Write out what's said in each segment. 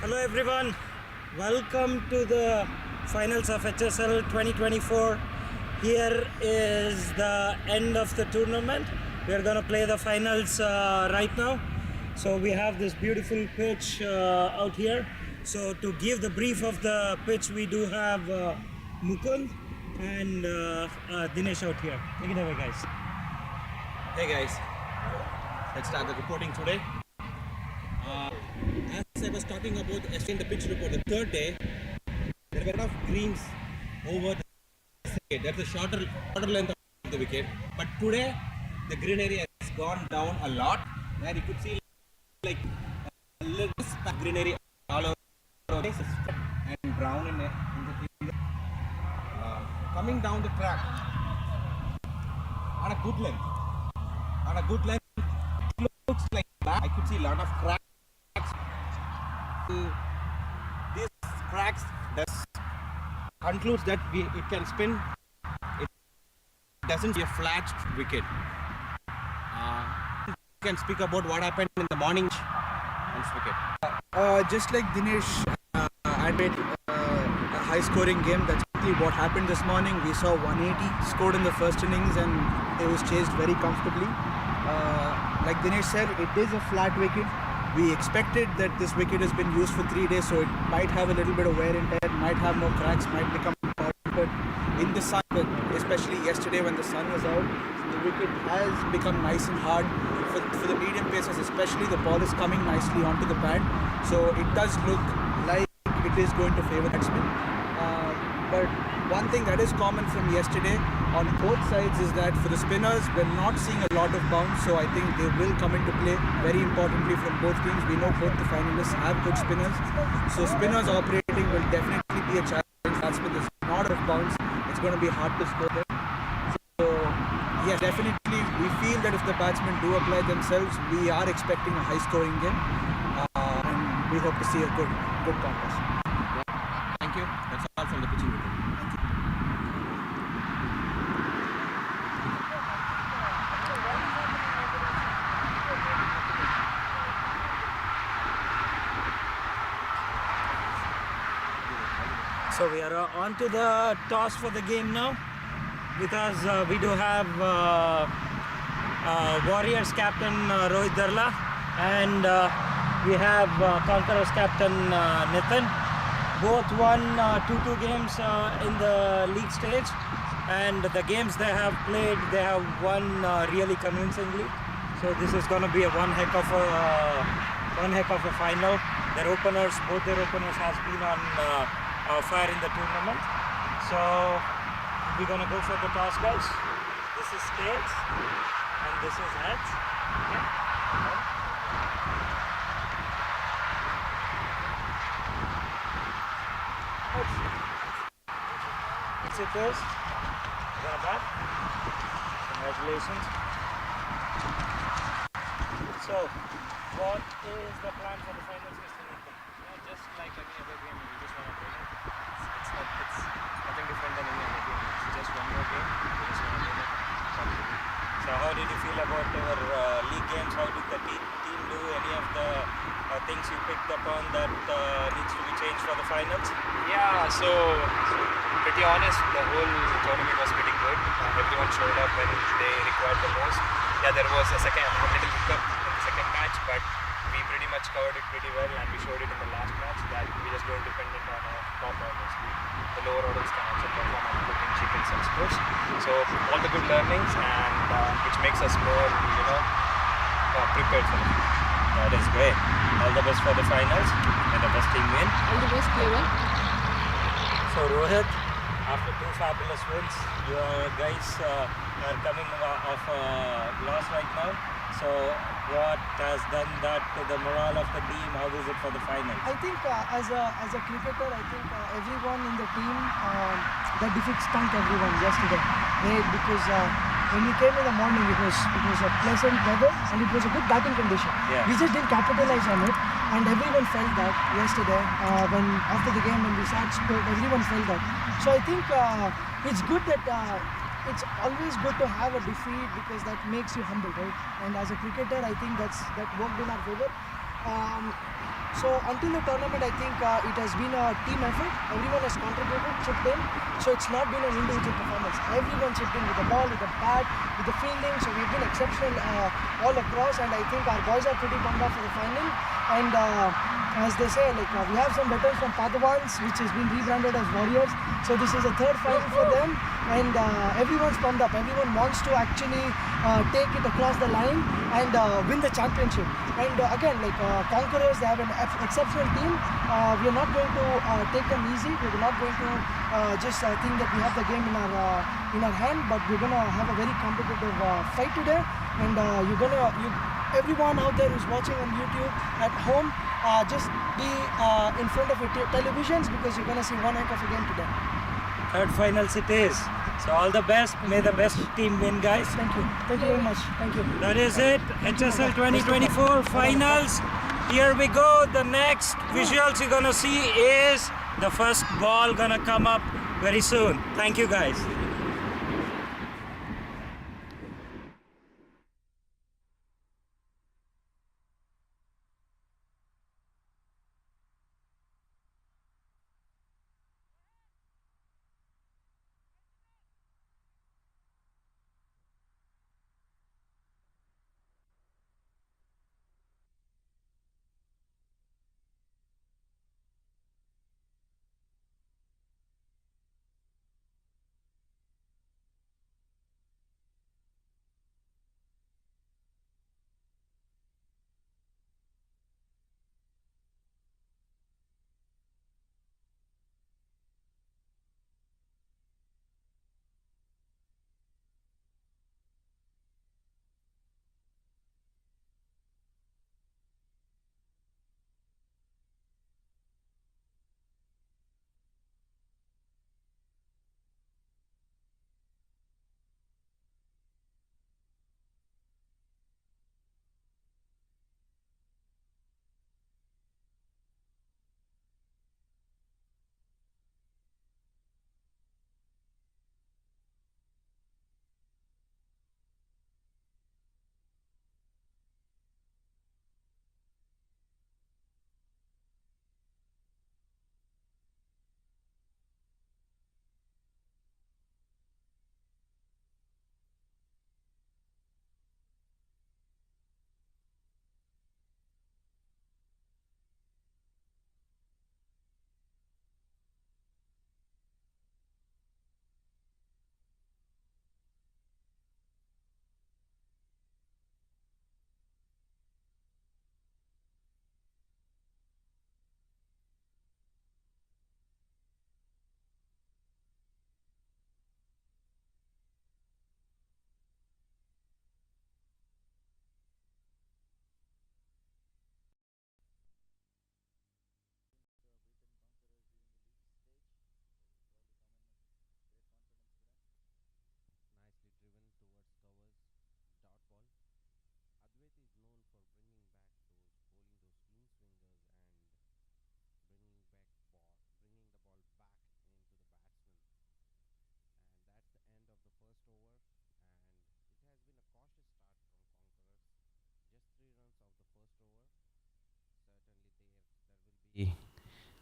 Hello everyone, welcome to the finals of HSL 2024. Here is the end of the tournament. We are going to play the finals right now. So we have this beautiful pitch out here. So to give the brief of the pitch, we do have Mukund and Dinesh out here. Take it away, guys. Hey guys, let's start the reporting today. As I was talking about yesterday in the pitch report, the third day, there were enough greens over the wicket. That's the shorter length of the wicket. But today, the green area has gone down a lot. Where you could see like a little green area all over the place and brown in the coming down the track on a good length. It looks like that. I could see a lot of cracks. These cracks concludes that it can spin. It doesn't be a flat wicket. You can speak about what happened in the morning on this wicket. Just like Dinesh admitted, a high-scoring game. That's exactly what happened this morning. We saw 180 scored in the first innings, and it was chased very comfortably. Like Dinesh said, it is a flat wicket. We expected that this wicket has been used for 3 days, so it might have a little bit of wear and tear, might have more cracks, might become hard. But in the sun, especially yesterday when the sun was out, the wicket has become nice and hard. For the medium paces especially, the ball is coming nicely onto the pad, so it does look like it is going to favour batsmen. But one thing that is common from yesterday on both sides is that for the spinners, we're not seeing a lot of bounce, so I think they will come into play very importantly from both teams. We know both the finalists have good spinners, so spinners operating will definitely be a challenge. Batsmen, there's not enough bounce, it's going to be hard to score there. So yes, definitely we feel that if the batsmen do apply themselves, we are expecting a high scoring game, and we hope to see a good contest. Thank you. That's all from the pitching report. So we are on to the toss for the game now, because we do have Warriors captain Rohit Darla, and we have Conquerors captain Nathan. Both won 2-2 games in the league stage, and the games they have played, they have won really convincingly. So this is going to be one heck of a final. Both their openers has been on fire in the tournament. So we're going to go for the toss, guys. This is tails and this is heads. Okay. It's it is. Got that. Congratulations. So, what is the plan for the finals, Mr. Nathan? Just like any other game, we just want to win it. It's nothing different than any other game. It's just one more game. We just want to win it. So, how did you feel about our league games? How did the team do? Any of the things you picked up on that needs to be changed for the finals? Yeah, so pretty honest, the whole tournament was pretty good. Everyone showed up when they required the most. Yeah, there was a little hiccup in the second match, but we pretty much covered it pretty well, and we showed it in the last match that we just don't depend on our top orders. The lower orders can also perform and cooking chickens and sports. So all the good learnings, and which makes us more, prepared for it. That is great. All the best for the finals and the best team win. All the best, player. So Rohit, after 2 fabulous wins, your guys are coming off a loss right now. So what has done that to the morale of the team? How is it for the finals? I think as a cricketer, I think everyone in the team, the defeat stunk everyone yesterday. Because when we came in the morning, it was a pleasant weather and it was a good batting condition. Yeah. We just didn't capitalize on it, and everyone felt that yesterday. When after the game, when we sat, everyone felt that. So I think it's good that it's always good to have a defeat, because that makes you humble, right? And as a cricketer, I think that worked in our favor. So until the tournament, I think it has been a team effort. Everyone has contributed, chipped in. So it's not been an individual performance. Everyone chipped in with the ball, with the bat, with the fielding. So we've been exceptional all across, and I think our boys are pretty pumped up for the final. And as they say, we have some veterans from Padawans, which has been rebranded as Warriors. So this is a third final for them, and everyone's pumped up. Everyone wants to actually take it across the line and win the championship. And again, Conquerors, they have an exceptional team. We are not going to take them easy. We're not going to just think that we have the game in our hand, but we're going to have a very competitive fight today. And everyone out there who's watching on YouTube at home, just be in front of your televisions, because you're going to see one heck of a game today. Third finals it is. So all the best. May the best team win, guys. Thank you. Thank you very much. Thank you. That is it. HSL 2024 finals. Here we go. The next visuals you're gonna see is the first ball gonna come up very soon. Thank you, guys.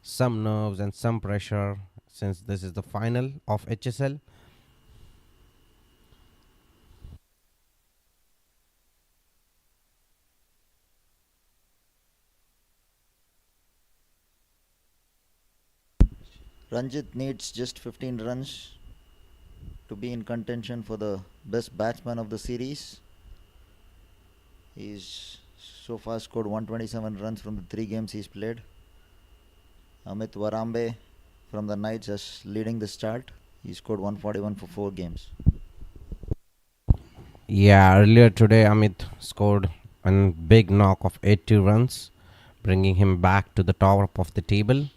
Some nerves and some pressure since this is the final of HSL. Ranjit needs just 15 runs to be in contention for the best batsman of the series. He's so far scored 127 runs from the 3 games he's played. Amit Warambe from the Knights is leading the start. He scored 141 for 4 games. Yeah, earlier today Amit scored a big knock of 80 runs, bringing him back to the top of the table.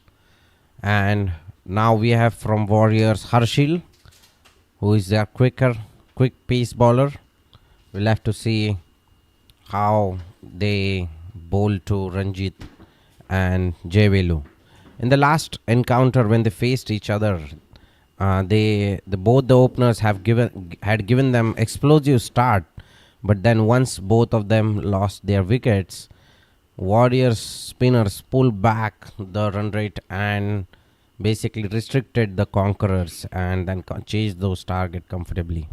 And now we have from Warriors Harshil, who is their quick pace bowler. We'll have to see how they bowl to Ranjit and Jevelu. In the last encounter when they faced each other, both the openers had given them explosive start, but then once both of them lost their wickets, Warriors spinners pulled back the run rate and basically restricted the Conquerors and then chased those target comfortably.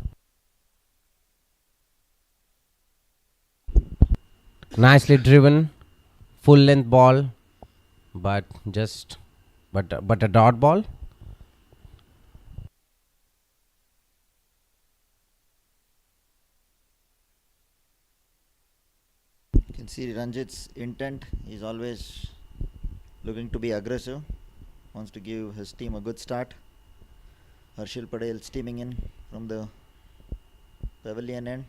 Nicely driven, full length ball, but a dot ball. You can see Ranjit's intent. He's always looking to be aggressive. Wants to give his team a good start. Harshil Patel steaming in from the pavilion end.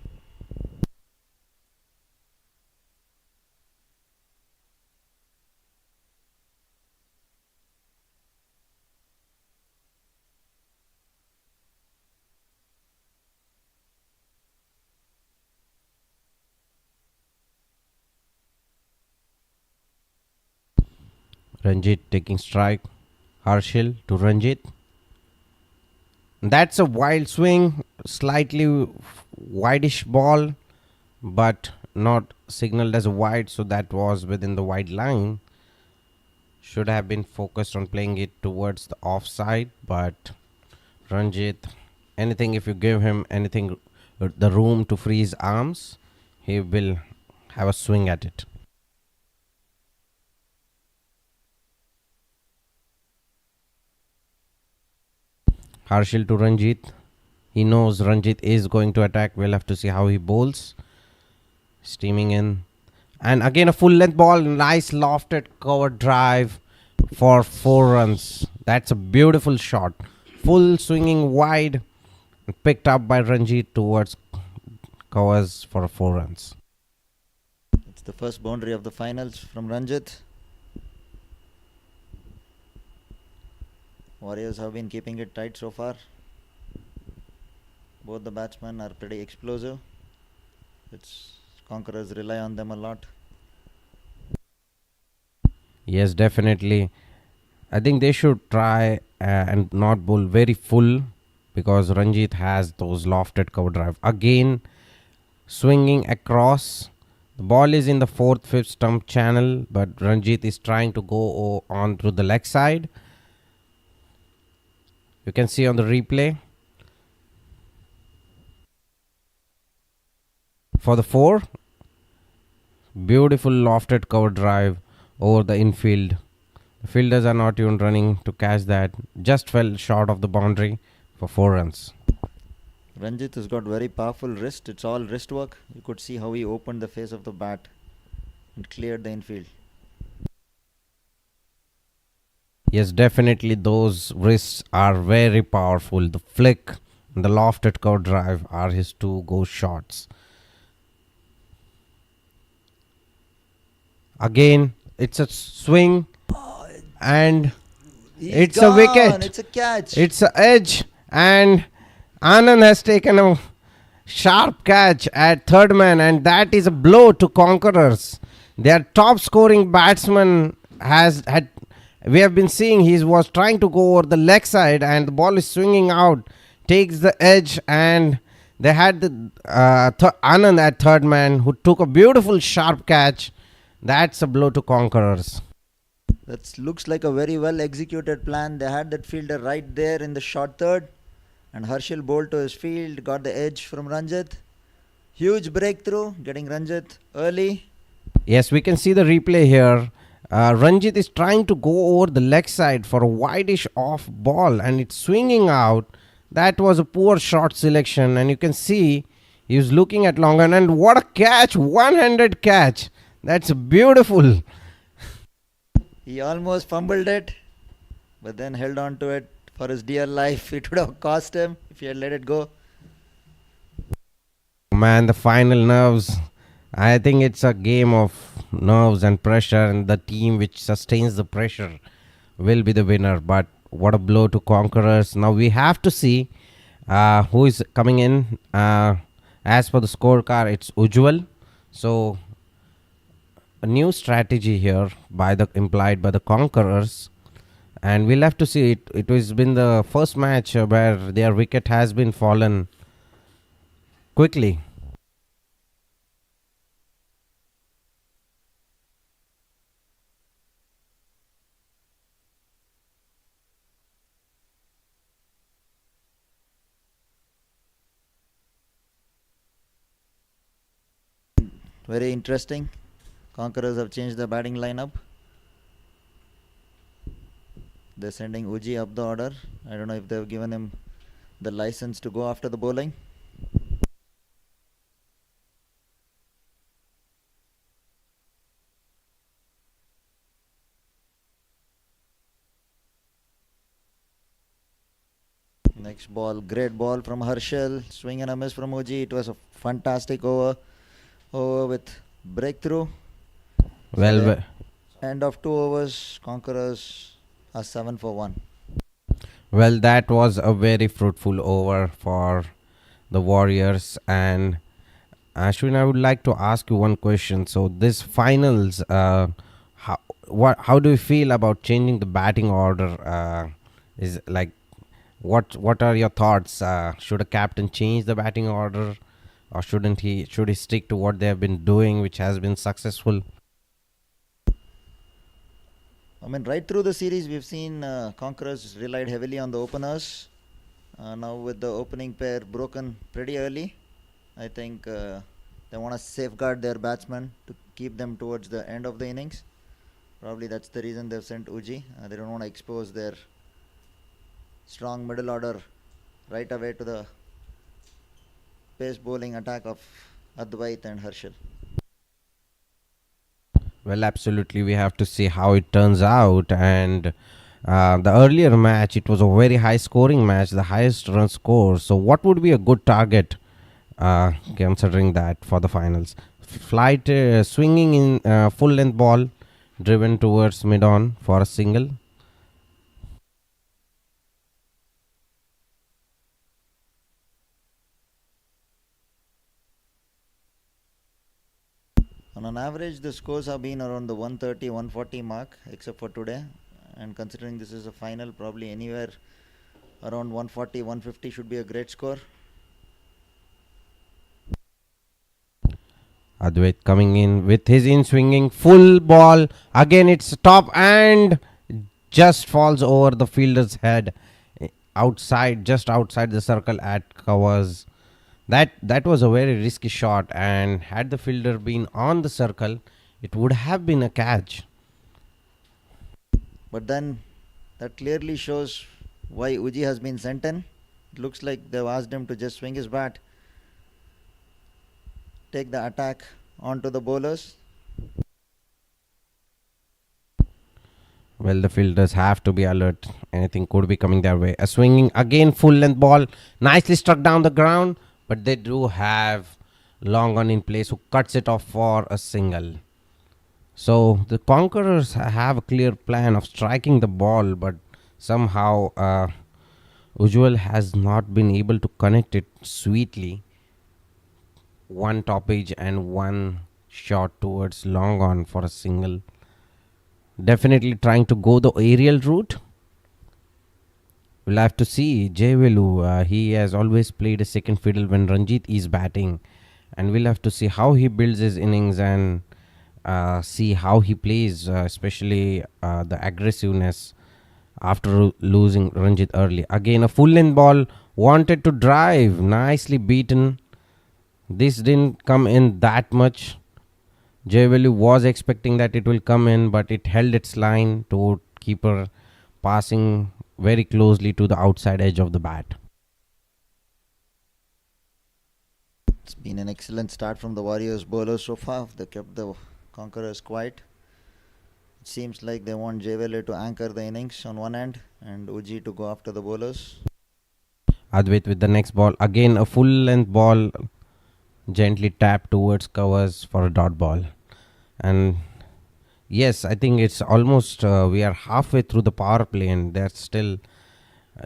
Ranjit taking strike. Harshil to Ranjit. That's a wild swing, slightly wideish ball, but not signaled as a wide, so that was within the wide line. Should have been focused on playing it towards the offside, but Ranjit, anything, if you give him anything, the room to free his arms, he will have a swing at it. Harshil to Ranjit. He knows Ranjit is going to attack. We'll have to see how he bowls. Steaming in. And again a full length ball. Nice lofted cover drive for 4 runs. That's a beautiful shot. Full swinging wide. Picked up by Ranjit towards covers for 4 runs. It's the first boundary of the finals from Ranjit. Warriors have been keeping it tight so far. Both the batsmen are pretty explosive. Conquerors rely on them a lot. Yes, definitely. I think they should try and not bowl very full, because Ranjit has those lofted cover drive. Again, swinging across. The ball is in the 4th, 5th stump channel, but Ranjit is trying to go on through the leg side. You can see on the replay. For the 4, beautiful lofted cover drive over the infield. The fielders are not even running to catch that. Just fell short of the boundary for 4 runs. Ranjit has got very powerful wrist. It's all wrist work. You could see how he opened the face of the bat and cleared the infield. Yes, definitely those wrists are very powerful. The flick and the lofted cover drive are his 2 go shots. Again, it's a swing and it's a wicket. It's a catch. It's an edge, and Anand has taken a sharp catch at third man, and that is a blow to Conquerors. Their top scoring batsman we have been seeing he was trying to go over the leg side and the ball is swinging out, takes the edge, and they had the Anand at third man who took a beautiful sharp catch. That's a blow to Conquerors. That looks like a very well executed plan. They had that fielder right there in the short third, and Harshil bowled to his field, got the edge from Ranjit. Huge breakthrough, getting Ranjit early. Yes, we can see the replay here. Ranjit is trying to go over the leg side for a wideish off ball, and it's swinging out. That was a poor shot selection, and you can see he was looking at long on, and what a catch, one-handed catch. That's beautiful. He almost fumbled it, but then held on to it for his dear life. It would have cost him if he had let it go. Man, the final nerves. I think it's a game of nerves and pressure, and the team which sustains the pressure will be the winner. But what a blow to Conquerors. Now we have to see who is coming in. As for the scorecard, it's Ujjwal. So a new strategy here implied by the Conquerors, and we'll have to see it. It has been the first match where their wicket has been fallen quickly. Very interesting. Conquerors have changed the batting lineup. They're sending Uji up the order. I don't know if they've given him the license to go after the bowling. Next ball, great ball from Harshal. Swing and a miss from Uji. It was a fantastic over with breakthrough. Well, So end of 2 overs, Conquerors are 7 for 1. well, that was a very fruitful over for the Warriors. And Ashwin, I would like to ask you one question. So this finals, how do you feel about changing the batting order? Is like what are your thoughts? Should a captain change the batting order, or shouldn't he? Should he stick to what they have been doing, which has been successful? I mean, right through the series, we've seen Conquerors relied heavily on the openers. Now with the opening pair broken pretty early, I think they want to safeguard their batsmen to keep them towards the end of the innings. Probably that's the reason they've sent Uji. They don't want to expose their strong middle order right away to the pace bowling attack of Advait and Harshal. Well, absolutely. We have to see how it turns out. And the earlier match, it was a very high scoring match, the highest run score. So, what would be a good target considering that for the finals? Flight swinging in full length ball driven towards mid on for a single. On average, the scores have been around the 130, 140 mark, except for today. And considering this is a final, probably anywhere around 140, 150 should be a great score. Advait coming in with his in swinging full ball. Again, it's top and just falls over the fielder's head outside, just outside the circle at covers. That was a very risky shot, and had the fielder been on the circle, it would have been a catch. But then that clearly shows why Uji has been sent in. It looks like they've asked him to just swing his bat, take the attack onto the bowlers. Well, the fielders have to be alert. Anything could be coming their way. A swinging again, full length ball, nicely struck down the ground, but they do have long on in place who cuts it off for a single. So the Conquerors have a clear plan of striking the ball, but somehow Ujjwal has not been able to connect it sweetly. One toppage and one shot towards long on for a single. Definitely trying to go the aerial route. We'll have to see. Jayvelu, he has always played a second fiddle when Ranjit is batting, and we'll have to see how he builds his innings and see how he plays, especially the aggressiveness after losing Ranjit early. Again, a full length ball, wanted to drive, nicely beaten. This didn't come in that much. Jayvelu was expecting that it will come in, but it held its line to keeper, passing very closely to the outside edge of the bat. It's been an excellent start from the Warriors bowlers so far. They kept the Conquerors quiet. It seems like they want Jayvelu to anchor the innings on one end and Uji to go after the bowlers. Advait with the next ball. Again, a full length ball, gently tapped towards covers for a dot ball. And yes, I think it's almost we are halfway through the power play, and there's still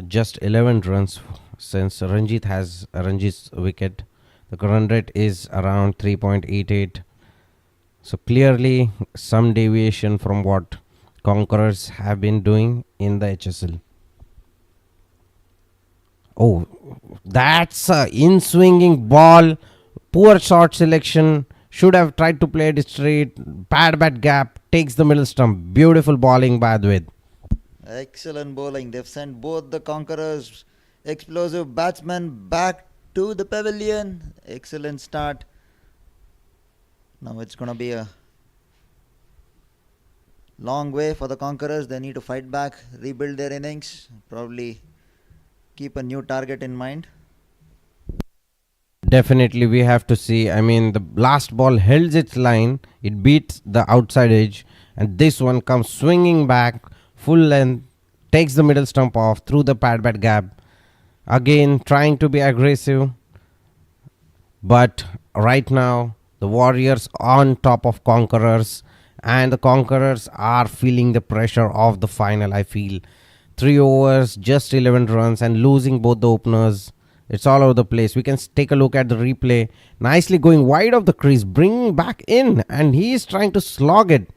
just 11 runs since Ranjit has Ranjit's wicket. The current rate is around 3.88. So clearly some deviation from what Conquerors have been doing in the HSL. Oh, that's a in-swinging ball. Poor shot selection. Should have tried to play it straight. Bad bat gap. Takes the middle stump. Beautiful bowling by Advait. Excellent bowling. They've sent both the Conquerors explosive batsmen back to the pavilion. Excellent start. Now it's going to be a long way for the Conquerors. They need to fight back, rebuild their innings, probably keep a new target in mind. Definitely, we have to see. I mean, the last ball held its line, it beats the outside edge, and this one comes swinging back full length, takes the middle stump off through the pad bat gap. Again, trying to be aggressive, but right now, the Warriors on top of Conquerors, and the Conquerors are feeling the pressure of the final. I feel 3 overs, just 11 runs, and losing both the openers. It's all over the place. We can take a look at the replay. Nicely going wide of the crease, bringing back in, and he is trying to slog it.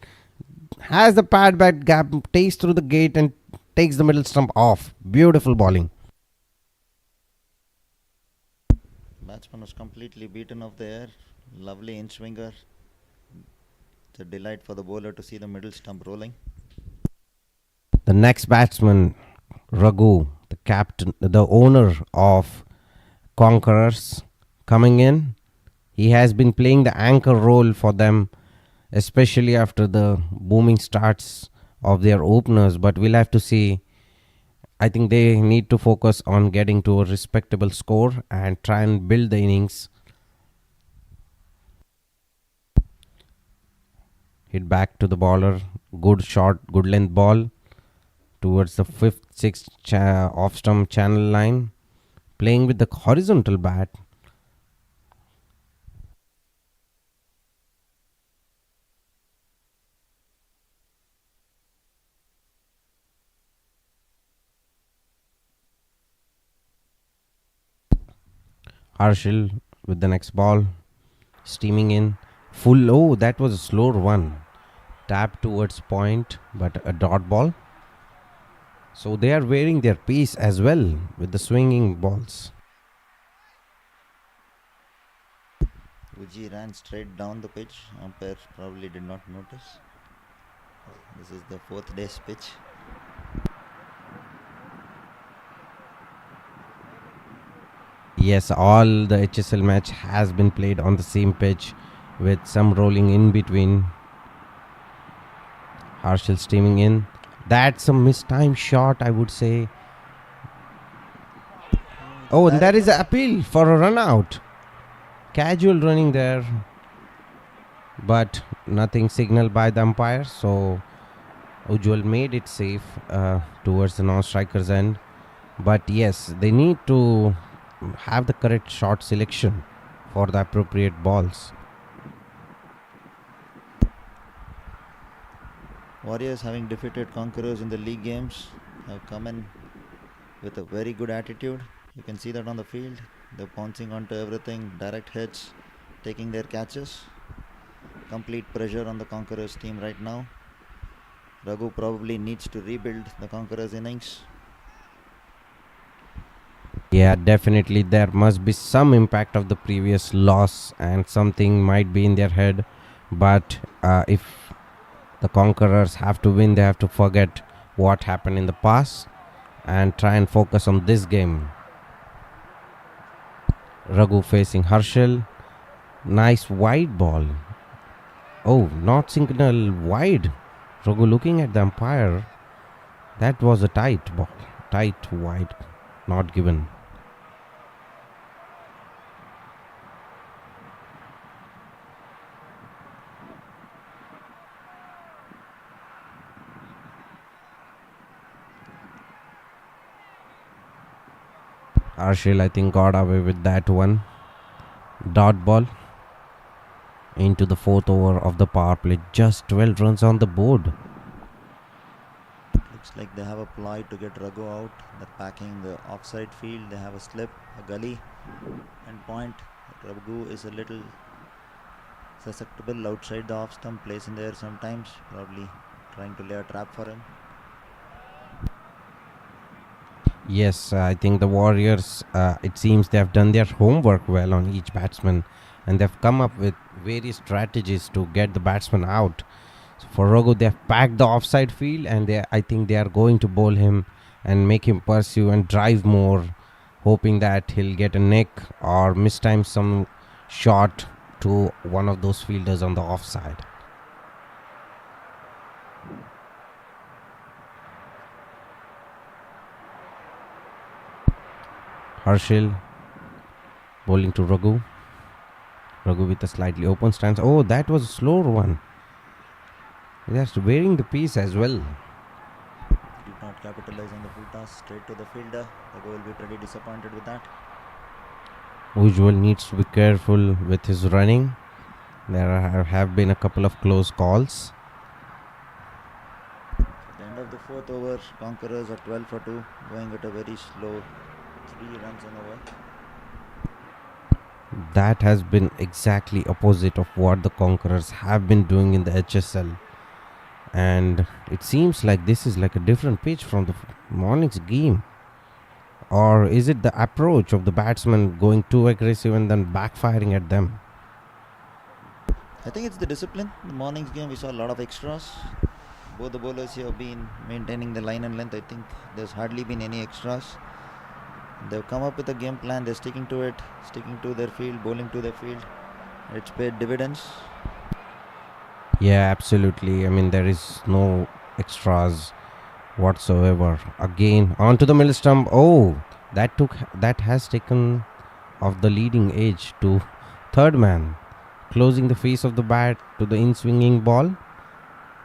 Has the pad back gap, takes through the gate and takes the middle stump off. Beautiful bowling. Batsman was completely beaten off the air. Lovely in swinger. It's a delight for the bowler to see the middle stump rolling. The next batsman, Raghu, the captain, the owner of Conquerors, coming in. He has been playing the anchor role for them, especially after the booming starts of their openers. But we'll have to see. I think they need to focus on getting to a respectable score and try and build the innings. Hit back to the bowler. Good shot, good length ball towards the 5th, 6th off stump channel line. Playing with the horizontal bat. Harshil with the next ball. Steaming in. Full. Oh, that was a slower one. Tap towards point, but a dot ball. So they are wearing their pace as well with the swinging balls. Uji ran straight down the pitch. Umpire probably did not notice. This is the 4th day's pitch. Yes, all the HSL match has been played on the same pitch with some rolling in between. Harshil steaming in. That's a mistimed shot, I would say. Oh, and there is an appeal for a run out. Casual running there, but nothing signaled by the umpire. So Ujjwal made it safe towards the non-striker's end. But yes, they need to have the correct shot selection for the appropriate balls. Warriors, having defeated Conquerors in the league games, have come in with a very good attitude. You can see that on the field. They're pouncing onto everything, direct hits, taking their catches. Complete pressure on the Conquerors team right now. Raghu probably needs to rebuild the Conquerors innings. Yeah, definitely there must be some impact of the previous loss and something might be in their head. But if the Conquerors have to win, they have to forget what happened in the past and try and focus on this game. Raghu facing Harshil. Nice wide ball. Oh, not signal wide. Raghu looking at the umpire. That was a tight ball. Tight wide. Not given. Harshil, I think, got away with that one. Dot ball into the 4th over of the power play. Just 12 runs on the board. Looks like they have a ploy to get Raghu out. They're packing the offside field. They have a slip, a gully, and point. Raghu is a little susceptible outside the off stump, place in there sometimes. Probably trying to lay a trap for him. Yes, I think the Warriors, it seems they have done their homework well on each batsman and they've come up with various strategies to get the batsman out. So for Raghu, they have packed the offside field and I think they are going to bowl him and make him pursue and drive more, hoping that he'll get a nick or mistime some shot to one of those fielders on the offside. Harshil bowling to Raghu. Raghu with a slightly open stance. Oh, that was a slower one. Just wearing the piece as well. Did not capitalize on the full toss. Straight to the fielder. Raghu will be pretty disappointed with that. Ujjwal needs to be careful with his running. There have been a couple of close calls. At the end of the fourth over, Conquerors are 12 for 2, going at a very slow 3 runs an over. That has been exactly opposite of what the Conquerors have been doing in the HSL. And it seems like this is like a different pitch from the morning's game. Or is it the approach of the batsmen going too aggressive and then backfiring at them? I think it's the discipline. In the morning's game, we saw a lot of extras. Both the bowlers here have been maintaining the line and length. I think there's hardly been any extras. They've come up with a game plan. They're sticking to it, sticking to their field, bowling to their field. It's paid dividends. Yeah, absolutely. I mean, there is no extras whatsoever. Again, onto the middle stump. Oh, that has taken off the leading edge to third man, closing the face of the bat to the in-swinging ball.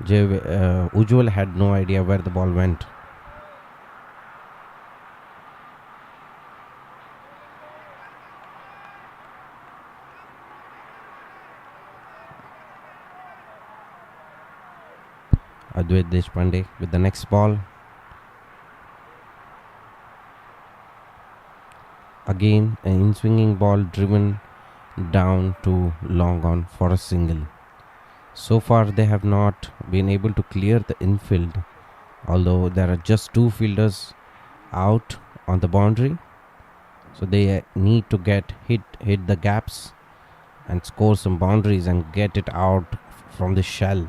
Ujjwal had no idea where the ball went. Advait Deshpande with the next ball. Again, an in-swinging ball driven down to long on for a single. So far, they have not been able to clear the infield, although there are just 2 fielders out on the boundary. So they need to hit the gaps and score some boundaries and get it out from the shell.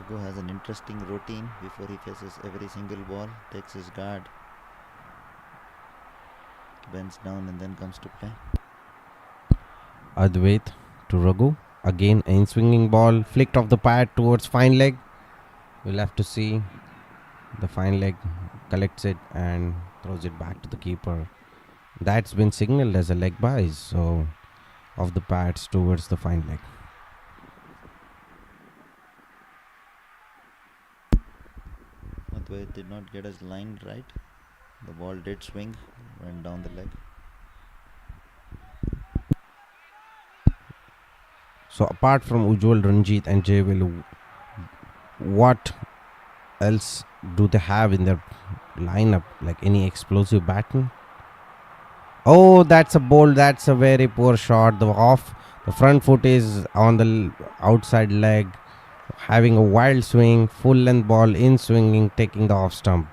Raghu has an interesting routine before he faces every single ball, takes his guard, bends down and then comes to play. Advait to Raghu. Again, a swinging ball flicked off the pad towards fine leg. We'll have to see. The fine leg collects it and throws it back to the keeper. That's been signaled as a leg by, so off the pads towards the fine leg. Advait did not get his line right. The ball did swing, went down the leg. So apart from Ujjwal, Ranjit and Jayvel, what else do they have in their lineup? Like any explosive batsman? Oh, that's a bold. That's a very poor shot. The front foot is on the outside leg, having a wild swing, full length ball in swinging, taking the off stump.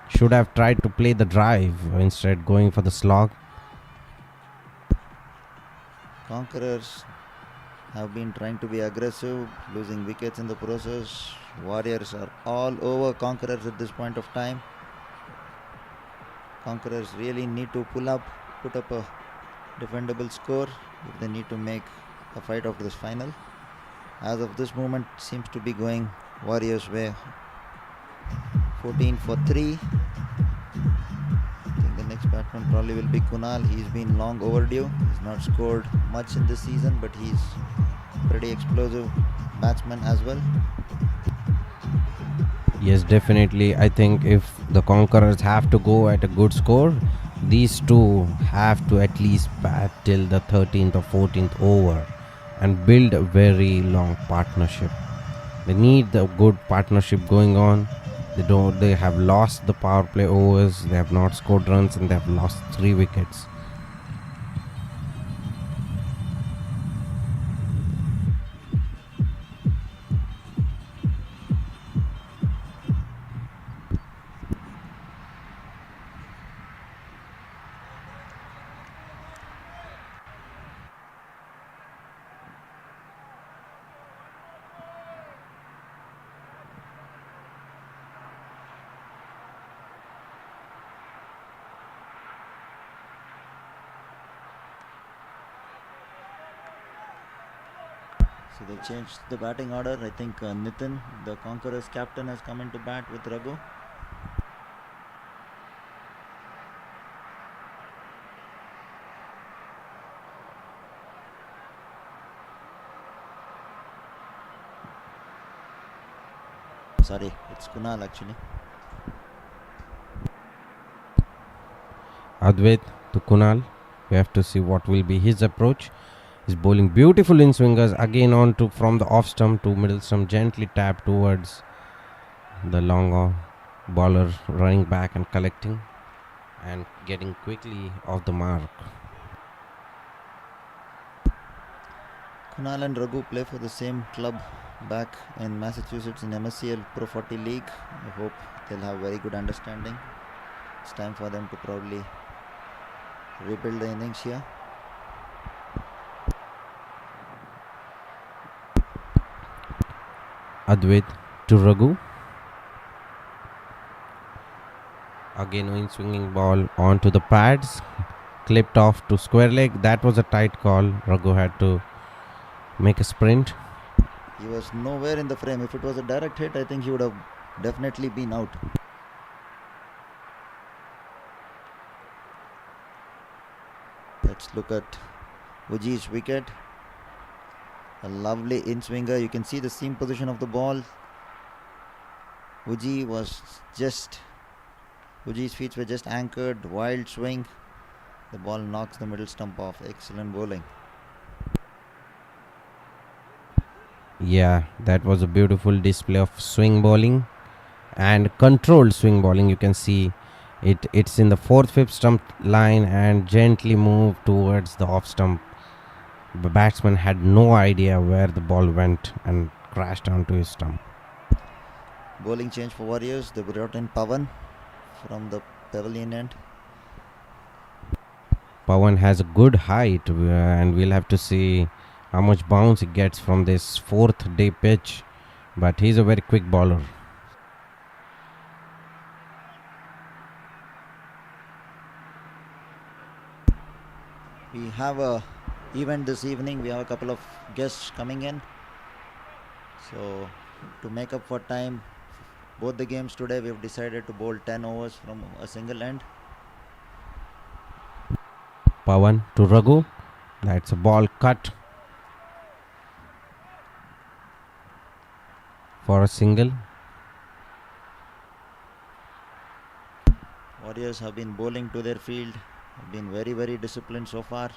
Should have tried to play the drive, instead going for the slog. Conquerors have been trying to be aggressive, losing wickets in the process. Warriors are all over Conquerors at this point of time. Conquerors really need to put up a defendable score if they need to make a fight of this final. As of this moment, seems to be going Warriors' way. 14 for 3. I think the next batsman probably will be Kunal. He's been long overdue. He's not scored much in this season, but he's pretty explosive batsman as well. Yes, definitely. I think if the Conquerors have to go at a good score, these two have to at least bat till the 13th or 14th over and build a very long partnership. They need the good partnership going on. They have lost the power play overs, they have not scored runs, and they have lost 3 wickets. So they changed the batting order. I think Nitin, the Conquerors captain, has come into bat with Raghu. Sorry, it's Kunal actually. Advait to Kunal. We have to see what will be his approach. He's bowling beautiful in swingers again on to from the off stump to middle stump, gently tap towards the long bowler, running back and collecting and getting quickly off the mark. Kunal and Raghu play for the same club back in Massachusetts in MSCL Pro 40 League. I hope they'll have very good understanding. It's time for them to probably rebuild the innings here. Advait to Raghu. Again in swinging ball onto the pads, clipped off to square leg. That was a tight call. Raghu had to make a sprint. He was nowhere in the frame. If it was a direct hit, I think he would have definitely been out. Let's look at Uji's wicket. A lovely in-swinger. You can see the seam position of the ball. Uji's feet were just anchored. Wild swing. The ball knocks the middle stump off. Excellent bowling. Yeah, that was a beautiful display of swing bowling and controlled swing bowling. You can see it's in the 4th, 5th stump line and gently moved towards the off stump. The batsman had no idea where the ball went and crashed onto his stump. Bowling change for Warriors. They brought in Pawan from the pavilion end. Pawan has a good height and we'll have to see how much bounce he gets from this 4th day pitch, but he's a very quick bowler. We have a event this evening. We have a couple of guests coming in. So to make up for time, both the games today, we have decided to bowl 10 overs from a single end. Pawan to Raghu. That's a ball cut for a single. Warriors have been bowling to their field, have been very, very disciplined so far,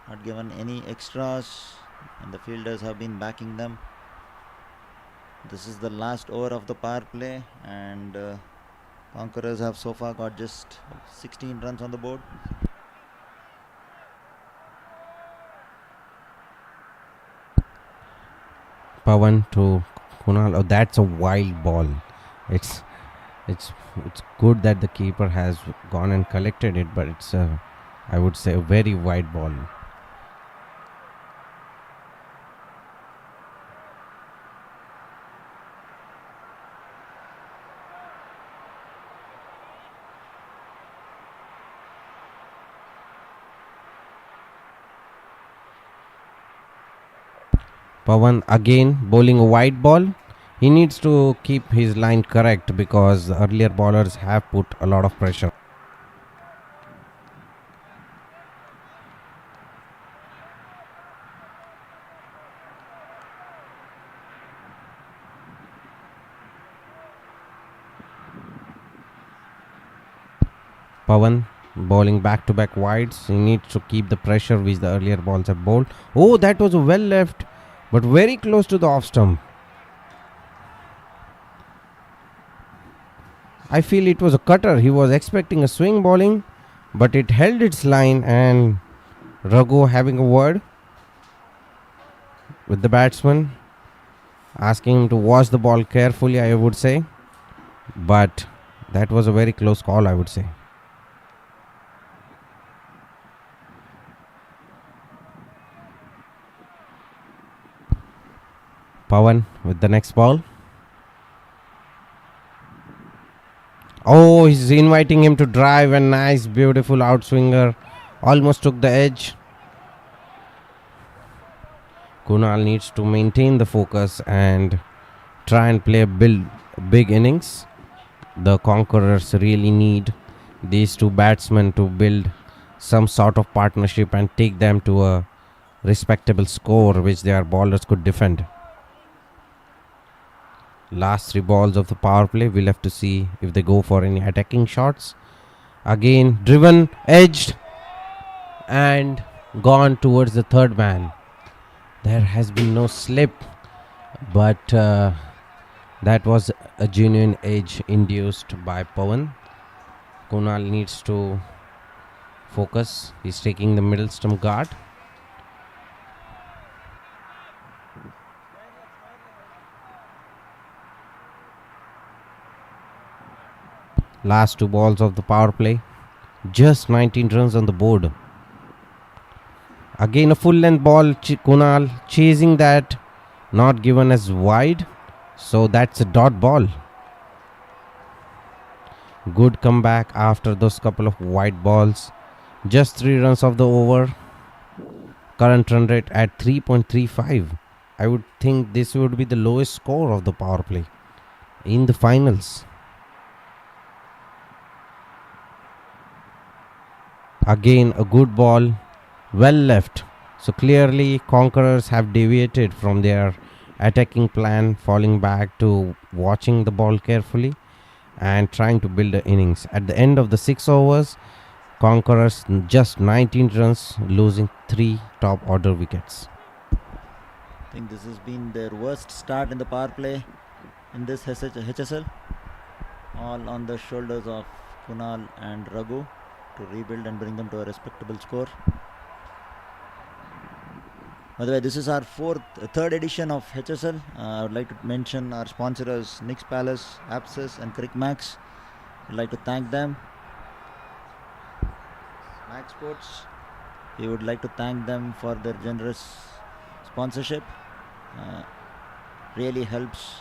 not given any extras, and the fielders have been backing them. This is the last over of the power play, and Conquerors have so far got just 16 runs on the board. Pawan to Kunal. Oh, that's a wild ball. It's good that the keeper has gone and collected it, but it's I would say a very wide ball. Pawan again bowling a wide ball. He needs to keep his line correct because the earlier bowlers have put a lot of pressure. Pawan bowling back-to-back wides. He needs to keep the pressure which the earlier balls have bowled. Oh, that was well left, but very close to the off stump. I feel it was a cutter. He was expecting a swing bowling, but it held its line, and Raghu having a word with the batsman, asking him to watch the ball carefully, I would say. But that was a very close call, I would say. Pawan with the next ball. Oh, he's inviting him to drive, a nice, beautiful outswinger. Almost took the edge. Kunal needs to maintain the focus and try and play a big innings. The Conquerors really need these two batsmen to build some sort of partnership and take them to a respectable score which their bowlers could defend. Last 3 balls of the power play, we'll have to see if they go for any attacking shots. Again, driven, edged, and gone towards the third man. There has been no slip, but that was a genuine edge induced by Pawan. Kunal needs to focus. He's taking the middle stump guard. Last 2 balls of the power play. Just 19 runs on the board. Again a full length ball. Kunal chasing that. Not given as wide. So that's a dot ball. Good comeback after those couple of wide balls. Just 3 runs of the over. Current run rate at 3.35. I would think this would be the lowest score of the power play in the finals. Again a good ball, well left. So clearly Conquerors have deviated from their attacking plan, falling back to watching the ball carefully and trying to build an innings. At the end of the 6 overs, Conquerors just 19 runs, losing 3 top order wickets. I think this has been their worst start in the power play in this HSL. All on the shoulders of Kunal and Raghu to rebuild and bring them to a respectable score. By the way, this is our third edition of HSL. I would like to mention our sponsors Nix Palace, Apsis and Crick Max. I'd like to thank them. Max Sports, we would like to thank them for their generous sponsorship. Really helps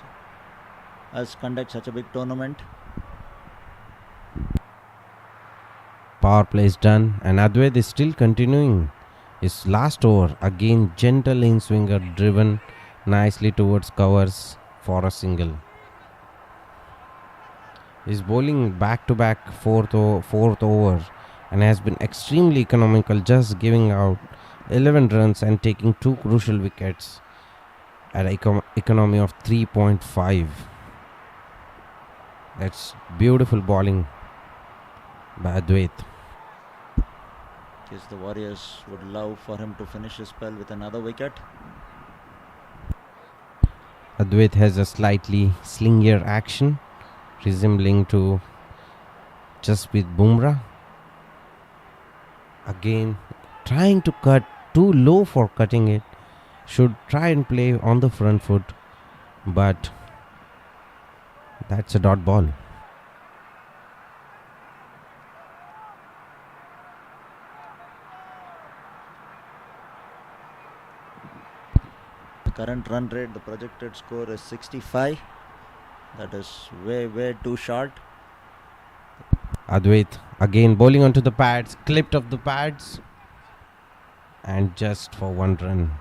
us conduct such a big tournament. Power play is done and Advait is still continuing his last over. Again gentle in swinger driven nicely towards covers for a single. He's bowling back to back fourth over and has been extremely economical, just giving out 11 runs and taking 2 crucial wickets at an economy of 3.5. That's beautiful bowling by Advait. Guess the Warriors would love for him to finish his spell with another wicket. Advait has a slightly slingier action, resembling to Jasprit Bumrah. Again, trying to cut too low for cutting it. Should try and play on the front foot, but that's a dot ball. The current run rate, the projected score is 65. That is way too short. Advait again bowling onto the pads, clipped off the pads, and just for 1 run.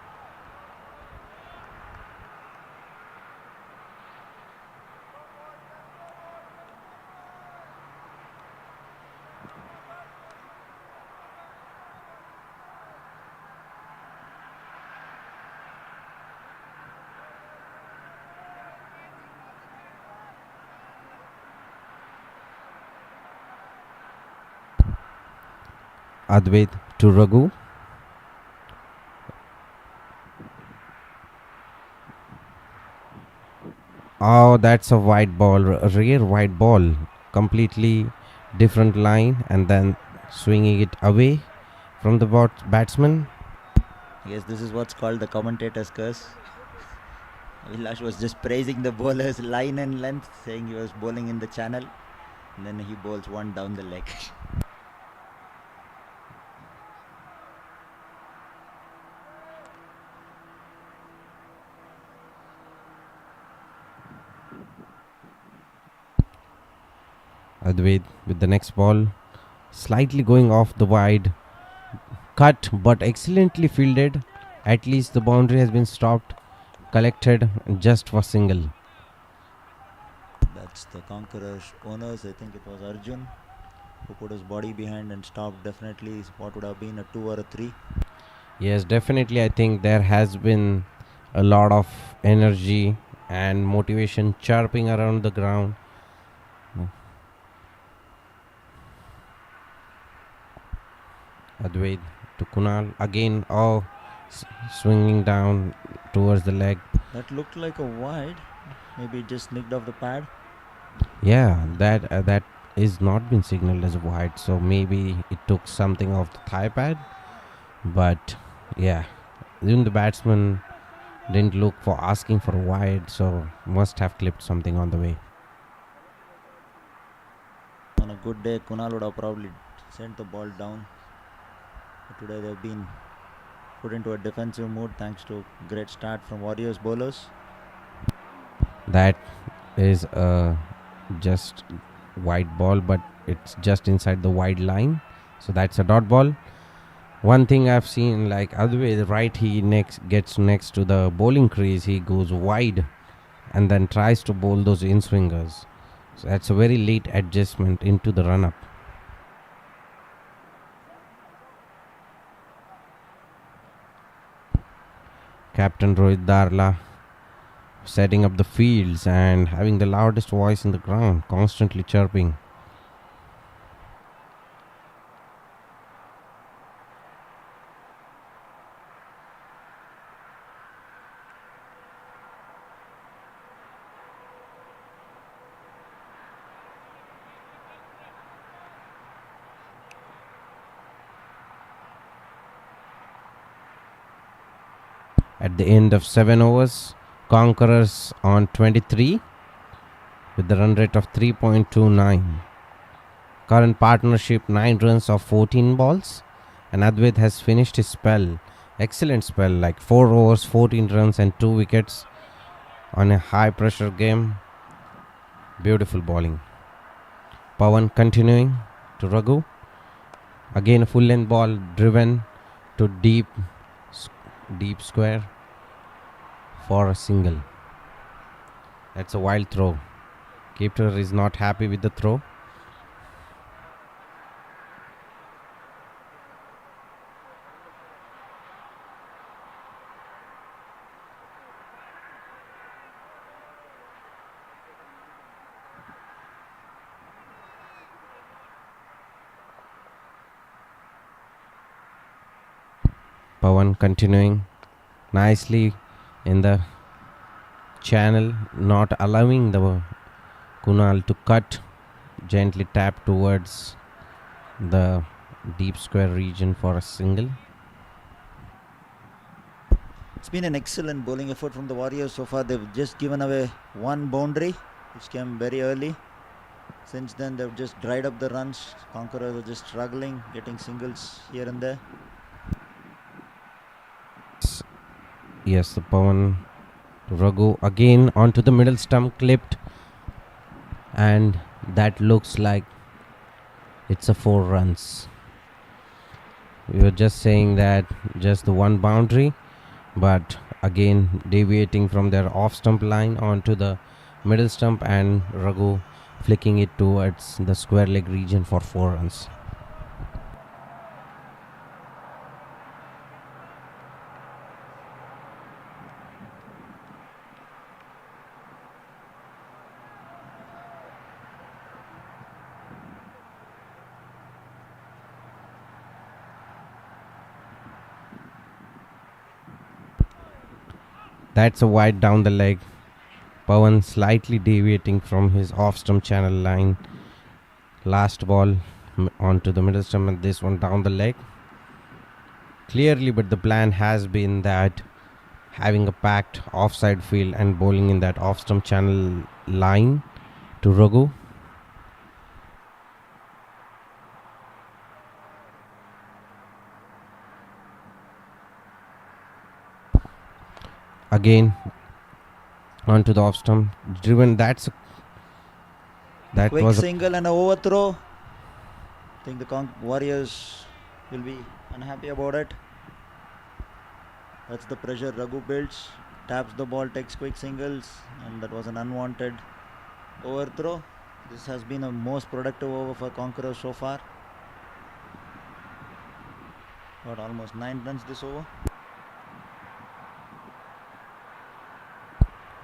Advait to Raghu. Oh, that's a wide ball, a rare wide ball. Completely different line and then swinging it away from the batsman. Yes, this is what's called the commentator's curse. Vilash was just praising the bowler's line and length, saying he was bowling in the channel. And then he bowls one down the leg. Advait with the next ball, slightly going off the wide, cut but excellently fielded, At least the boundary has been stopped, collected just for single. That's the Conquerors owners. I think it was Arjun who put his body behind and stopped definitely what would have been a 2 or a 3. Yes, definitely. I think there has been a lot of energy and motivation chirping around the ground. Advait to Kunal again. Oh, swinging down towards the leg. That looked like a wide. Maybe it just nicked off the pad. Yeah, that is not been signaled as a wide. So maybe it took something off the thigh pad. But yeah, even the batsman didn't look for asking for a wide, so must have clipped something on the way. On a good day, Kunal would have probably sent the ball down. But today they've been put into a defensive mood thanks to great start from Warriors bowlers. That is a just wide ball, but it's just inside the wide line, so that's a dot ball. One thing I've seen, like other way, the right, he gets next to the bowling crease, he goes wide and then tries to bowl those in swingers. So that's a very late adjustment into the run up. Captain Rohit Darla setting up the fields and having the loudest voice in the ground, constantly chirping. At the end of 7 overs, Conquerors on 23 with the run rate of 3.29. Current partnership 9 runs of 14 balls, and Advait has finished his spell. Excellent spell, like 4 overs, 14 runs and 2 wickets on a high pressure game. Beautiful bowling. Pawan continuing to Raghu. Again a full length ball driven to deep square for a single. That's a wild throw. Keeper is not happy with the throw. Pawan continuing nicely in the channel, not allowing the Kunal to cut, gently tap towards the deep square region for a single. It's been an excellent bowling effort from the Warriors so far. They've just given away one boundary, which came very early. Since then, they've just dried up the runs. Conquerors are just struggling, getting singles here and there. Yes, the Pawan Raghu again onto the middle stump, clipped, and that looks like it's a 4 runs. We were just saying that just the one boundary, but again deviating from their off stump line onto the middle stump, and Raghu flicking it towards the square leg region for 4 runs. That's a wide down the leg. Pawan slightly deviating from his off stump channel line. Last ball onto the middle stump, and this one down the leg. Clearly, but the plan has been that having a packed offside field and bowling in that off stump channel line to Raghu. Again onto the off stump, driven. That Quick was single and an overthrow. I think the Warriors will be unhappy about it. That's the pressure Raghu builds. Taps the ball, takes quick singles, and that was an unwanted overthrow. This has been a most productive over for Conquerors so far. Got almost 9 runs this over.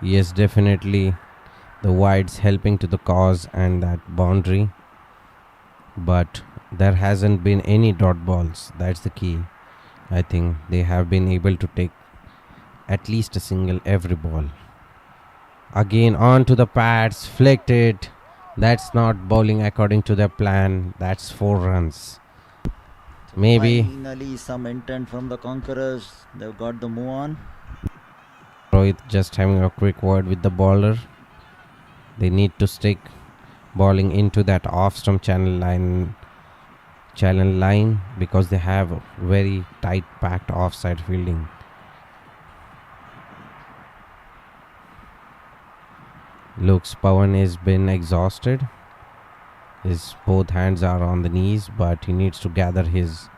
Yes, definitely the wides helping to the cause and that boundary. But there hasn't been any dot balls. That's the key. I think they have been able to take at least a single every ball. Again onto the pads, flicked it. That's not bowling according to their plan. That's 4 runs. Maybe Finally, some intent from the Conquerors. They've got the move on. Rohit just having a quick word with the bowler. They need to stick bowling into that off-stump channel line because they have very tight packed offside fielding. Looks Pawan has been exhausted. His both hands are on the knees, but he needs to gather his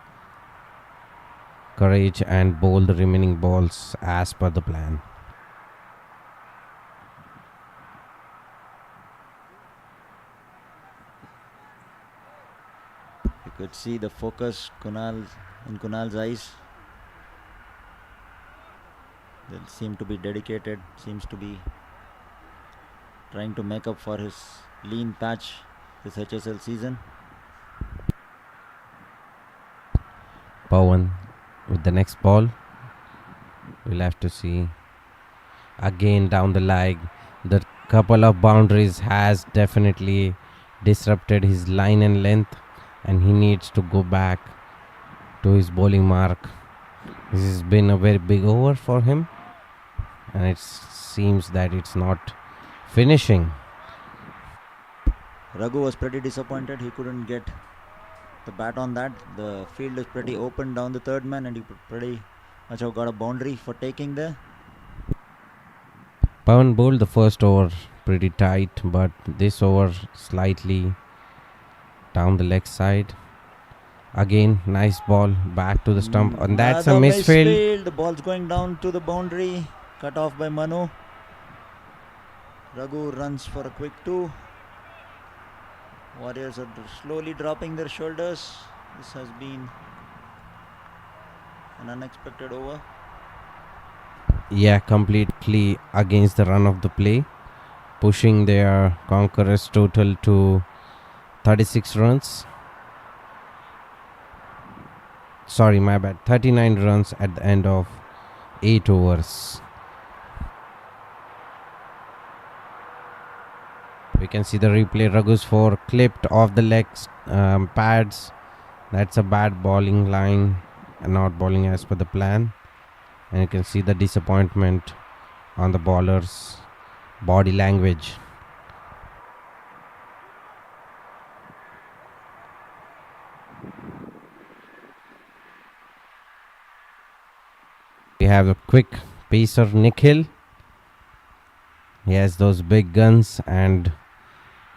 courage and bowl the remaining balls as per the plan. You could see the focus in Kunal's eyes. They seem to be dedicated, seems to be trying to make up for his lean patch this HSL season. Pawan with the next ball. We'll have to see. Again down the leg. The couple of boundaries has definitely disrupted his line and length, and he needs to go back to his bowling mark. This has been a very big over for him, and it seems that it's not finishing. Raghu was pretty disappointed. He couldn't get the bat on that. The field is pretty open down the third man, and he pretty much have got a boundary for taking there. Pawan bowled the first over pretty tight, but this over slightly down the leg side. Again, nice ball back to the stump, and that's a misfield. The ball's going down to the boundary, cut off by Manu. Raghu runs for a quick 2. Warriors are slowly dropping their shoulders. This has been an unexpected over. Yeah, completely against the run of the play, pushing their Conquerors total to 36 runs. Sorry, my bad. 39 runs at the end of 8 overs. We can see the replay. Raghu's 4 clipped off the legs pads. That's a bad bowling line and not bowling as per the plan. And you can see the disappointment on the bowler's body language. We have a quick pacer, Nikhil. He has those big guns and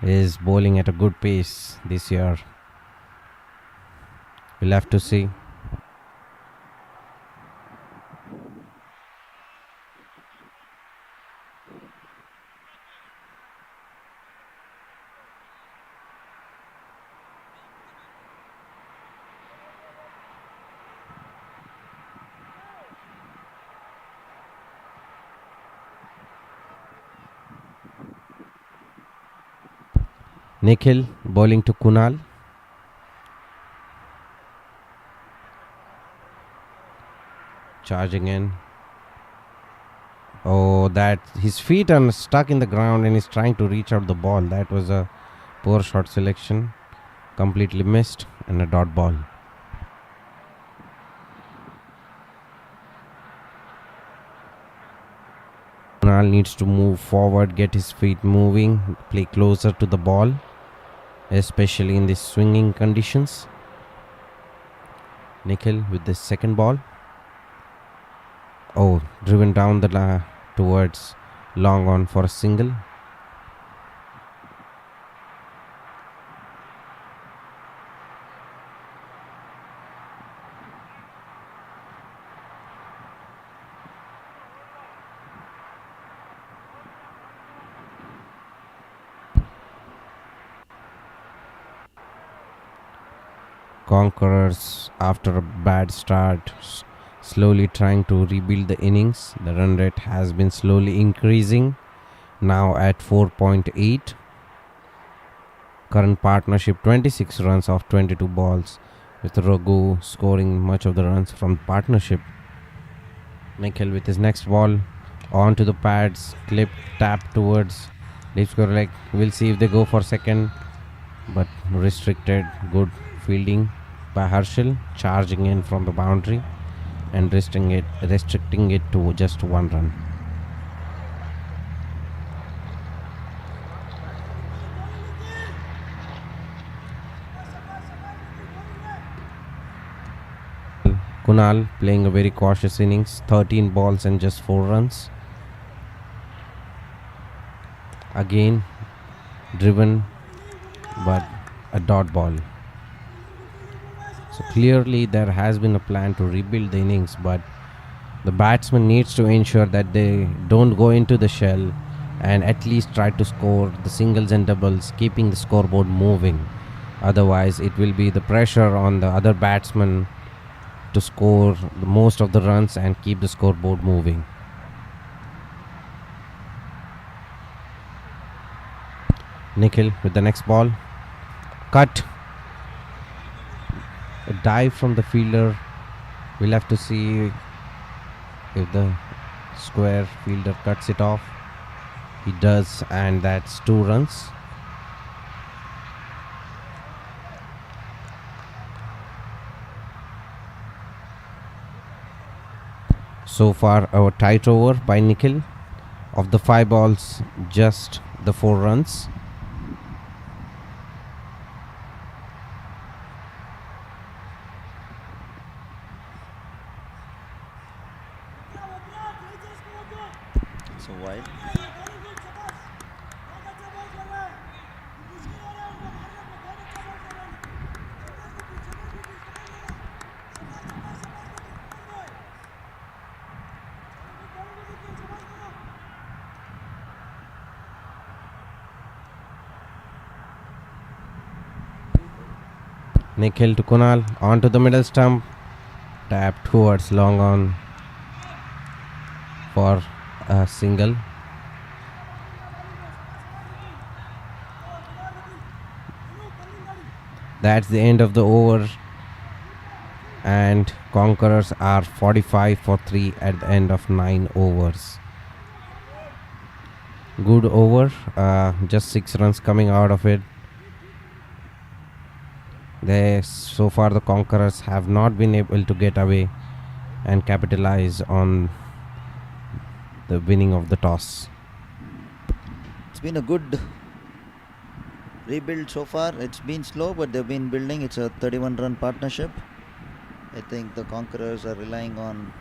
is bowling at a good pace this year. We'll have to see. Nikhil bowling to Kunal. Charging in. Oh, that his feet are stuck in the ground and he's trying to reach out the ball. That was a poor shot selection. Completely missed and a dot ball. Kunal needs to move forward, get his feet moving, play closer to the ball, especially in these swinging conditions. Nikhil with the second ball. Oh, driven down the towards long on for a single. Conquerors, after a bad start, slowly trying to rebuild the innings. The run rate has been slowly increasing, now at 4.8. Current partnership 26 runs off 22 balls, with Raghu scoring much of the runs from partnership. Nikhil with his next ball onto the pads, clip, tap towards deep square leg. We'll see if they go for second, but restricted. Good fielding by Harshal, charging in from the boundary and restricting it to just 1 run. Kunal playing a very cautious innings, 13 balls and just 4 runs. Again driven, but a dot ball. So clearly there has been a plan to rebuild the innings, but the batsman needs to ensure that they don't go into the shell and at least try to score the singles and doubles, keeping the scoreboard moving. Otherwise it will be the pressure on the other batsman to score the most of the runs and keep the scoreboard moving. Nikhil with the next ball. Cut. A dive from the fielder. We'll have to see if the square fielder cuts it off. He does, and that's 2 runs. So far, our tight over by Nikhil. Of the 5 balls, just the 4 runs. So wide. Nikhil to Kunal, onto the middle stump, tap towards long on for a single. That's the end of the over, and Conquerors are 45 for 3 at the end of 9 overs. Good over, just 6 runs coming out of it. So far the Conquerors have not been able to get away and capitalize on the winning of the toss. It's been a good rebuild so far. It's been slow, but they've been building. It's a 31-run partnership. I think the Conquerors are relying on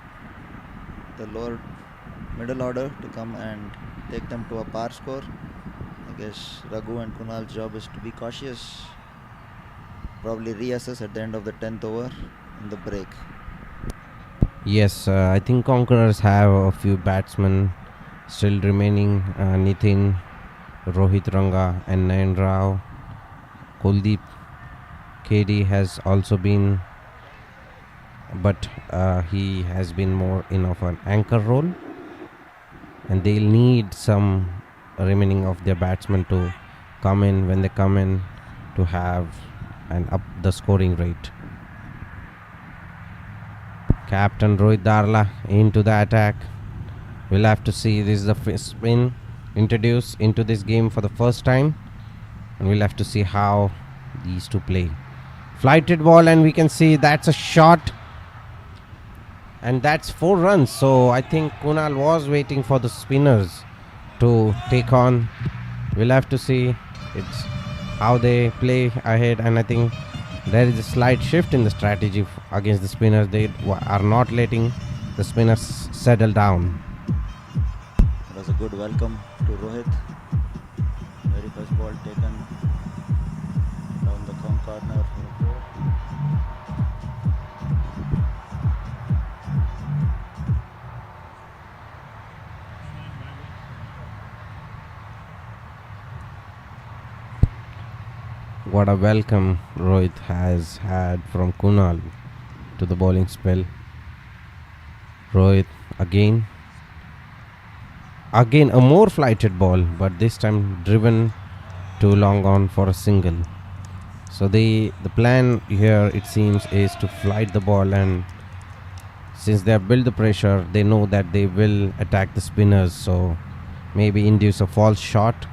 the lower middle order to come and take them to a par score. I guess Raghu and Kunal's job is to be cautious. Probably reassess at the end of the 10th over in the break. Yes, I think Conquerors have a few batsmen still remaining. Nitin, Rohit Ranga and Nayan Rao. Kuldeep KD has also been, but he has been more in of an anchor role, and they'll need some remaining of their batsmen to come in when they come in to have and up the scoring rate. Captain Rohit Darla into the attack. We'll have to see. This is the spin introduced into this game for the first time, and we'll have to see how these two play. Flighted ball, and we can see that's a shot, and that's 4 runs. So I think Kunal was waiting for the spinners to take on. We'll have to see it's how they play ahead, and I think there is a slight shift in the strategy against the spinners. They are not letting the spinners settle down. It was a good welcome to Rohit. Very first ball taken down the corner for a 4. What a welcome Rohit has had from Kunal to the bowling spell. Rohit again a more flighted ball, but this time driven too long on for a single. So the plan here, it seems, is to flight the ball, and since they have built the pressure, they know that they will attack the spinners, so maybe induce a false shot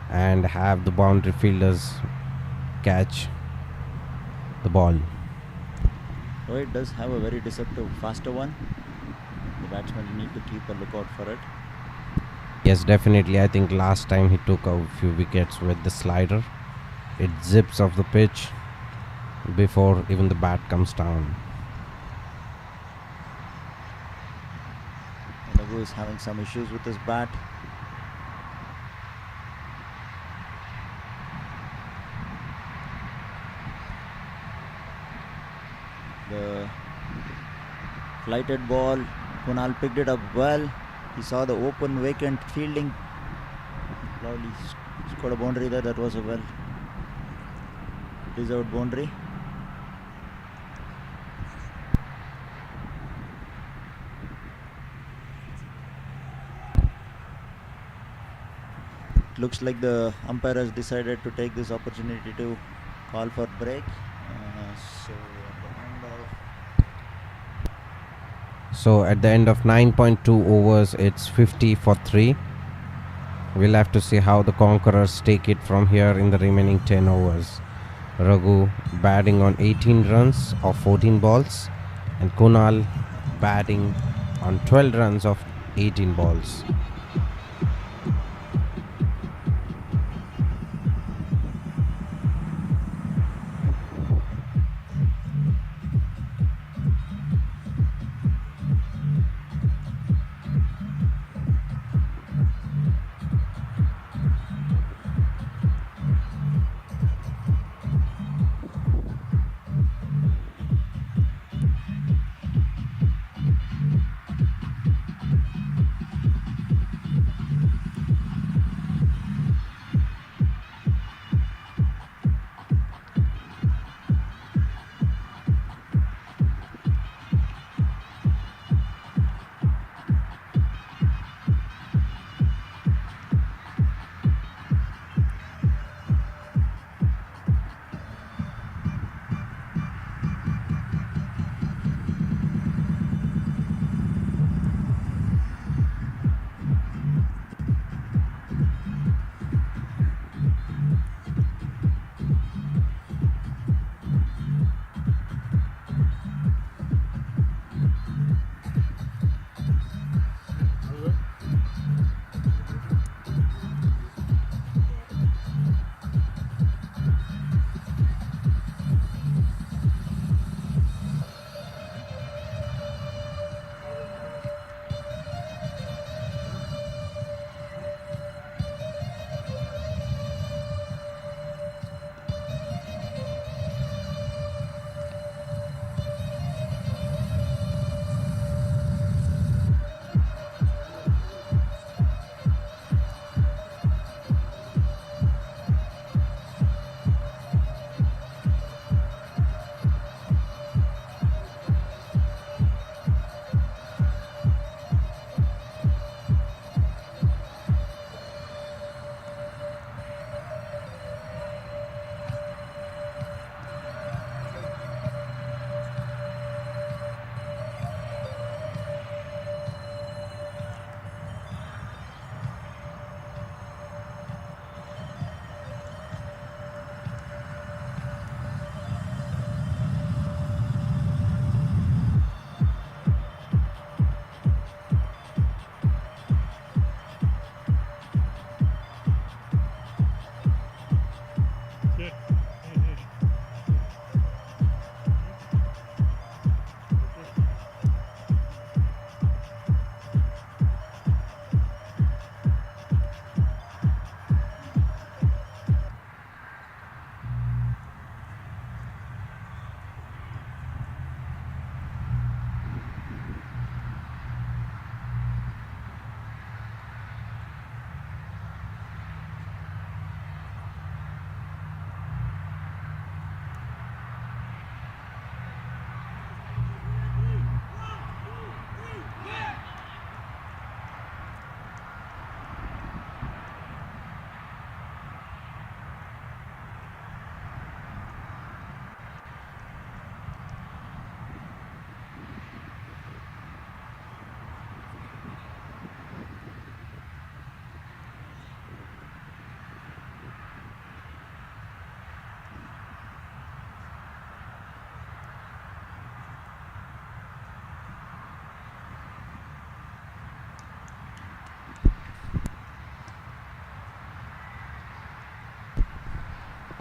and have the boundary fielders catch the ball. Rohit does have a very deceptive faster one. The batsmen need to keep a lookout for it. Yes, definitely. I think last time he took a few wickets with the slider. It zips off the pitch before even the bat comes down. Nagu is having some issues with his bat. The flighted ball, Kunal picked it up well. He saw the open vacant fielding. Lovely scored a boundary there. That was a well deserved boundary. It looks like the umpire has decided to take this opportunity to call for break. So at the end of 9.2 overs, it's 50 for 3. We'll have to see how the Conquerors take it from here in the remaining 10 overs. Raghu batting on 18 runs of 14 balls, and Kunal batting on 12 runs of 18 balls.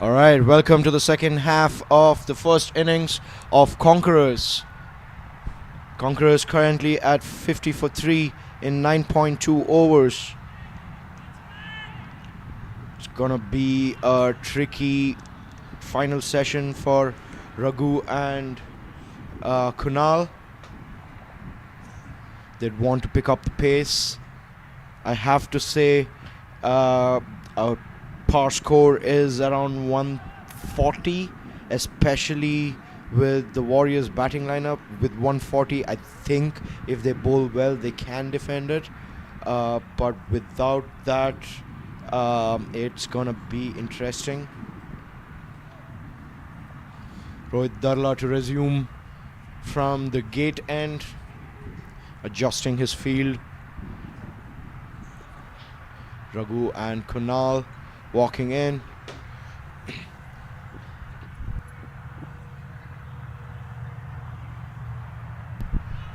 All right, welcome to the second half of the first innings of Conquerors. Conquerors currently at 50 for 3 in 9.2 overs. It's gonna be a tricky final session for Raghu and Kunal. They'd want to pick up the pace. I have to say our par score is around 140, especially with the Warriors batting lineup. With 140, I think if they bowl well, they can defend it. But without that, it's gonna be interesting. Rohit Darla to resume from the gate end, adjusting his field. Raghu and Kunal walking in.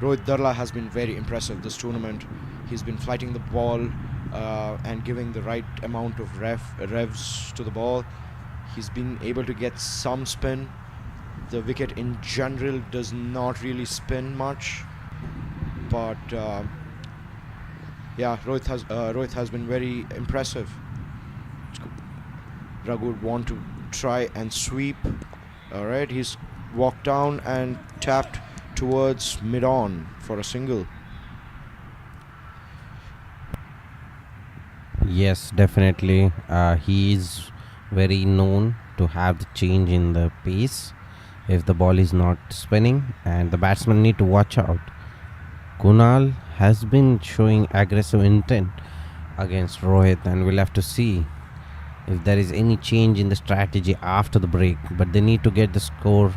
Rohit Darla has been very impressive this tournament. He's been flighting the ball and giving the right amount of revs to the ball. He's been able to get some spin. The wicket in general does not really spin much, but yeah, Rohit has been very impressive. Raghu would want to try and sweep. Alright, he's walked down and tapped towards mid-on for a single. Yes, definitely. He is very known to have the change in the pace if the ball is not spinning, and the batsmen need to watch out. Kunal has been showing aggressive intent against Rohit, and we'll have to see if there is any change in the strategy after the break, but they need to get the score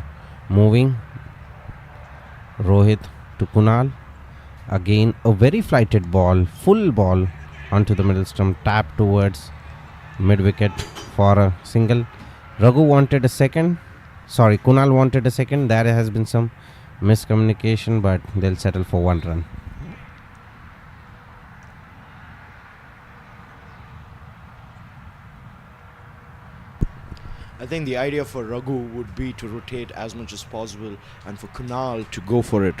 moving. Rohit to Kunal. Again, a very flighted ball, full ball onto the middle stump, tap towards mid-wicket for a single. Raghu wanted a second. Sorry, Kunal wanted a second. There has been some miscommunication, but they'll settle for 1 run. I think the idea for Raghu would be to rotate as much as possible and for Kunal to go for it.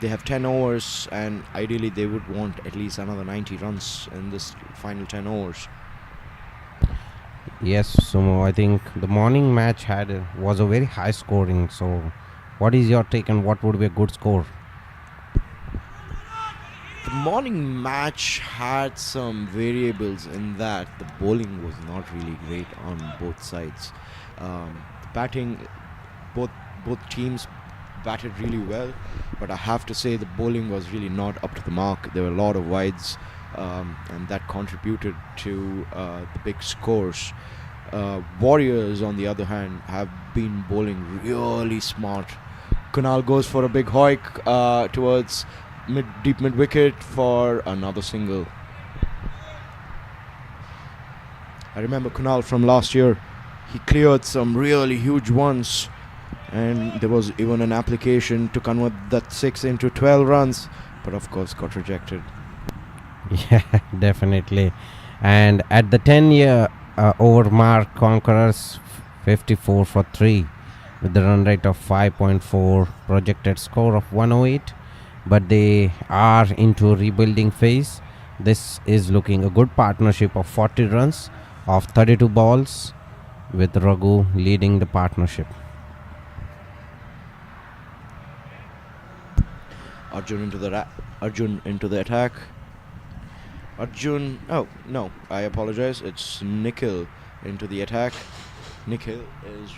They have 10 overs and ideally they would want at least another 90 runs in this final 10 overs. Yes, Sumo, I think the morning match was a very high scoring. So what is your take and what would be a good score? The morning match had some variables in that the bowling was not really great on both sides. The batting, both teams batted really well, but I have to say the bowling was really not up to the mark. There were a lot of wides, and that contributed to the big scores. Warriors, on the other hand, have been bowling really smart. Kunal goes for a big hoik towards deep mid wicket for another single. I remember Kunal from last year. He cleared some really huge ones, and there was even an application to convert that 6 into 12 runs, but of course got rejected. Yeah, definitely. And at the 10-year over mark, Conquerors 54 for 3 with the run rate of 5.4, projected score of 108. But they are into a rebuilding phase. This is looking a good partnership of 40 runs of 32 balls, with Raghu leading the partnership. Arjun into the attack. Oh no, I apologize. It's Nikhil into the attack. Nikhil is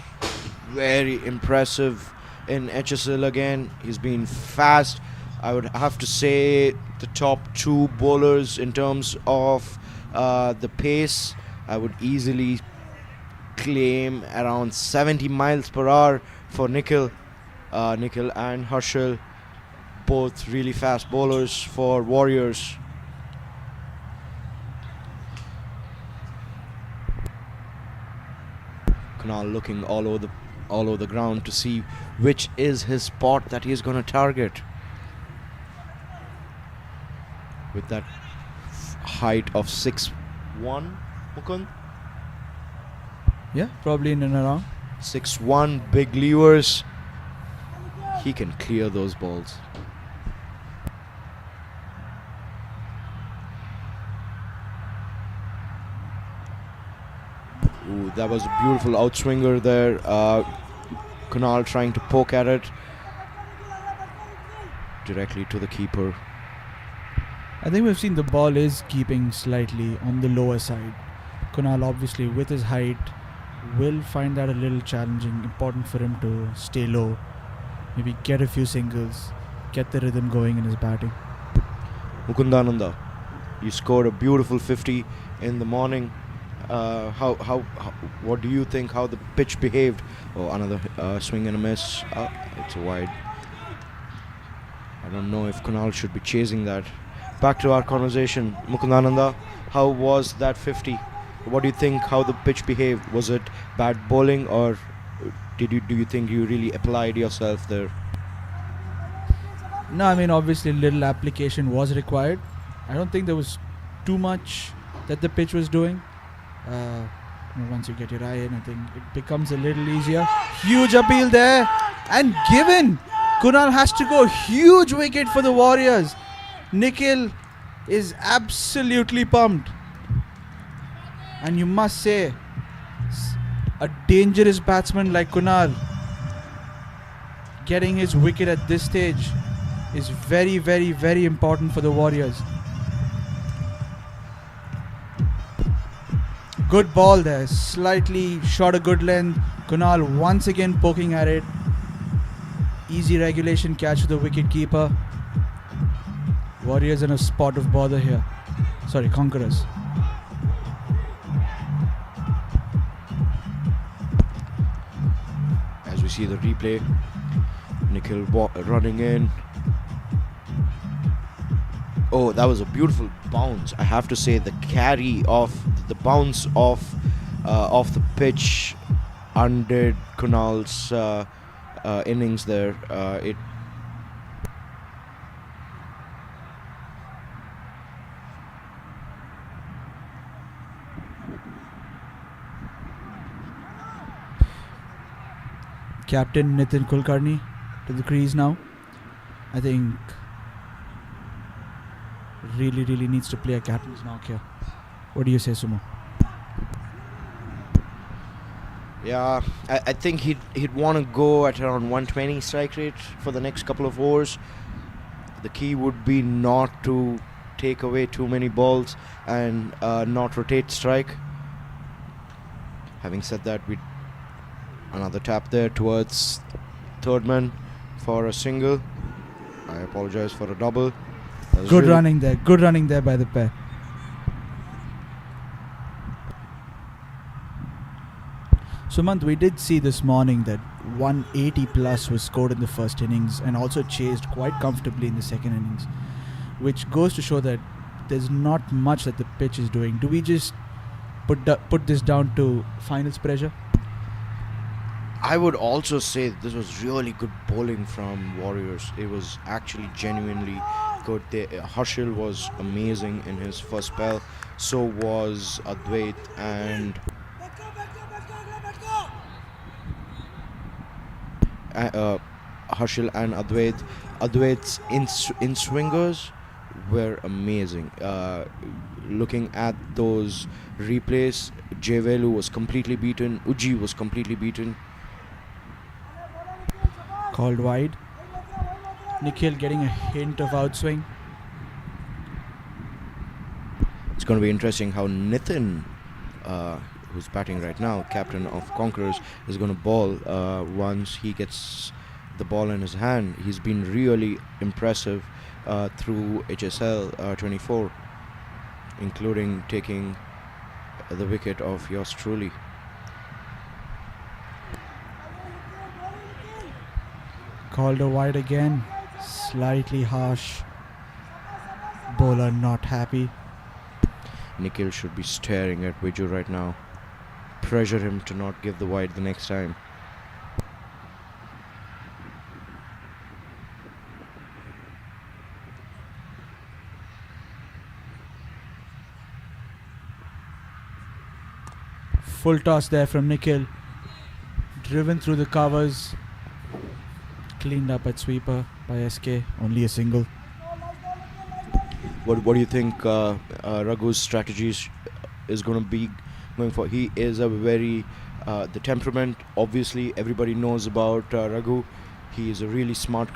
very impressive in HSL again. He's been fast. I would have to say the top 2 bowlers in terms of the pace. I would easily claim around 70 miles per hour for Nikhil. Nikhil and Harshal, both really fast bowlers for Warriors. Kunal looking all over the ground to see which is his spot that he is going to target. With that height of 6'1", Mukund. Yeah, probably in and around. 6-1, big levers. He can clear those balls. Ooh, that was a beautiful outswinger there. Kunal trying to poke at it. Directly to the keeper. I think we've seen the ball is keeping slightly on the lower side. Kunal, obviously, with his height, will find that a little challenging. Important for him to stay low. Maybe get a few singles. Get the rhythm going in his batting. Mukundananda, you scored a beautiful 50 in the morning. What do you think how the pitch behaved? Oh, another swing and a miss. It's a wide. I don't know if Kunal should be chasing that. Back to our conversation. Mukundananda, how was that 50? What do you think how the pitch behaved? Was it bad bowling, or do you think you really applied yourself there? No, I mean, obviously, little application was required. I don't think there was too much that the pitch was doing. Once you get your eye in, I think it becomes a little easier. Huge appeal there, and given Kunal has to go. Huge wicket for the Warriors. Nikhil is absolutely pumped, and you must say, a dangerous batsman like Kunal getting his wicket at this stage is very, very, very important for the Warriors. Good ball there, slightly short a good length. Kunal once again poking at it. Easy regulation catch to the wicket keeper. Warriors in a spot of bother here. Sorry, Conquerors. As we see the replay, Nikhil running in. Oh, that was a beautiful bounce. I have to say the carry of the bounce off the pitch undid Kunal's innings there. Captain Nitin Kulkarni to the crease now. I think really needs to play a captain's knock here. What do you say, Sumo? Yeah, I think he'd want to go at around 120 strike rate for the next couple of overs. The key would be not to take away too many balls and not rotate strike. Having said that, another tap there towards third man for a single. I apologize for a double. Good running there by the pair. Sumant, we did see this morning that 180 plus was scored in the first innings and also chased quite comfortably in the second innings, which goes to show that there's not much that the pitch is doing. Do we just put this down to finals pressure? I would also say this was really good bowling from Warriors. It was actually genuinely good. Harshil was amazing in his first spell. So was Advait and Harshil and Advait. Advait's in-swingers were amazing. Looking at those replays, Jevelu was completely beaten. Uji was completely beaten. Called wide. Nikhil getting a hint of outswing. It's going to be interesting how Nitin, who's batting right now, captain of Conquerors, is going to bowl once he gets the ball in his hand. He's been really impressive through HSL 24, including taking the wicket of yours truly. Called a wide again. Slightly harsh. Bowler not happy. Nikhil should be staring at Viju right now. Pressure him to not give the wide the next time. Full toss there from Nikhil. Driven through the covers. Cleaned up at sweeper by SK. Only a single. What do you think Raghu's strategies is going to be going for? He is a very the temperament. Obviously, everybody knows about Raghu. He is a really smart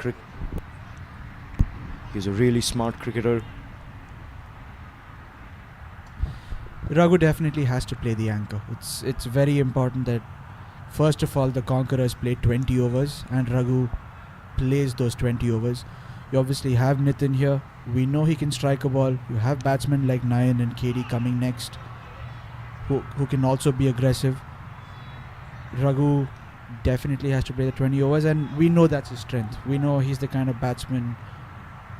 cricketer. Raghu definitely has to play the anchor. It's very important that first of all the Conquerors play 20 overs and Raghu plays those 20 overs. You obviously have Nitin here. We know he can strike a ball. You have batsmen like Nayan and KD coming next who can also be aggressive. Raghu definitely has to play the 20 overs and we know that's his strength. We know he's the kind of batsman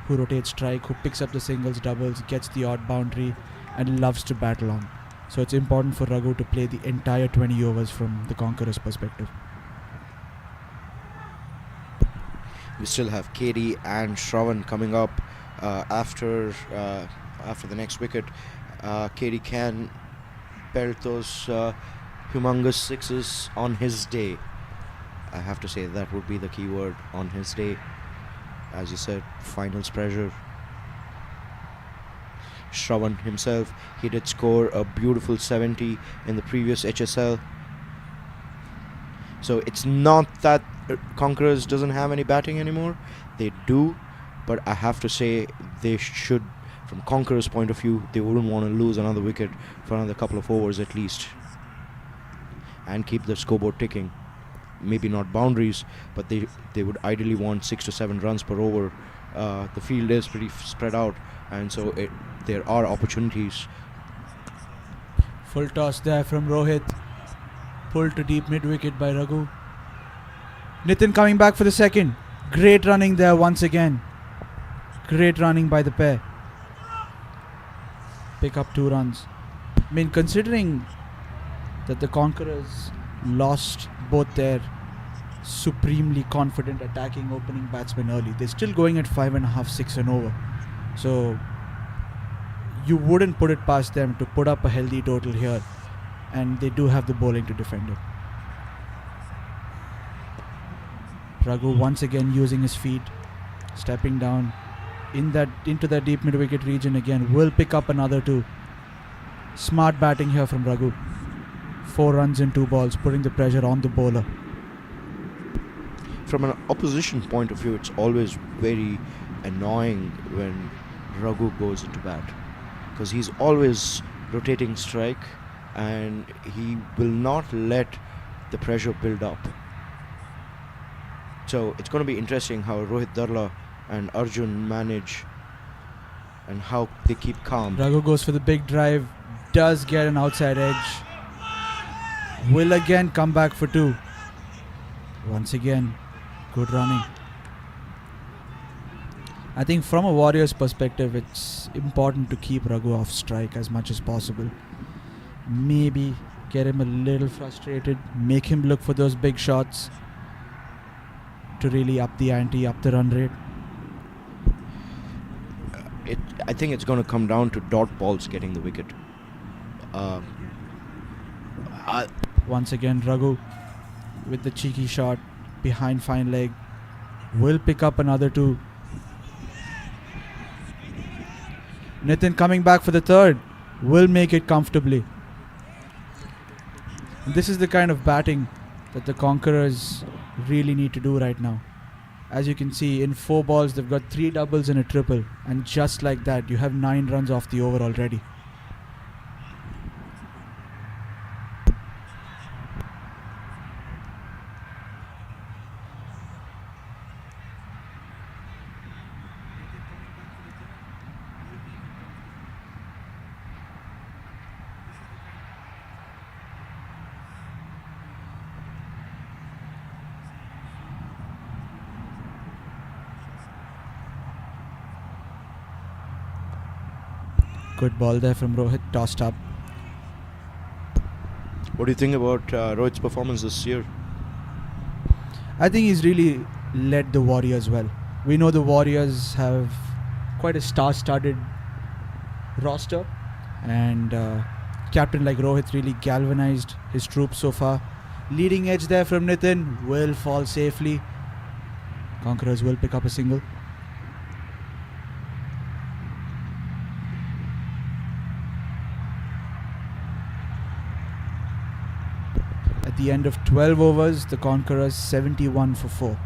who rotates strike, who picks up the singles, doubles, gets the odd boundary and loves to bat long. So it's important for Raghu to play the entire 20 overs from the Conquerors' perspective. We still have KD and Shravan coming up after the next wicket. KD can belt those humongous sixes on his day. I have to say that would be the key word, on his day. As you said, finals pressure. Shravan himself, he did score a beautiful 70 in the previous HSL. So it's not that Conquerors doesn't have any batting anymore. They do, but I have to say they should, from Conquerors' point of view, they wouldn't want to lose another wicket for another couple of overs at least and keep the scoreboard ticking. Maybe not boundaries, but they would ideally want 6 to 7 runs per over. The field is pretty spread out, and so there are opportunities. Full toss there from Rohit. Pulled to deep mid-wicket by Raghu. Nitin coming back for the second. Great running there once again. Great running by the pair. Pick up 2 runs. I mean, considering that the Conquerors lost both their supremely confident attacking opening batsmen early, they're still going at 5.5, 6 and over. So you wouldn't put it past them to put up a healthy total here, and they do have the bowling to defend it. Raghu once again using his feet, stepping down into that deep mid-wicket region again, will pick up another 2. Smart batting here from Raghu. 4 runs in 2 balls, putting the pressure on the bowler. From an opposition point of view, it's always very annoying when Raghu goes into bat, because he's always rotating strike and he will not let the pressure build up. So it's going to be interesting how Rohit Darla and Arjun manage and how they keep calm. Raghu goes for the big drive, does get an outside edge, will again come back for 2. Once again, good running. I think from a Warriors perspective, it's important to keep Raghu off strike as much as possible. Maybe get him a little frustrated, make him look for those big shots to really up the ante, up the run rate. I think it's going to come down to dot balls getting the wicket. Once again, Raghu with the cheeky shot behind fine leg will pick up another 2. Nitin coming back for the 3rd will make it comfortably. And this is the kind of batting that the Conquerors really need to do right now. As you can see, in 4 balls they've got 3 doubles and a triple, and just like that you have 9 runs off the over already. Good ball there from Rohit, tossed up. What do you think about Rohit's performance this year? I think he's really led the Warriors well. We know the Warriors have quite a star-studded roster, and captain like Rohit really galvanized his troops so far. Leading edge there from Nitin will fall safely. Conquerors will pick up a single. At the end of 12 overs, the Conquerors 71 for 4.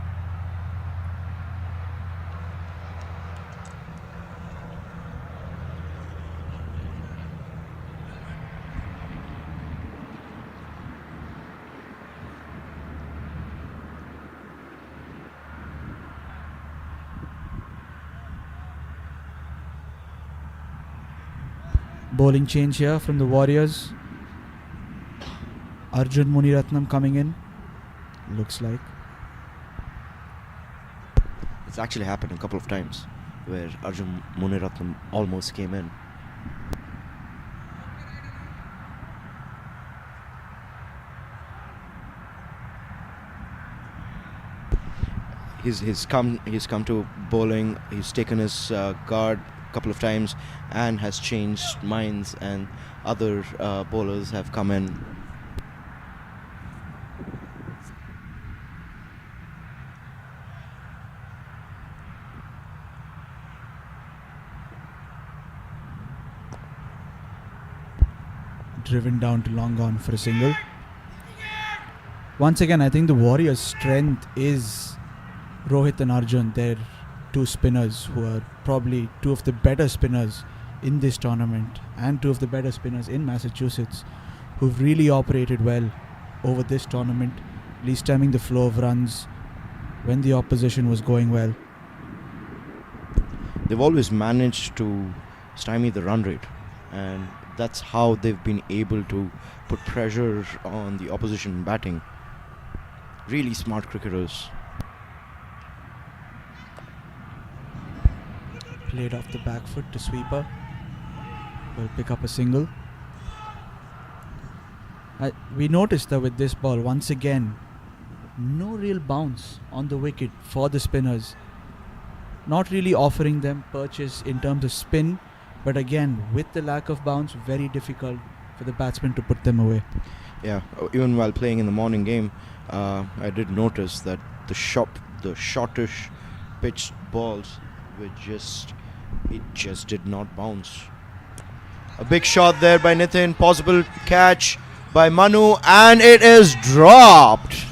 Bowling change here from the Warriors. Arjun Muniratnam coming in, looks like. It's actually happened a couple of times where Arjun Muniratnam almost came in. He's come to bowling. He's taken his guard a couple of times and has changed minds, and other bowlers have come in. Driven down to long on for a single. Once again, I think the Warriors' strength is Rohit and Arjun. They're two spinners who are probably two of the better spinners in this tournament and two of the better spinners in Massachusetts, who've really operated well over this tournament, at least stemming the flow of runs when the opposition was going well. They've always managed to stymie the run rate, and that's how they've been able to put pressure on the opposition batting. Really smart cricketers. Played off the back foot to sweeper. Will pick up a single. We noticed that with this ball, once again, no real bounce on the wicket for the spinners. Not really offering them purchase in terms of spin, but again, with the lack of bounce, very difficult for the batsmen to put them away. Yeah, even while playing in the morning game, I did notice that the shortish pitched balls it just did not bounce. A big shot there by Nitin, possible catch by Manu, and it is dropped.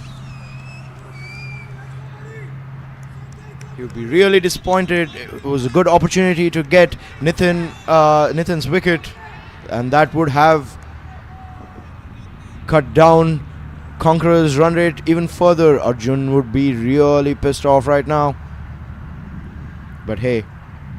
He would be really disappointed. It was a good opportunity to get Nitin's wicket, and that would have cut down Conquerors' run rate even further. Arjun would be really pissed off right now. But hey,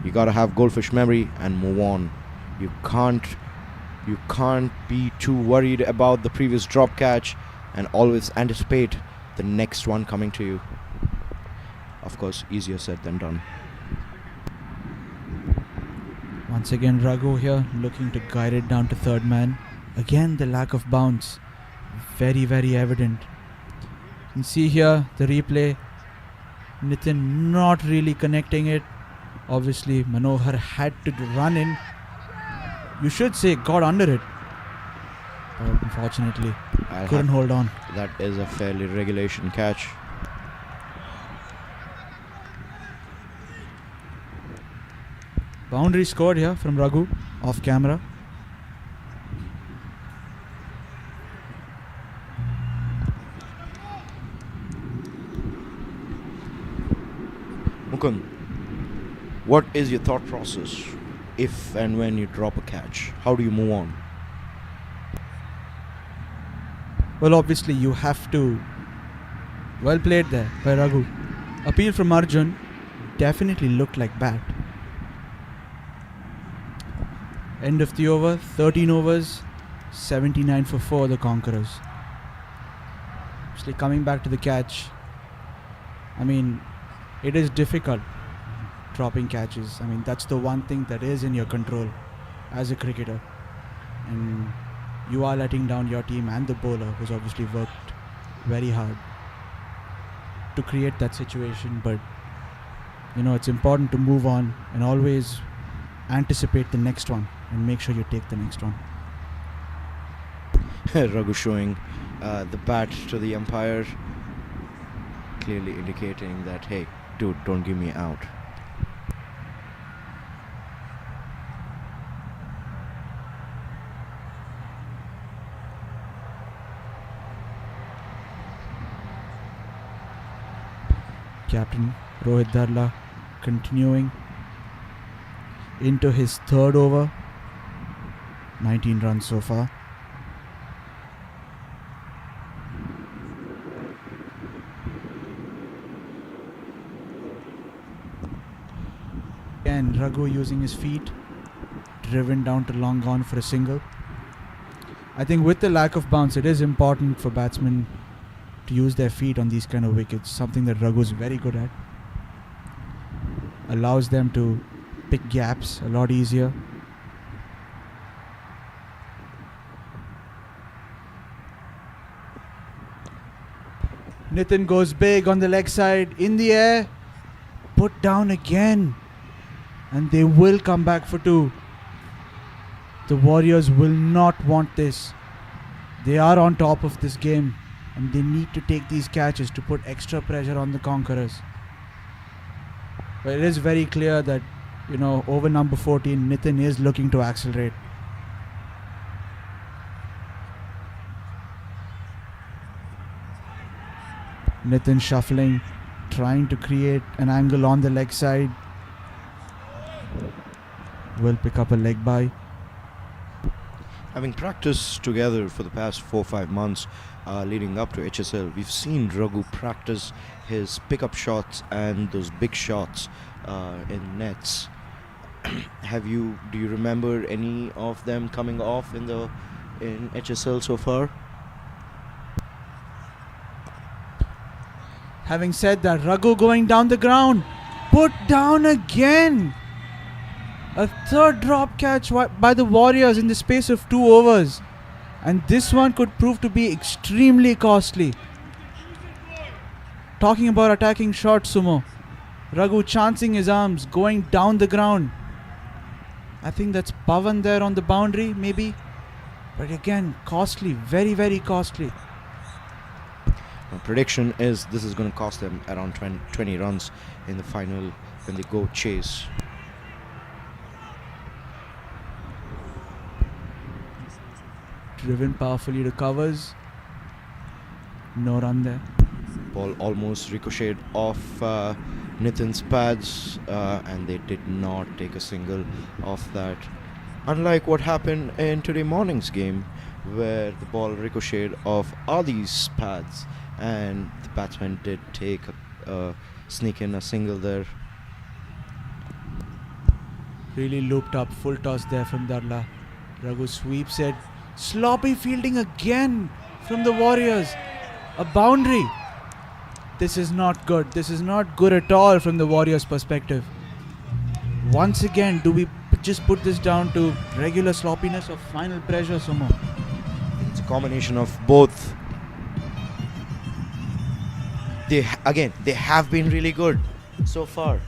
you gotta have goldfish memory and move on. You can't be too worried about the previous drop catch, and always anticipate the next one coming to you. Of course, easier said than done. Once again, Raghu here looking to guide it down to third man. Again, the lack of bounce. Very, very evident. You can see here the replay. Nitin not really connecting it. Obviously, Manohar had to run in. You should say got under it. But unfortunately, couldn't hold on. That is a fairly regulation catch. Boundary scored here from Raghu off camera. Mukund, what is your thought process if and when you drop a catch? How do you move on? Well, obviously you have to. Well played there by Raghu. Appeal from Arjun definitely looked like bat. End of the over, 13 overs, 79 for 4, the Conquerors. Actually coming back to the catch, I mean, it is difficult dropping catches. I mean, that's the one thing that is in your control as a cricketer. And you are letting down your team and the bowler, who's obviously worked very hard to create that situation. But, you know, it's important to move on and always anticipate the next one and make sure you take the next one. Raghu showing the bat to the umpire, clearly indicating that, hey, dude, don't give me out. Captain Rohit Darla continuing into his third over. 19 runs so far. And Raghu using his feet, driven down to long on for a single. I think with the lack of bounce, it is important for batsmen to use their feet on these kind of wickets, something that Raghu is very good at. Allows them to pick gaps a lot easier. Nitin goes big on the leg side, in the air, put down again, and they will come back for two. The Warriors will not want this. They are on top of this game, and they need to take these catches to put extra pressure on the Conquerors. But it is very clear that, over number 14, Nitin is looking to accelerate. Nitin shuffling, trying to create an angle on the leg side. Will pick up a leg bye. Having practiced together for the past 4-5 months leading up to HSL, we've seen Raghu practice his pickup shots and those big shots in nets. Do you remember any of them coming off in HSL so far? Having said that, Raghu going down the ground, put down again. A third drop catch by the Warriors in the space of 2 overs. And this one could prove to be extremely costly. Talking about attacking shots, Sumo. Raghu chancing his arms, going down the ground. I think that's Pavan there on the boundary, maybe. But again, costly, very, very costly. My prediction is this is going to cost them around 20 runs in the final when they go chase. Driven powerfully to covers. No run there. Ball almost ricocheted off Nitin's pads and they did not take a single off that. Unlike what happened in today morning's game, where the ball ricocheted off Adi's pads and the batsman did sneak in a single there. Really looped up, full toss there from Darla. Raghu sweeps it. Sloppy fielding again from the Warriors. A boundary. This is not good. This is not good at all from the Warriors' perspective. Once again, do we just put this down to regular sloppiness or final pressure, Sumo? It's a combination of both. They have been really good so far.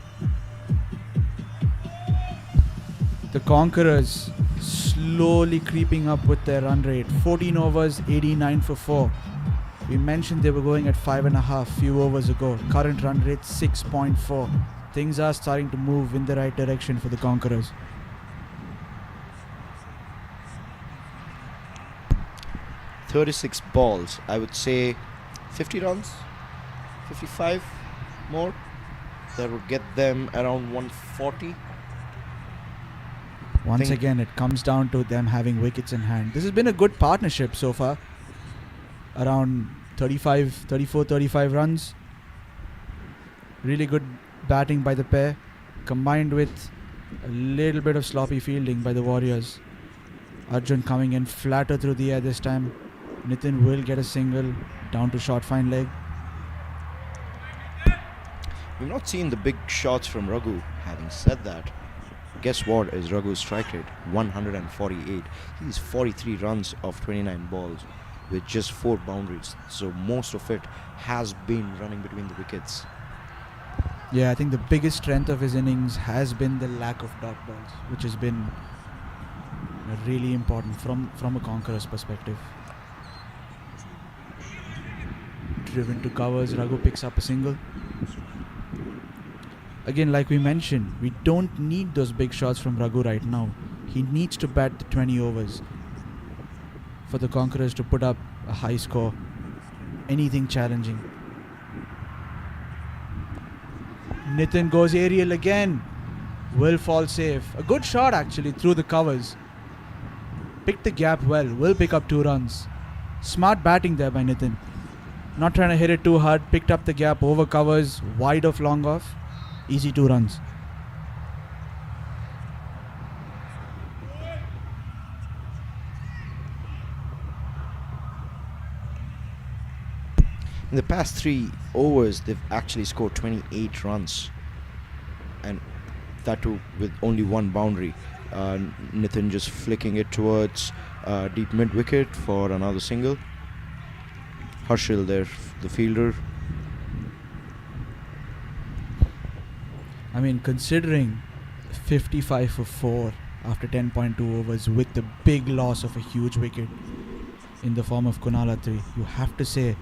The Conquerors slowly creeping up with their run rate. 14 overs, 89 for 4. We mentioned they were going at 5.5 few overs ago. Current run rate 6.4. Things are starting to move in the right direction for the Conquerors. "36 balls, I would say 50 runs, 55 more. That would get them around 140. Once again, it comes down to them having wickets in hand. This has been a good partnership so far. Around 34-35 runs. Really good batting by the pair, combined with a little bit of sloppy fielding by the Warriors. Arjun coming in flatter through the air this time. Nitin will get a single down to short fine leg. We've not seen the big shots from Raghu. Having said that, guess what is Raghu's strike rate? 148. He's 43 runs of 29 balls with just 4 boundaries. So most of it has been running between the wickets. Yeah, I think the biggest strength of his innings has been the lack of dot balls, which has been really important from a Conquerors perspective. Driven to covers, Raghu picks up a single. Again, like we mentioned, we don't need those big shots from Raghu right now. He needs to bat the 20 overs for the Conquerors to put up a high score. Anything challenging. Nitin goes aerial again. Will fall safe. A good shot actually through the covers. Picked the gap well. Will pick up 2 runs. Smart batting there by Nitin. Not trying to hit it too hard. Picked up the gap over covers. Wide off, long off. Easy 2 runs. In the past 3 overs, they've actually scored 28 runs, and that too with only 1 boundary. Nitin just flicking it towards deep mid wicket for another single. Harshil there, the fielder. I mean, considering 55 for 4 after 10.2 overs with the big loss of a huge wicket in the form of Kunal Atri, you have to say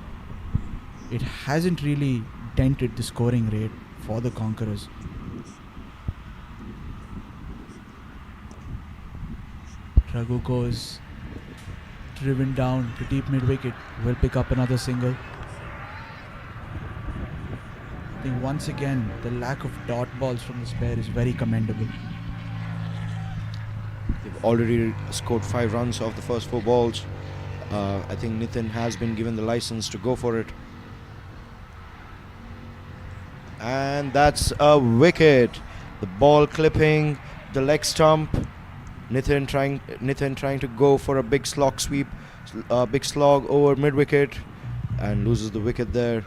it hasn't really dented the scoring rate for the Conquerors. Raghu goes driven down to deep mid wicket. Will pick up another single. I think once again the lack of dot balls from this pair is very commendable. They've already scored 5 runs off the first 4 balls. I think Nitin has been given the license to go for it. And that's a wicket. The ball clipping the leg stump. Nitin trying to go for a big slog sweep, big slog over mid wicket, and loses the wicket there.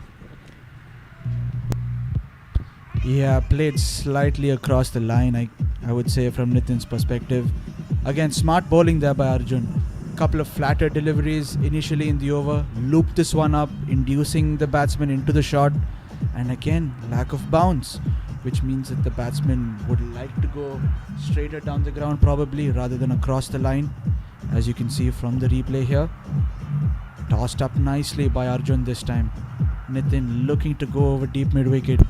Yeah, played slightly across the line, I would say, from Nitin's perspective. Again, smart bowling there by Arjun. Couple of flatter deliveries initially in the over, looped this one up, inducing the batsman into the shot, and again, lack of bounce, which means that the batsman would like to go straighter down the ground probably rather than across the line, as you can see from the replay here. Tossed up nicely by Arjun this time. Nitin looking to go over deep mid wicket,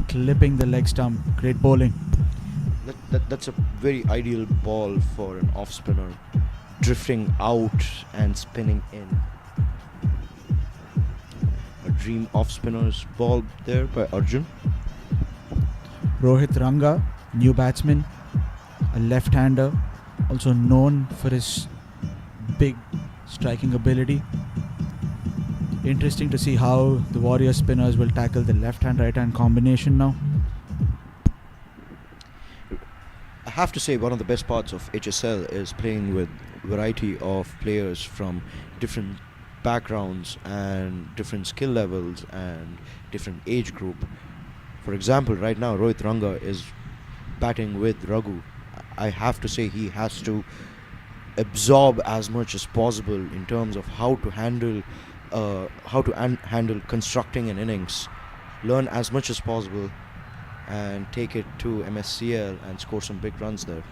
clipping the leg stump. Great bowling. That's a very ideal ball for an off spinner, drifting out and spinning in. A dream off spinner's ball there by Arjun. Rohit Ranga, new batsman, a left-hander, also known for his big striking ability. Interesting to see how the Warrior spinners will tackle the left-hand, right-hand combination now. I have to say one of the best parts of HSL is playing with variety of players from different backgrounds and different skill levels and different age group. For example, right now Rohit Ranga is batting with Raghu. I have to say he has to absorb as much as possible in terms of how to handle constructing an innings, learn as much as possible and take it to MSCL and score some big runs there.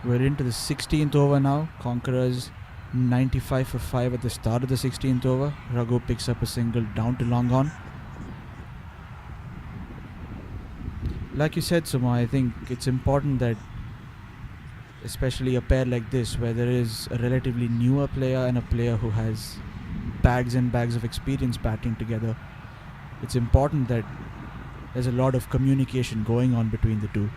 We're into the 16th over now. Conquerors 95 for 5 at the start of the 16th over. Raghu picks up a single down to long on. Like you said, Suma, I think it's important that, especially a pair like this, where there is a relatively newer player and a player who has bags and bags of experience batting together, it's important that there's a lot of communication going on between the two.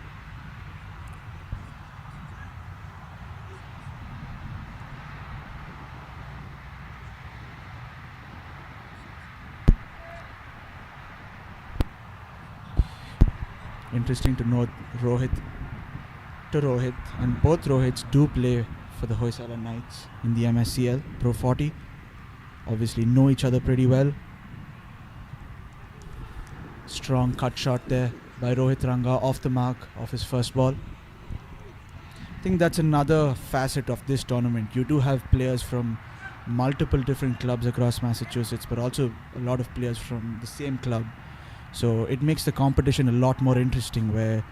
Interesting to note Rohit to Rohit, and both Rohits do play for the Hoysala Knights in the MSCL Pro 40. Obviously know each other pretty well. Strong cut shot there by Rohit Ranga off the mark of his first ball. I think that's another facet of this tournament. You do have players from multiple different clubs across Massachusetts, but also a lot of players from the same club. So it makes the competition a lot more interesting, where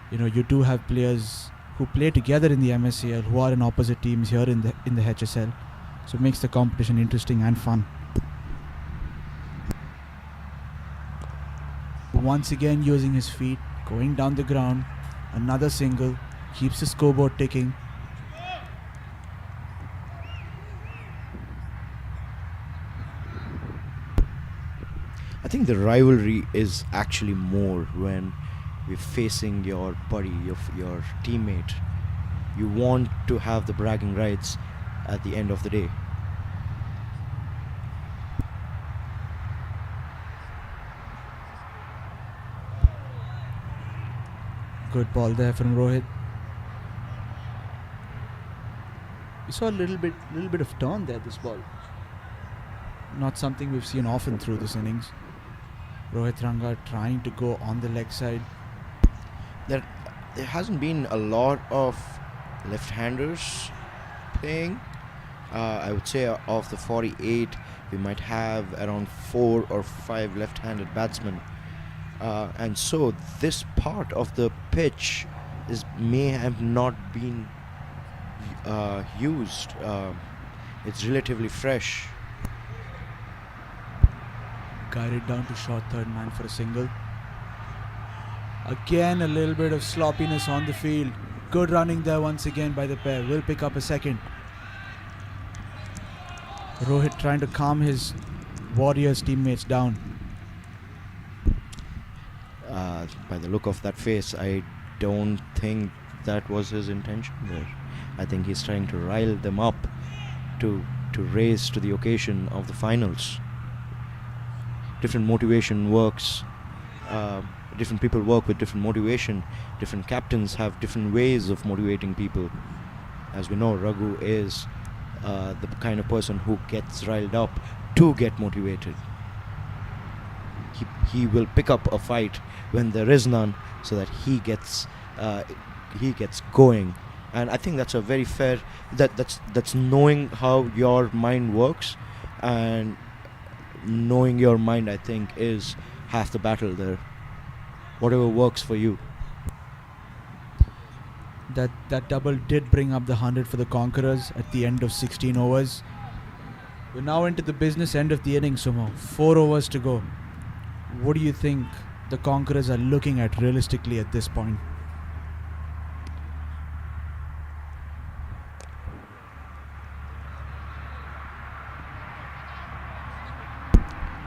you do have players who play together in the MSCL, who are in opposite teams here in the HSL. So it makes the competition interesting and fun. Once again using his feet, going down the ground, another single, keeps the scoreboard ticking. I think the rivalry is actually more when you're facing your buddy, your teammate. You want to have the bragging rights at the end of the day. Good ball there from Rohit. We saw a little bit of turn there, this ball. Not something we've seen often through this innings. Rohit Ranga trying to go on the leg side. There hasn't been a lot of left-handers playing. I would say of the 48, we might have around 4 or 5 left-handed batsmen. And so this part of the pitch may have not been used. It's relatively fresh. Guided down to short third man for a single. Again a little bit of sloppiness on the field. Good running there once again by the pair. Will pick up a second. Rohit trying to calm his Warriors teammates down. By the look of that face, I don't think that was his intention there. I think he's trying to rile them up to raise to the occasion of the finals. Different motivation works. Different people work with different motivation. Different captains have different ways of motivating people. As we know, Raghu is the kind of person who gets riled up to get motivated. He will pick up a fight when there is none, so that he gets going. And I think that's a very fair. That's knowing how your mind works, and knowing your mind, I think, is half the battle there. Whatever works for you. That double did bring up the 100 for the Conquerors at the end of 16 overs. We're now into the business end of the innings, Sumo. 4 overs to go. What do you think the Conquerors are looking at realistically at this point?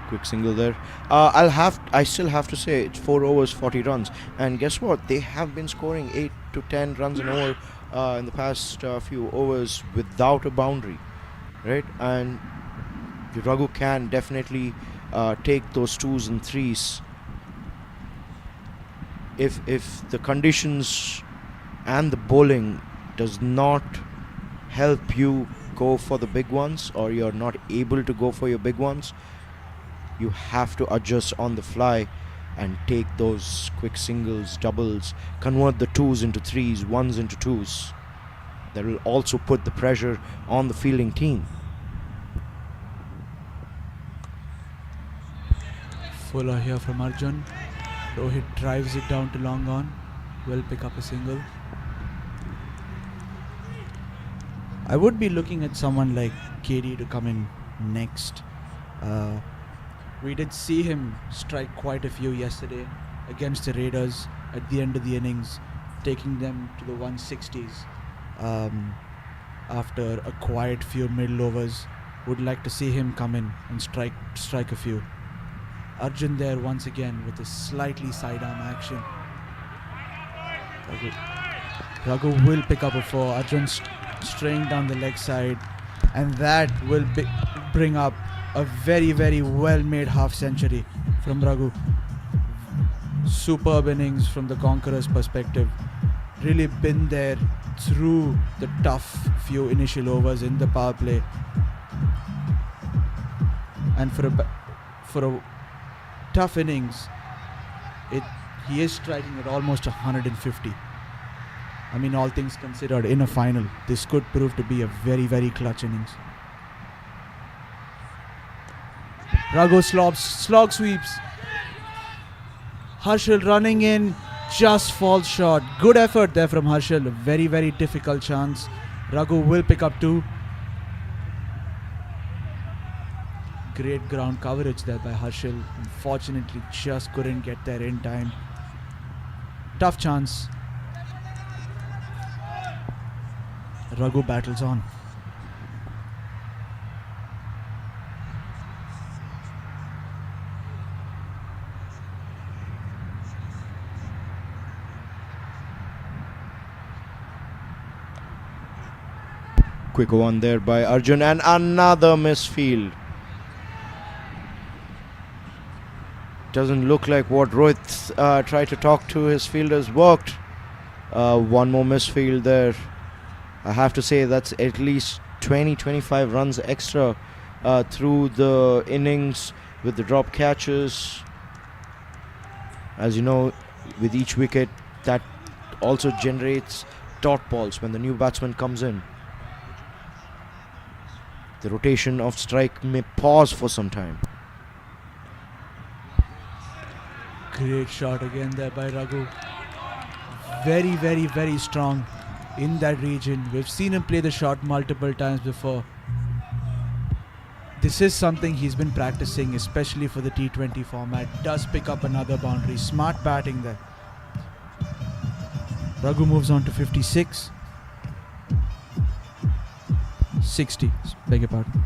Quick single there. I still have to say it's 4 overs, 40 runs. And guess what? They have been scoring 8 to 10 runs an over in the past few overs without a boundary, right? And Raghu can definitely take those 2s and 3s. If the conditions and the bowling does not help you go for the big ones, or you're not able to go for your big ones, you have to adjust on the fly and take those quick singles, doubles, convert the 2s into 3s, 1s into 2s. That will also put the pressure on the fielding team. Fuller here from Arjun. Rohit drives it down to long on. Will pick up a single. I would be looking at someone like KD to come in next. We did see him strike quite a few yesterday against the Raiders at the end of the innings, taking them to the 160s after a quiet few middle overs. Would like to see him come in and strike a few. Arjun there once again with a slightly sidearm action. Raghu will pick up a 4. Arjun straying down the leg side, and that will bring up a very, very well-made half century from Raghu. Superb innings from the Conquerors' perspective. Really been there through the tough few initial overs in the power play. And for a tough innings, he is striking at almost 150. I mean, all things considered, in a final, this could prove to be a very, very clutch innings. Raghu slog sweeps. Harshal running in, just falls short. Good effort there from Harshal. A very, very difficult chance. Raghu will pick up 2. Great ground coverage there by Harshal. Unfortunately, just couldn't get there in time. Tough chance. Raghu battles on. Quick one there by Arjun, and another misfield. Doesn't look like what Rohit tried to talk to his fielders worked. One more misfield there. I have to say that's at least 20-25 runs extra through the innings with the drop catches. As you know, with each wicket, that also generates dot balls when the new batsman comes in. The rotation of strike may pause for some time. Great shot again there by Raghu. Very, very, very strong in that region. We've seen him play the shot multiple times before. This is something he's been practicing, especially for the T20 format. Does pick up another boundary. Smart batting there. Raghu moves on to 56. 60. Beg your pardon.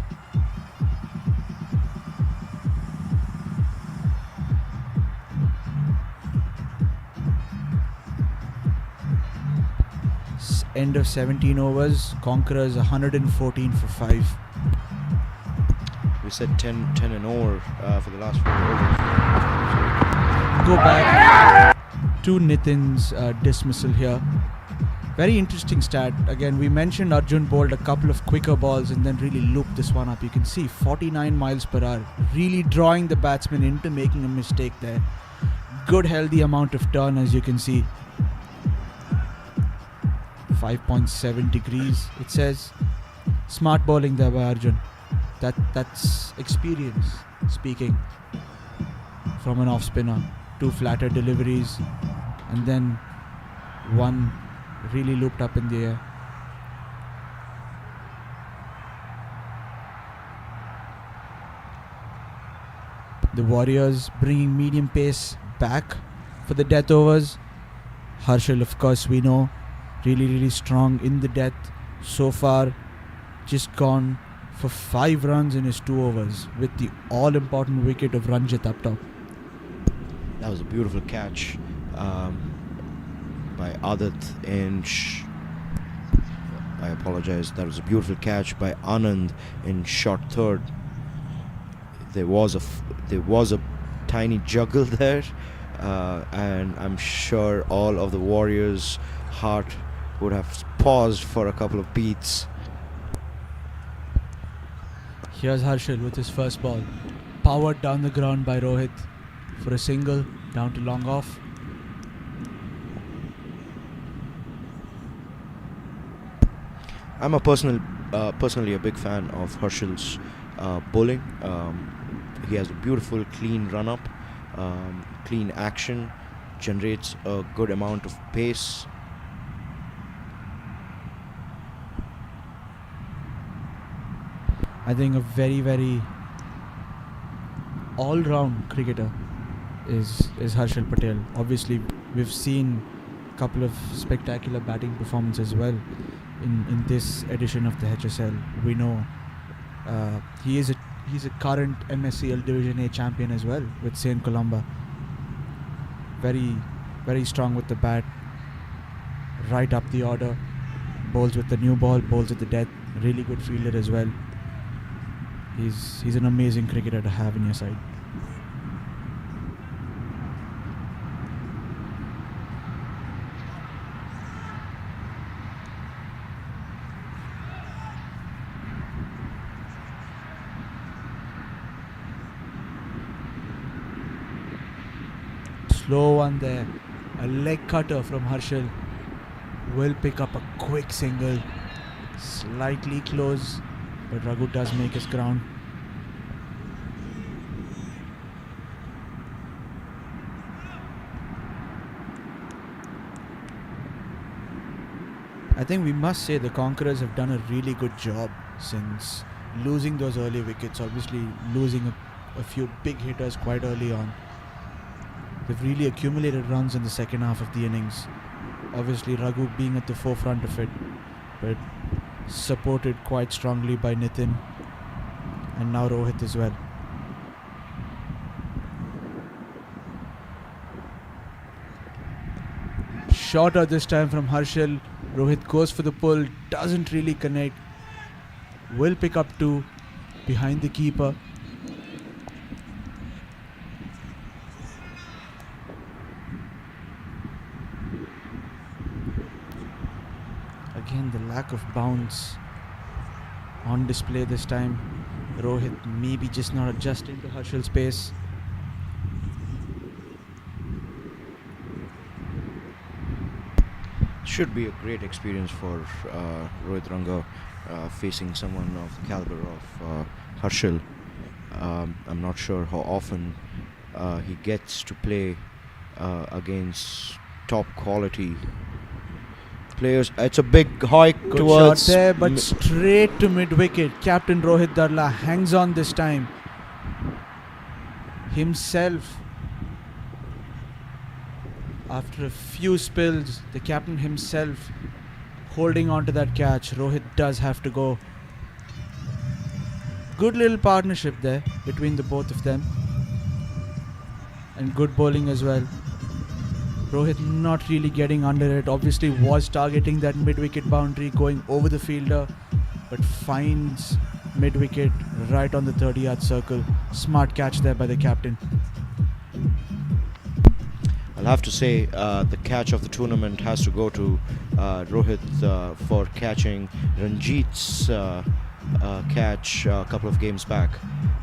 End of 17 overs. Conquerors 114 for 5. We said 10 and over for the last 4 overs. Go back to Nitin's dismissal here. Very interesting stat. Again, we mentioned Arjun bowled a couple of quicker balls and then really looped this one up. You can see 49 miles per hour. Really drawing the batsman into making a mistake there. Good healthy amount of turn, as you can see. 5.7 degrees it says. Smart bowling there by Arjun. That's experience speaking from an off spinner. 2 flatter deliveries and then one really looped up in the air. The Warriors bringing medium pace back for the death overs. Harshal, of course, we know, really strong in the death so far. Just gone for 5 runs in his 2 overs with the all-important wicket of Ranjit up top. That was a beautiful catch by Adit in I apologize. That was a beautiful catch by Anand in short third. There was a tiny juggle there, and I'm sure all of the Warriors' heart would have paused for a couple of beats. Here's Harshal with his first ball. Powered down the ground by Rohit for a single, down to long off. I'm personally a big fan of Harshal's bowling. He has a beautiful, clean run-up, clean action, generates a good amount of pace. I think a very all-round cricketer is Harshal Patel. Obviously, we've seen a couple of spectacular batting performances as well in this edition of the HSL. We know he's a current MSCL Division A champion as well with St. Columba. Very strong with the bat, right up the order, bowls with the new ball, bowls with the death. Really good fielder as well. He's an amazing cricketer to have in your side. Slow one there. A leg cutter from Harshal will pick up a quick single. Slightly close, but Raghu does make his ground. I think we must say the Conquerors have done a really good job since losing those early wickets, obviously losing a few big hitters quite early on. They've really accumulated runs in the second half of the innings. Obviously Raghu being at the forefront of it, but supported quite strongly by Nitin and now Rohit as well. Shorter this time from Harshal. Rohit goes for the pull, doesn't really connect. Will pick up two behind the keeper. Again, the lack of bounce on display this time. Rohit maybe just not adjusting to Harshal's pace. Should be a great experience for Rohit Ranga facing someone of the caliber of Harshal. I'm not sure how often he gets to play against top quality players. It's a big hike Good towards shot there, but straight to mid-wicket. Captain Rohit Darla hangs on this time. Himself, after a few spills, the captain himself holding on to that catch. Rohit does have to go. Good little partnership there between the both of them. And good bowling as well. Rohit not really getting under it. Obviously was targeting that mid-wicket boundary, going over the fielder, but finds mid-wicket right on the 30-yard circle. Smart catch there by the captain. I'll have to say the catch of the tournament has to go to Rohit for catching Ranjit's catch a couple of games back.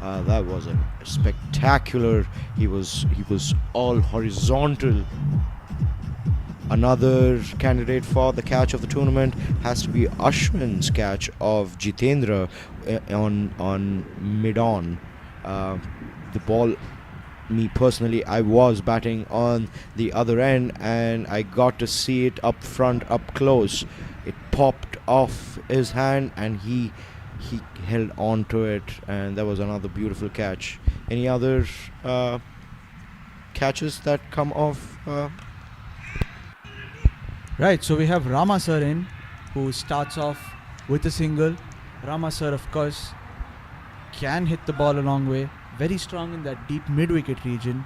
That was a spectacular. He was all horizontal. Another candidate for the catch of the tournament has to be Ashwin's catch of Jitendra on mid-on. The ball, me personally, I was batting on the other end and I got to see it up front, up close. It popped off his hand and he held on to it, and that was another beautiful catch. Any other catches that come off? Right, so we have Rama sir in, who starts off with a single. Rama sir, of course, can hit the ball a long way. Very strong in that deep mid-wicket region,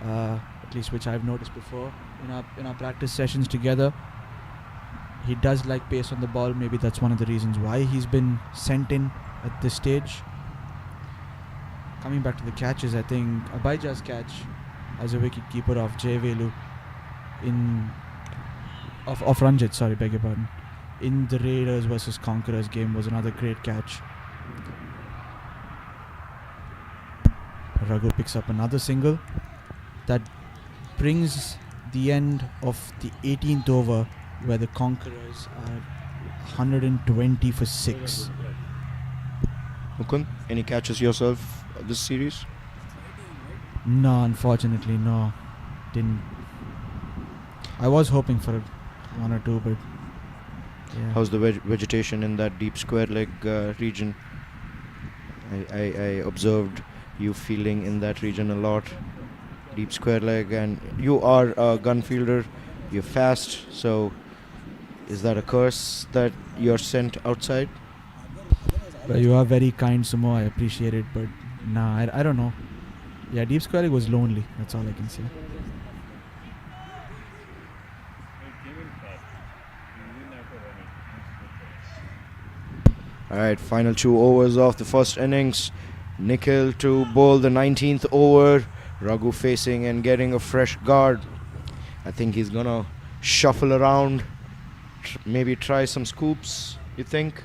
at least which I've noticed before in our practice sessions together. He does like pace on the ball. Maybe that's one of the reasons why he's been sent in at this stage. Coming back to the catches, I think Abhijah's catch as a wicket keeper of Jay Velu of Ranjit, sorry, beg your pardon, in the Raiders versus Conquerors game was another great catch. Raghu picks up another single. That brings the end of the 18th over, where the Conquerors are 120 for 6. Mukund, any catches yourself this series? No, unfortunately, no. Didn't. I was hoping for one or two, but yeah. How's the vegetation in that deep square leg region? I observed you fielding in that region a lot. Deep square leg, and you are a gun fielder. You're fast, so is that a curse that you're sent outside? But you are very kind, Sumo. I appreciate it, but nah, I don't know. Yeah, deep square leg was lonely. That's all I can say. Alright, final 2 overs of the first innings. Nikhil to bowl the 19th over. Raghu facing and getting a fresh guard. I think he's gonna shuffle around, maybe try some scoops, you think?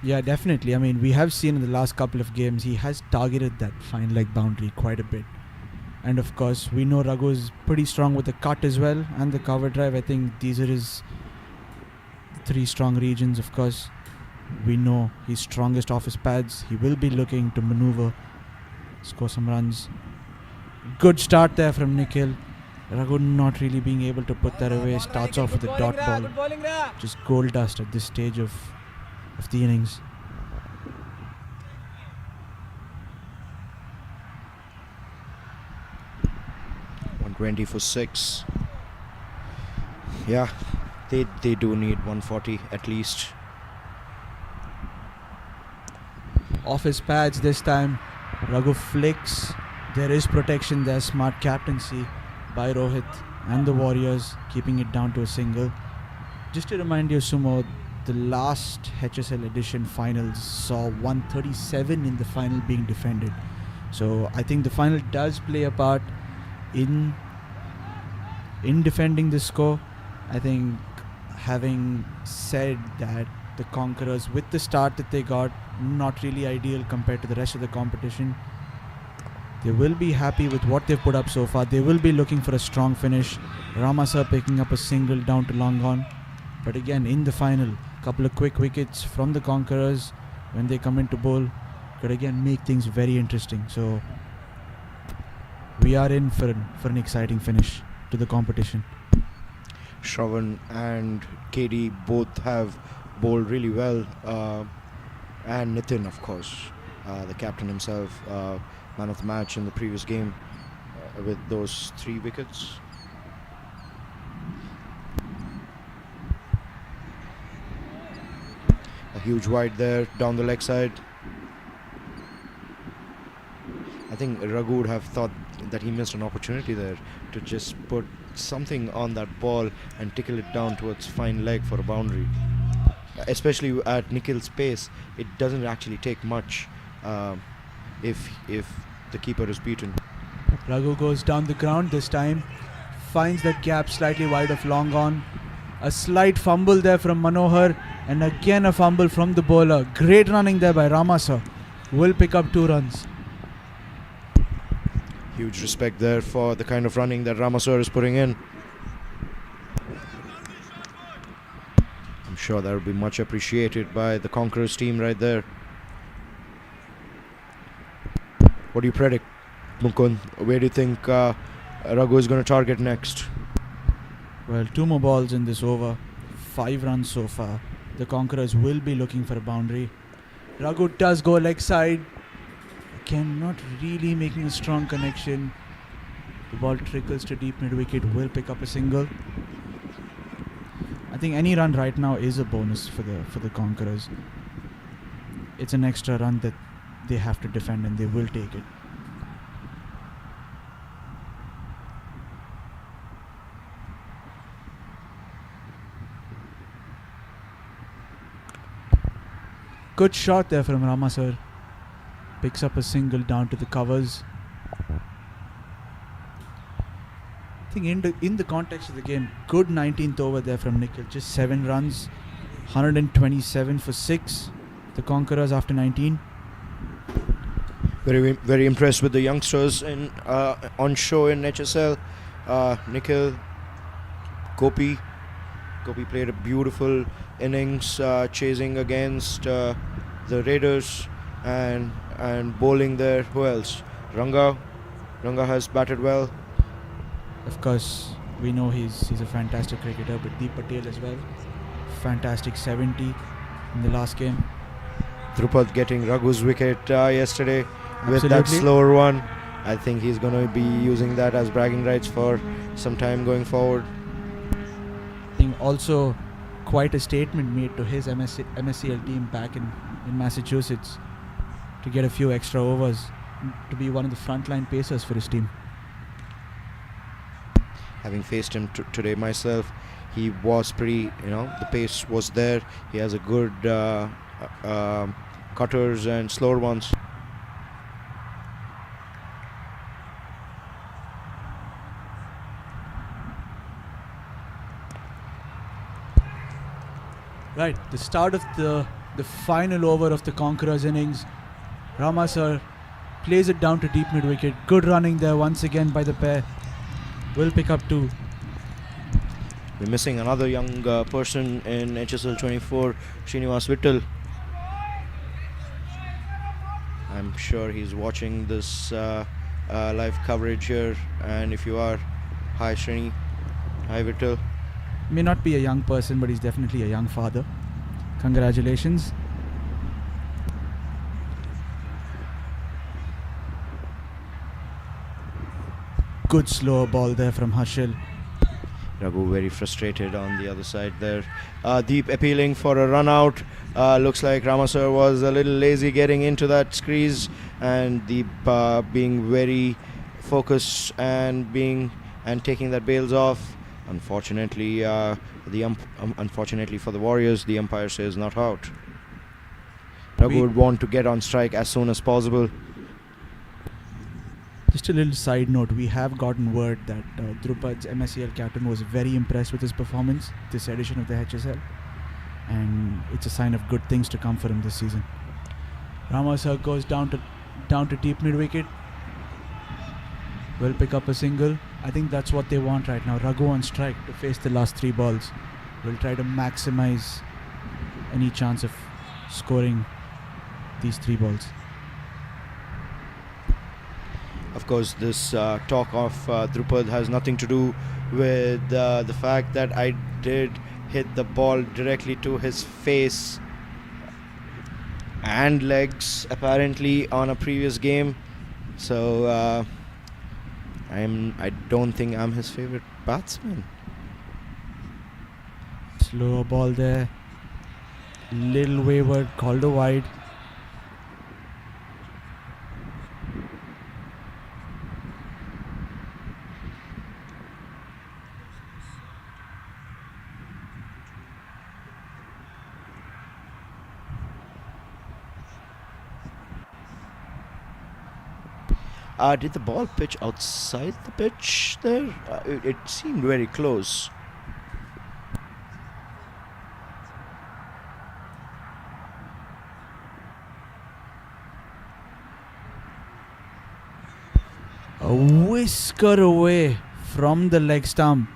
Yeah, definitely. I mean, we have seen in the last couple of games, he has targeted that fine leg boundary quite a bit. And of course, we know Raghu is pretty strong with the cut as well and the cover drive. I think these are his 3 strong regions, of course. We know he's strongest off his pads. He will be looking to maneuver, score some runs. Good start there from Nikhil. Raghu not really being able to put that away. Starts off with a dot ball. Just gold dust at this stage of the innings. .120 for 6. Yeah, they do need 140 at least. Off his pads this time. Raghu flicks. There is protection there. Smart captaincy by Rohit and the Warriors, keeping it down to a single. Just to remind you, Sumo, the last HSL edition finals saw 137 in the final being defended. So I think the final does play a part in defending the score. I think, having said that, the Conquerors, with the start that they got, not really ideal compared to the rest of the competition. They will be happy with what they've put up so far. They will be looking for a strong finish. Ramasa picking up a single down to long on. But again, in the final, couple of quick wickets from the Conquerors when they come into bowl could again make things very interesting. So we are in for an exciting finish to the competition. Shravan and KD both have bowled really well, and Nitin, of course, the captain himself, man of the match in the previous game with those 3 wickets. A huge wide there down the leg side. I think Raghu would have thought that he missed an opportunity there to just put something on that ball and tickle it down towards fine leg for a boundary. Especially at Nikhil's pace, it doesn't actually take much if the keeper is beaten. Raghu goes down the ground this time, finds that gap slightly wide of long on. A slight fumble there from Manohar, and again a fumble from the bowler. Great running there by Ramasa. Will pick up 2 runs. Huge respect there for the kind of running that Ramaswar is putting in. I'm sure that will be much appreciated by the Conquerors team right there. What do you predict, Mukund? Where do you think Raghu is going to target next? Well, 2 more balls in this over. 5 runs so far. The Conquerors will be looking for a boundary. Raghu does go leg side. Again, not really making a strong connection. The ball trickles to deep mid wicket. Will pick up a single. I think any run right now is a bonus for the Conquerors. It's an extra run that they have to defend, and they will take it. Good shot there from Ramaswar. Picks up a single down to the covers. I think in the context of the game, good 19th over there from Nikhil. Just 7 runs, 127 for 6. The Conquerors after 19. Very, very impressed with the youngsters on show in HSL. Nikhil, Gopi played a beautiful innings, chasing against the Raiders and bowling there. Who else? Ranga has batted well. Of course, we know he's a fantastic cricketer, but Deep Patel as well. Fantastic 70 in the last game. Drupad getting Raghu's wicket yesterday with that Absolutely. slower one. I think he's going to be using that as bragging rights for some time going forward. I think also quite a statement made to his MSCL team back in Massachusetts to get a few extra overs, to be one of the frontline pacers for his team. Having faced him today myself, he was pretty, the pace was there. He has a good cutters and slower ones. Right, the start of the final over of the Conquerors innings. Ramaswar plays it down to deep mid wicket. Good running there once again by the pair. Will pick up 2. We're missing another young person in HSL 24, Srinivas Vittal. I'm sure he's watching this live coverage here, and if you are, Hi Srini. Hi Vittal. May not be a young person, but he's definitely a young father. Congratulations. Good slow ball there from Harshal. Raghu very frustrated on the other side there. Deep appealing for a run out. Looks like Ramasar was a little lazy getting into that crease, and Deep being very focused and taking that bails off. Unfortunately, unfortunately for the Warriors, the umpire says not out. Raghu would want to get on strike as soon as possible. Just a little side note, we have gotten word that Drupad's MSCL captain was very impressed with his performance this edition of the HSL, and it's a sign of good things to come for him this season. Ramasar goes down to deep mid wicket. Will pick up a single. I think that's what they want right now. Raghu on strike to face the last 3 balls. Will try to maximize any chance of scoring these 3 balls. Of course, this talk of Drupad has nothing to do with the fact that I did hit the ball directly to his face and legs apparently on a previous game. So I don't think I'm his favorite batsman. Slow ball there. Little wayward, called a wide. Did the ball pitch outside the pitch there? It seemed very close. A whisker away from the leg stump.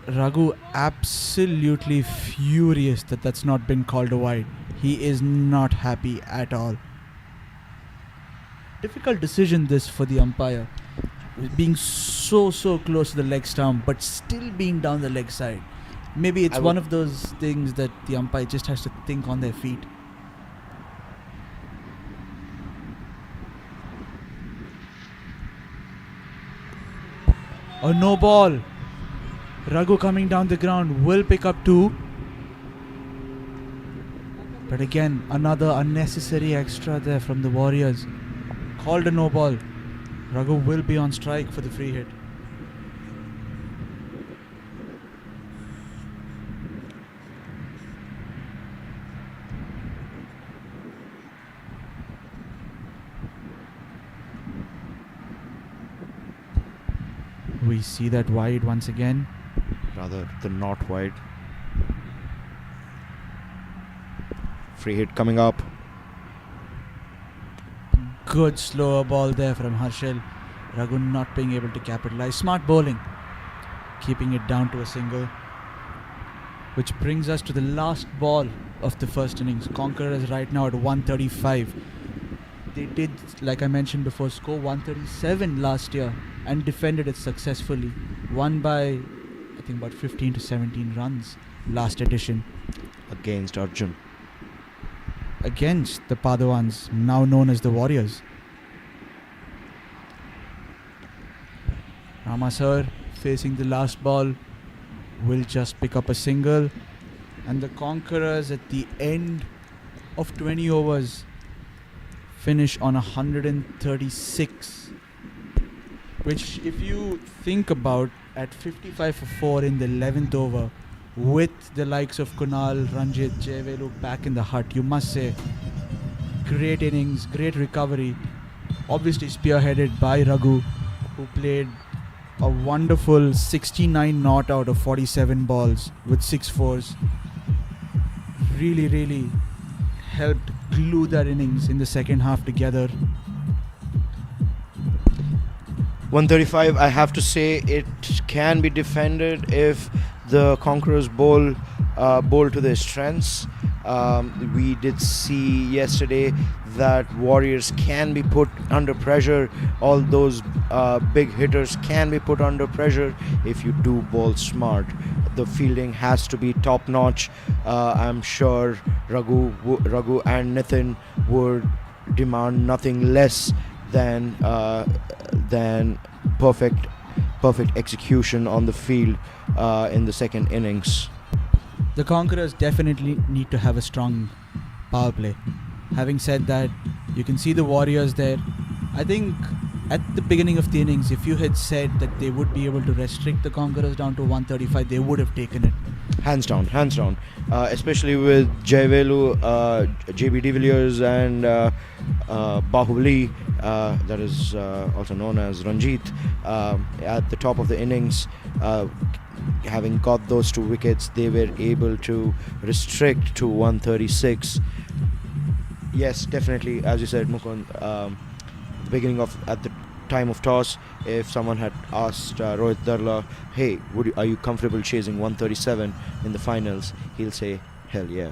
Raghu absolutely furious that that's not been called a wide. He is not happy at all. Difficult decision this for the umpire. Being so close to the leg stump but still being down the leg side. Maybe it's one of those things that the umpire just has to think on their feet. A no ball. Raghu coming down the ground will pick up 2. But again, another unnecessary extra there from the Warriors. Called a no ball. Raghu will be on strike for the free hit. We see that wide once again. Rather, the not wide. Free hit coming up. Good slower ball there from Harshal. Raghu not being able to capitalize. Smart bowling. Keeping it down to a single. Which brings us to the last ball of the first innings. Conquerors right now at 135. They did, like I mentioned before, score 137 last year and defended it successfully. Won by, I think, about 15 to 17 runs last edition. Against Arjun. Against the Padawans, now known as the Warriors. Ramasar facing the last ball will just pick up a single, and the Conquerors at the end of 20 overs finish on 136, which, if you think about, at 55 for 4 in the 11th over, with the likes of Kunal, Ranjit, Jayavelu back in the hut, you must say, great innings, great recovery. Obviously spearheaded by Raghu, who played a wonderful 69 not out of 47 balls with 6 fours. Really helped glue that innings in the second half together. 135, I have to say, it can be defended if the Conquerors bowl to their strengths. We did see yesterday that Warriors can be put under pressure. All those big hitters can be put under pressure if you do bowl smart. The fielding has to be top notch. I'm sure Raghu and Nitin would demand nothing less than perfect execution on the field in the second innings. The Conquerors definitely need to have a strong power play. Having said that, you can see the Warriors there. I think at the beginning of the innings, if you had said that they would be able to restrict the Conquerors down to 135, they would have taken it. Hands down. Especially with Jayvelu, JB de Villiers and Bahubali, that is also known as Ranjit, at the top of the innings. Having got those 2 wickets, they were able to restrict to 136. Yes, definitely, as you said, Mukund, at the time of toss, if someone had asked Rohit Darla, hey, are you comfortable chasing 137 in the finals, he'll say, hell yeah.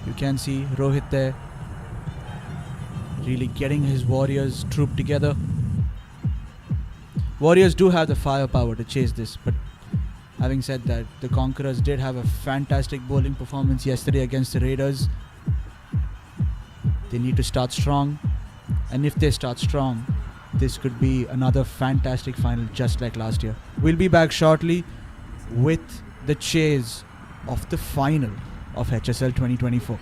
You can see Rohit there really getting his Warriors troop together. Warriors do have the firepower to chase this, but having said that, the Conquerors did have a fantastic bowling performance yesterday against the Raiders. They need to start strong, and if they start strong, this could be another fantastic final just like last year. We'll be back shortly with the chase of the final of HSL 2024.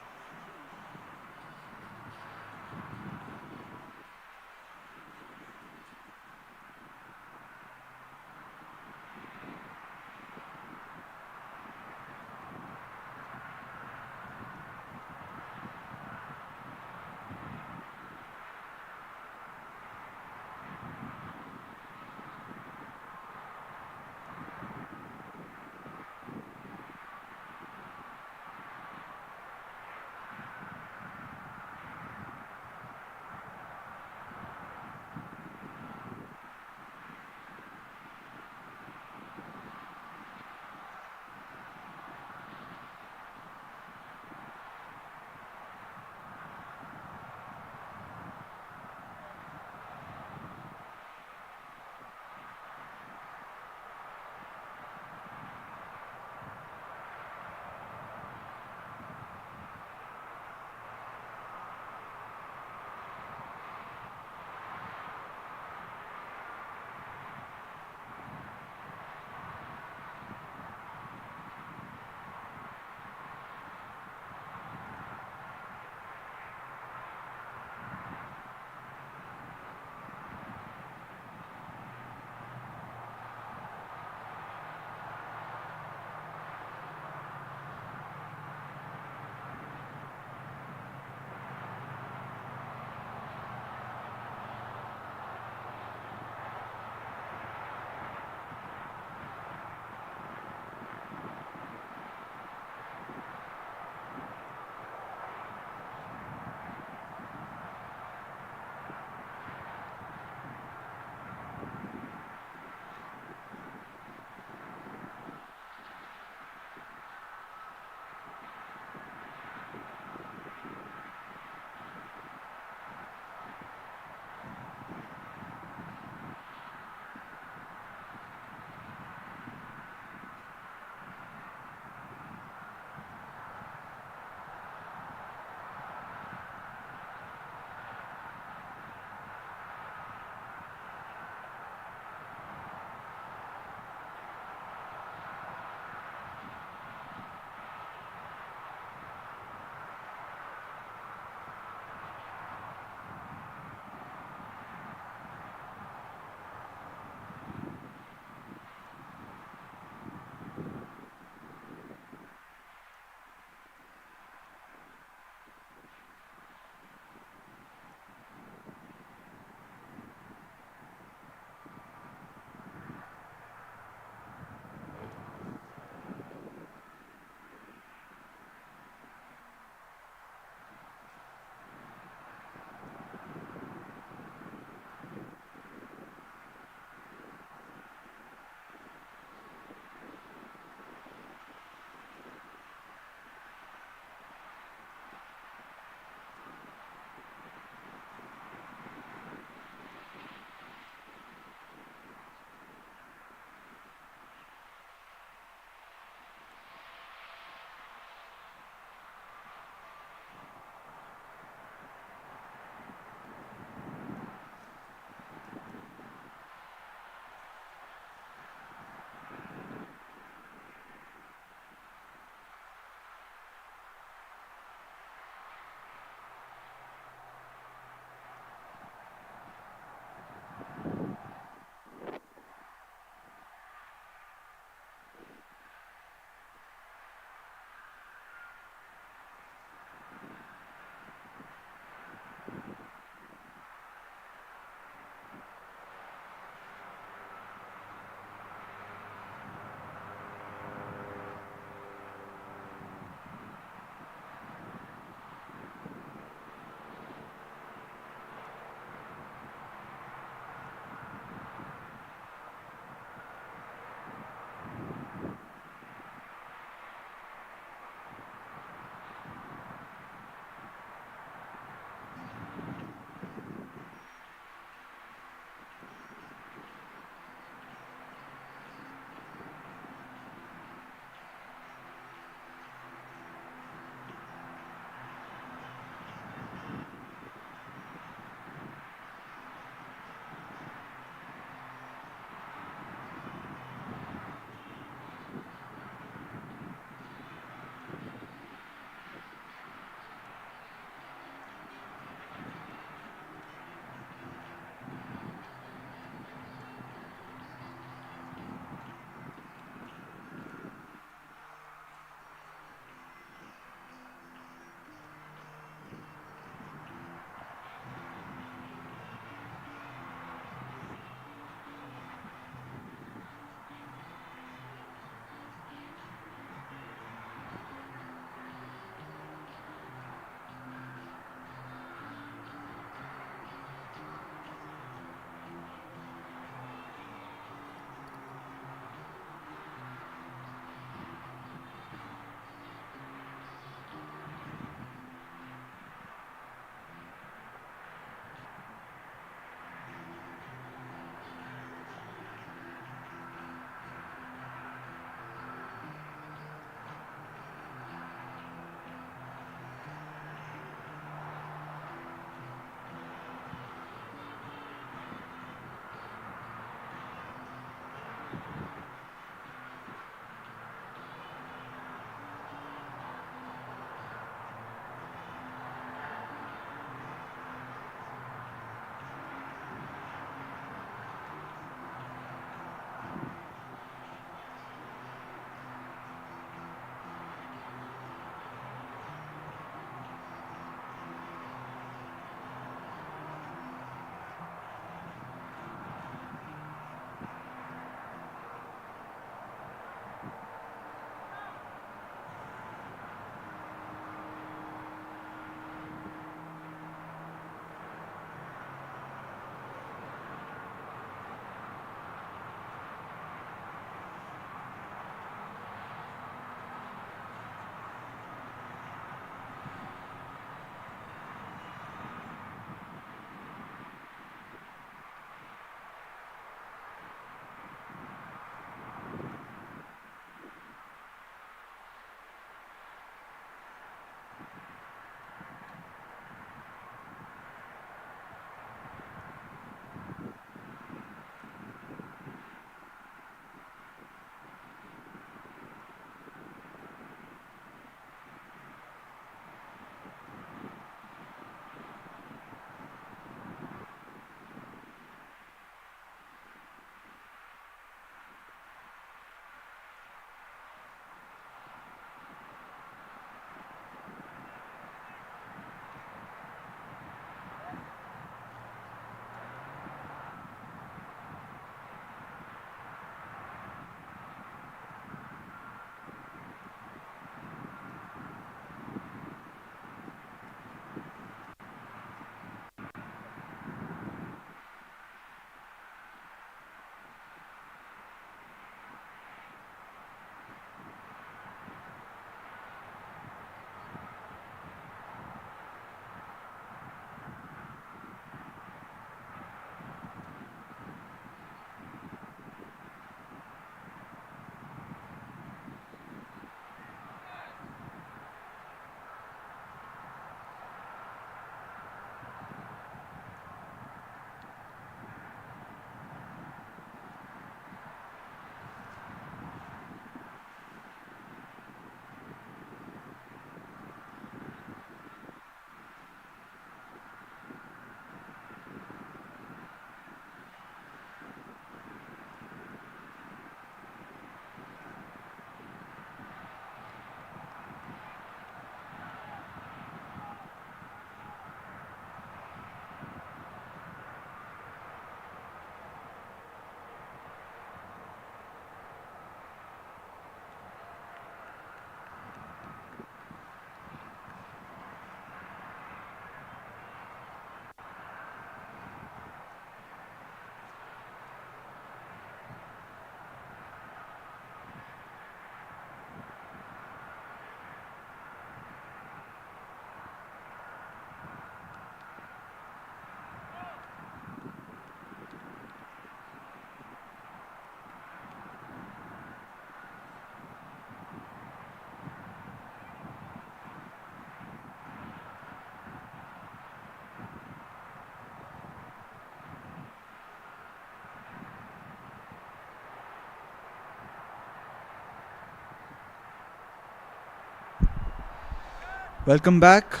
Welcome back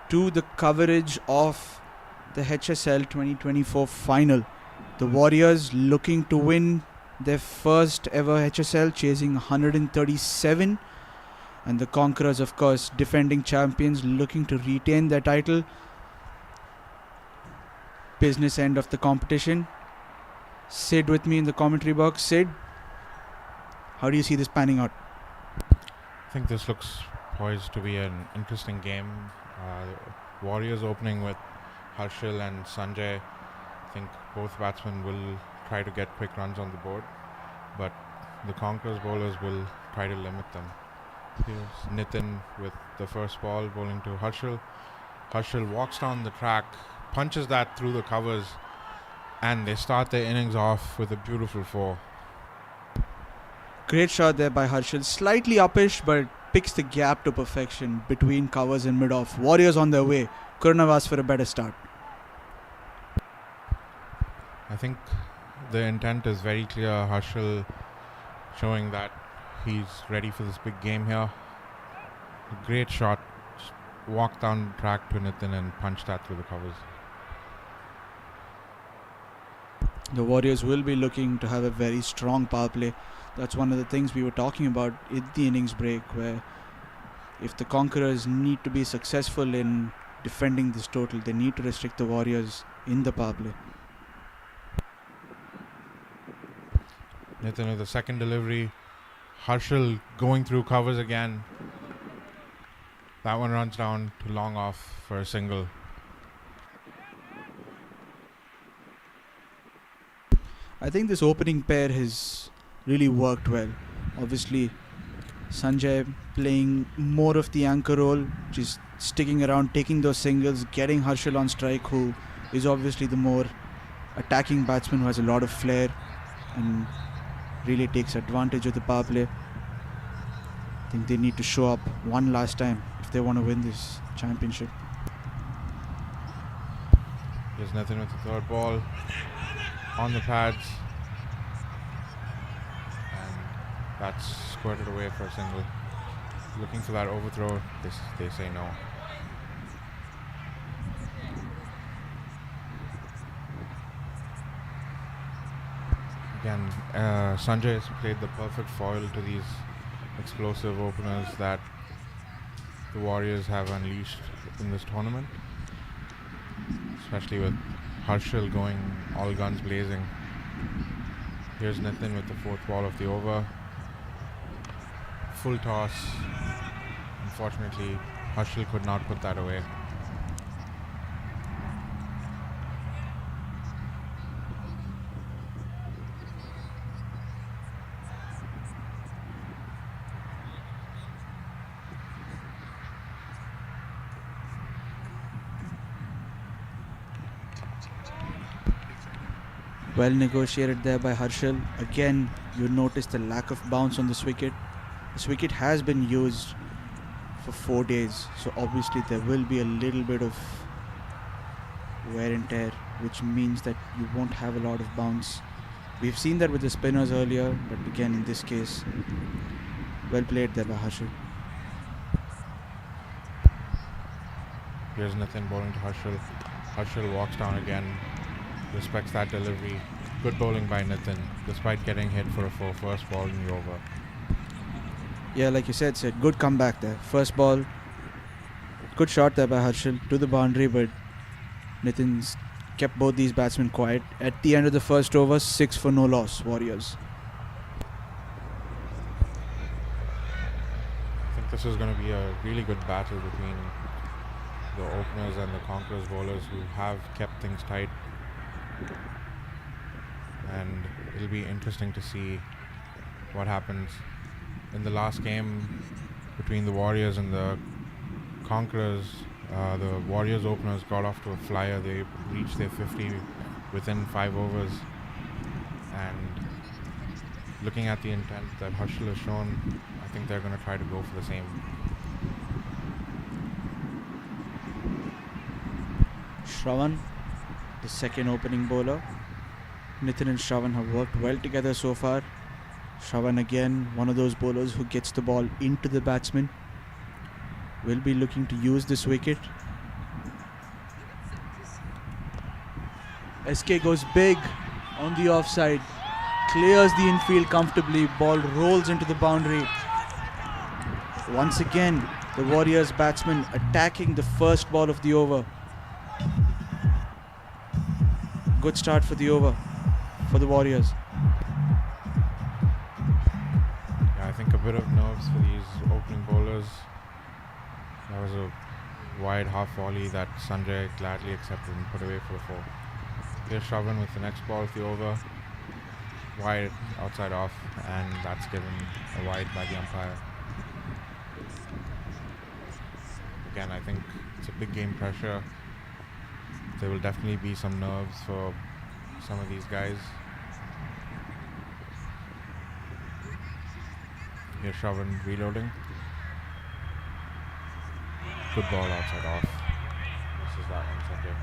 to the coverage of the HSL 2024 final. The Warriors looking to win their first ever HSL, chasing 137. And the Conquerors, of course, defending champions, looking to retain their title. Business end of the competition. Sid with me in the commentary box. Sid, how do you see this panning out? I think this looks poised to be an interesting game. Warriors opening with Harshal and Sanjay. I think both batsmen will try to get quick runs on the board, but the Conquerors bowlers will try to limit them. Here's Nitin with the first ball bowling to Harshal. Harshal walks down the track, punches that through the covers, and they start their innings off with a beautiful 4. Great shot there by Harshal. Slightly uppish, but picks the gap to perfection between covers and mid-off. Warriors on their way. Couldn't have asked for a better start. I think the intent is very clear. Harshal showing that he's ready for this big game here. A great shot. Just walk down track to Nitin and punch that through the covers. The Warriors will be looking to have a very strong power play. That's one of the things we were talking about in the innings break, where if the Conquerors need to be successful in defending this total, they need to restrict the Warriors in the power play. Nitin with the second delivery. Harshal going through covers again. That one runs down to long off for a single. I think this opening pair has really worked well. Obviously, Sanjay playing more of the anchor role, just sticking around, taking those singles, getting Harshal on strike, who is obviously the more attacking batsman who has a lot of flair and really takes advantage of the power play. I think they need to show up one last time if they want to win this championship. Here's Nitin with the third ball on the pads, and that's squirted away for a single. Looking for that overthrow. They say no. Again, Sanjay has played the perfect foil to these explosive openers that the Warriors have unleashed in this tournament, especially with Harshal going all guns blazing. Here's Nitin with the fourth ball of the over. Full toss. Unfortunately, Harshal could not put that away. Well negotiated there by Harshal. Again, you notice the lack of bounce on this wicket. This wicket has been used for 4 days, so obviously there will be a little bit of wear and tear, which means that you won't have a lot of bounce. We've seen that with the spinners earlier, but again in this case, well played there by Harshal. Here's Nitin bowling to Harshal. Harshal walks down again, respects that delivery. Good bowling by Nitin, despite getting hit for a 4 first ball in the over. Yeah, like you said, good comeback there. First ball, good shot there by Harshal to the boundary, but Nitin's kept both these batsmen quiet. At the end of the first over, 6 for no loss, Warriors. I think this is going to be a really good battle between the openers and the Conquerors bowlers, who have kept things tight. And it'll be interesting to see what happens. In the last game between the Warriors and the Conquerors, the Warriors openers got off to a flyer. They reached their 50 within 5 overs. And looking at the intent that Harshal has shown, I think they're going to try to go for the same. Shravan, the second opening bowler. Nitin and Shravan have worked well together so far. Shravan again, one of those bowlers who gets the ball into the batsman. will be looking to use this wicket. SK goes big on the offside, clears the infield comfortably, ball rolls into the boundary. Once again, the Warriors batsmen attacking the first ball of the over. Good start for the over for the Warriors. Yeah, I think a bit of nerves for these opening bowlers. That was a wide half volley that Sanjay gladly accepted and put away for the 4. Here's Shravan with the next ball of the over. Wide, outside off, and that's given a wide by the umpire. Again, I think it's a big game pressure. There will definitely be some nerves for some of these guys. Here's Shravan reloading. Good ball outside off. This is that one, Sanjay.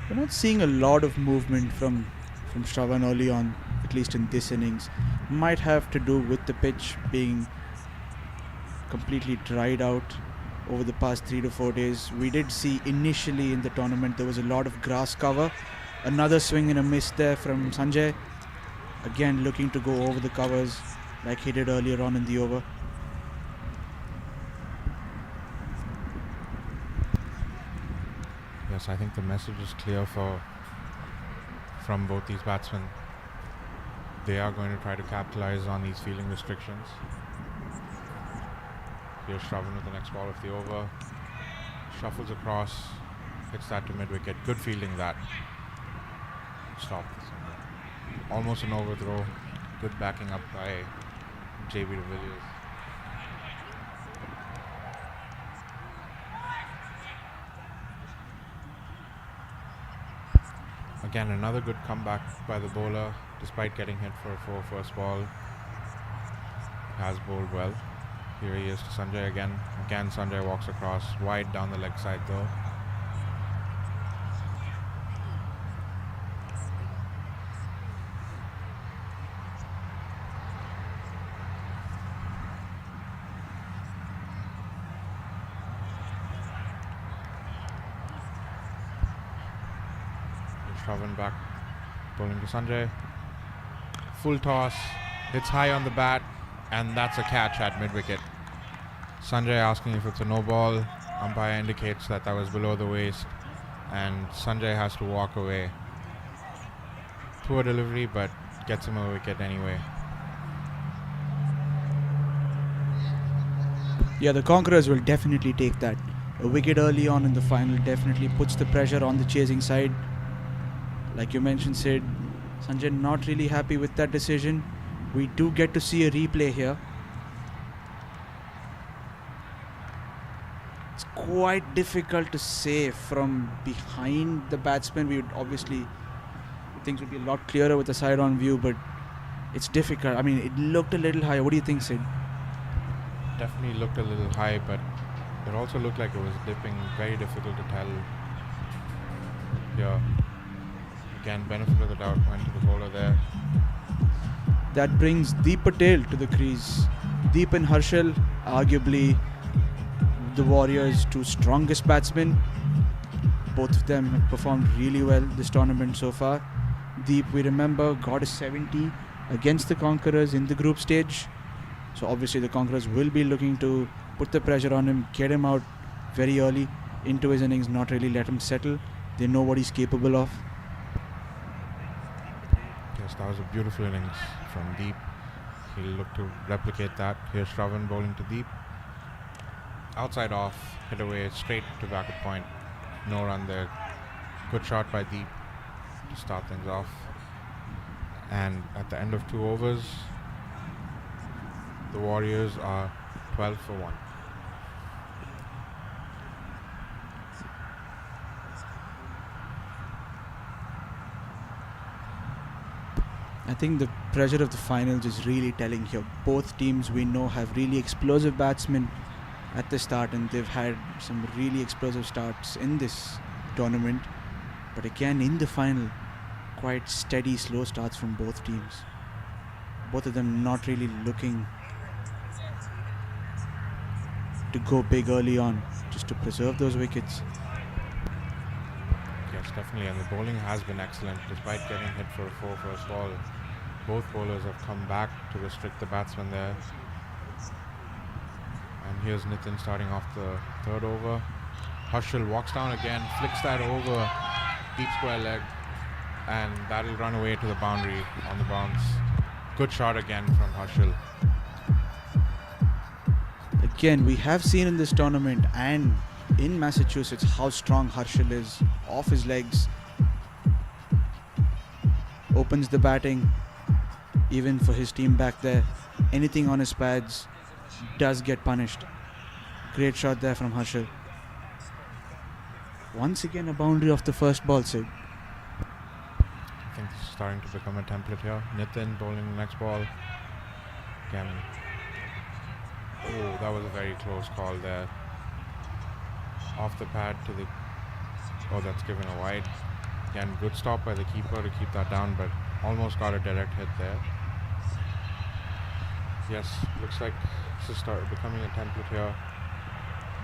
We're not seeing a lot of movement from Shravan early on, at least in this innings. Might have to do with the pitch being completely dried out over the past 3 to 4 days. We did see initially in the tournament there was a lot of grass cover. Another swing and a miss there from Sanjay. Again looking to go over the covers like he did earlier on in the over. Yes, I think the message is clear from both these batsmen. They are going to try to capitalize on these fielding restrictions. Here's Shravan with the next ball of the over. Shuffles across, hits that to mid-wicket. Good fielding that. Stop. Almost an overthrow. Good backing up by JB de Villiers. Again, another good comeback by the bowler, despite getting hit for a 4 first ball. Has bowled well. Here he is to Sanjay again. Again, Sanjay walks across, wide down the leg side though. Shravan back, bowling to Sanjay. Full toss, hits high on the bat, and that's a catch at mid-wicket. Sanjay asking if it's a no ball. Umpire indicates that was below the waist, and Sanjay has to walk away. Poor delivery, but gets him a wicket anyway. Yeah, the Conquerors will definitely take that. A wicket early on in the final definitely puts the pressure on the chasing side. Like you mentioned, Sid, Sanjay not really happy with that decision. We do get to see a replay here. It's quite difficult to say from behind the batsman. We would obviously, things would be a lot clearer with the side-on view, but it's difficult. I mean, it looked a little high. What do you think, Sid? Definitely looked a little high, but it also looked like it was dipping. Very difficult to tell. Yeah. Again, benefit of the doubt went to the bowler there. That brings Deep Patel to the crease. Deep and Harshal, arguably the Warriors' 2 strongest batsmen. Both of them have performed really well this tournament so far. Deep, we remember, got a 70 against the Conquerors in the group stage. So obviously the Conquerors will be looking to put the pressure on him, get him out very early into his innings, not really let him settle. They know what he's capable of. Yes, that was a beautiful innings from Deep. He'll look to replicate that. Here's Shravan bowling to Deep. Outside off, hit away straight to back at point. No run there. Good shot by Deep to start things off. And at the end of 2 overs, the Warriors are 12 for 1. I think the pressure of the finals is really telling here. Both teams we know have really explosive batsmen at the start, and they've had some really explosive starts in this tournament. But again, in the final, quite steady, slow starts from both teams. Both of them not really looking to go big early on just to preserve those wickets. Yes, definitely. And the bowling has been excellent. Despite getting hit for a 4 first ball, both bowlers have come back to restrict the batsman there. And here's Nitin starting off the third over. Harshal walks down again, flicks that over, deep square leg, and that'll run away to the boundary on the bounce. Good shot again from Harshal. Again, we have seen in this tournament and in Massachusetts how strong Harshal is off his legs. Opens the batting, even for his team back there. Anything on his pads does get punished. Great shot there from Harshal. Once again, a boundary off the first ball, Sid. I think this is starting to become a template here. Nitin bowling the next ball. Again. Oh, that was a very close call there. Off the pad to the... Oh, that's given a wide. Again, good stop by the keeper to keep that down, but almost got a direct hit there. Yes, looks like this is becoming a template here.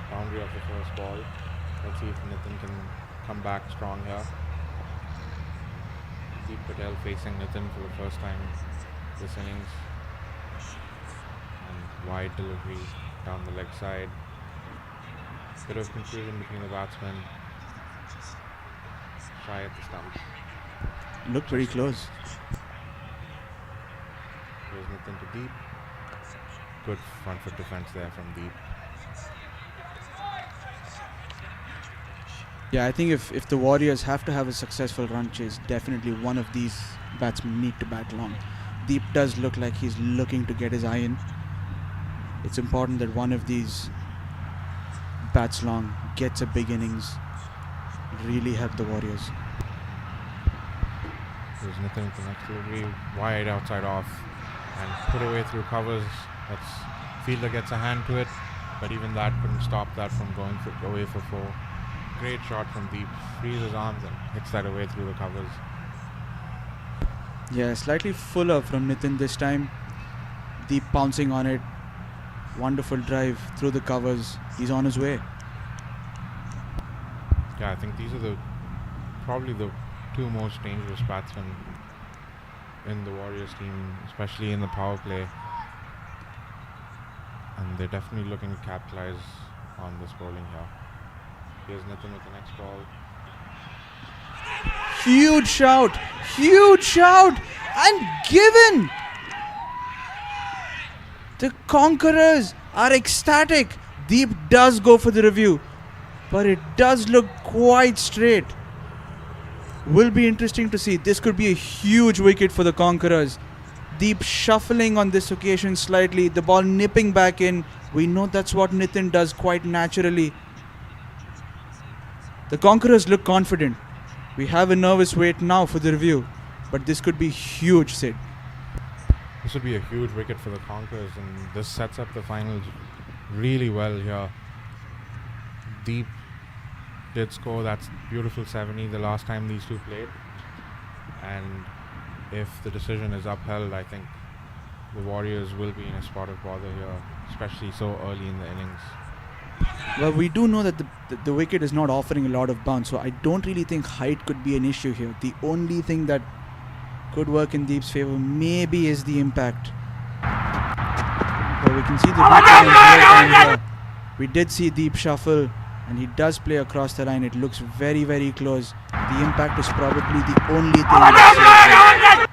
Boundary of the first ball. Let's see if Nitin can come back strong here. Deep Patel facing Nitin for the first time this innings. And wide delivery down the leg side. Bit of confusion between the batsmen. Try at the stump. Looked pretty close. Here's Nitin to Deep. Good front foot defense there from Deep. Yeah, I think if the Warriors have to have a successful run chase, definitely one of these batsmen need to bat long. Deep does look like he's looking to get his eye in. It's important that one of these bats long, gets a big innings, really help the Warriors. There's Nitin with the next delivery, wide outside off, and put away through covers. That's fielder gets a hand to it, but even that couldn't stop that from going away for 4. Great shot from Deep, frees his arms and hits that away through the covers. Yeah, slightly fuller from Nitin this time. Deep pouncing on it. Wonderful drive through the covers. He's on his way. Yeah, I think these are probably the 2 most dangerous batsmen in the Warriors team, especially in the power play. And they're definitely looking to capitalize on this bowling here. Here's Nitin with the next ball. Huge shout! Huge shout! And given! The Conquerors are ecstatic. Deep does go for the review, but it does look quite straight. Will be interesting to see. This could be a huge wicket for the Conquerors. Deep shuffling on this occasion slightly, the ball nipping back in. We know that's what Nitin does quite naturally. The Conquerors look confident. We have a nervous wait now for the review, but this could be huge, Sid. This would be a huge wicket for the Conquerors, and this sets up the finals really well here. Deep did score that beautiful 70 the last time these two played, and if the decision is upheld, I think the Warriors will be in a spot of bother here, especially so early in the innings. Well, we do know that the wicket is not offering a lot of bounce, so I don't really think height could be an issue here. The only thing that could work in Deep's favor maybe is the impact. But we can see the Deep here. We did see Deep shuffle, and he does play across the line. It looks very, very close. The impact is probably the only thing that saves it.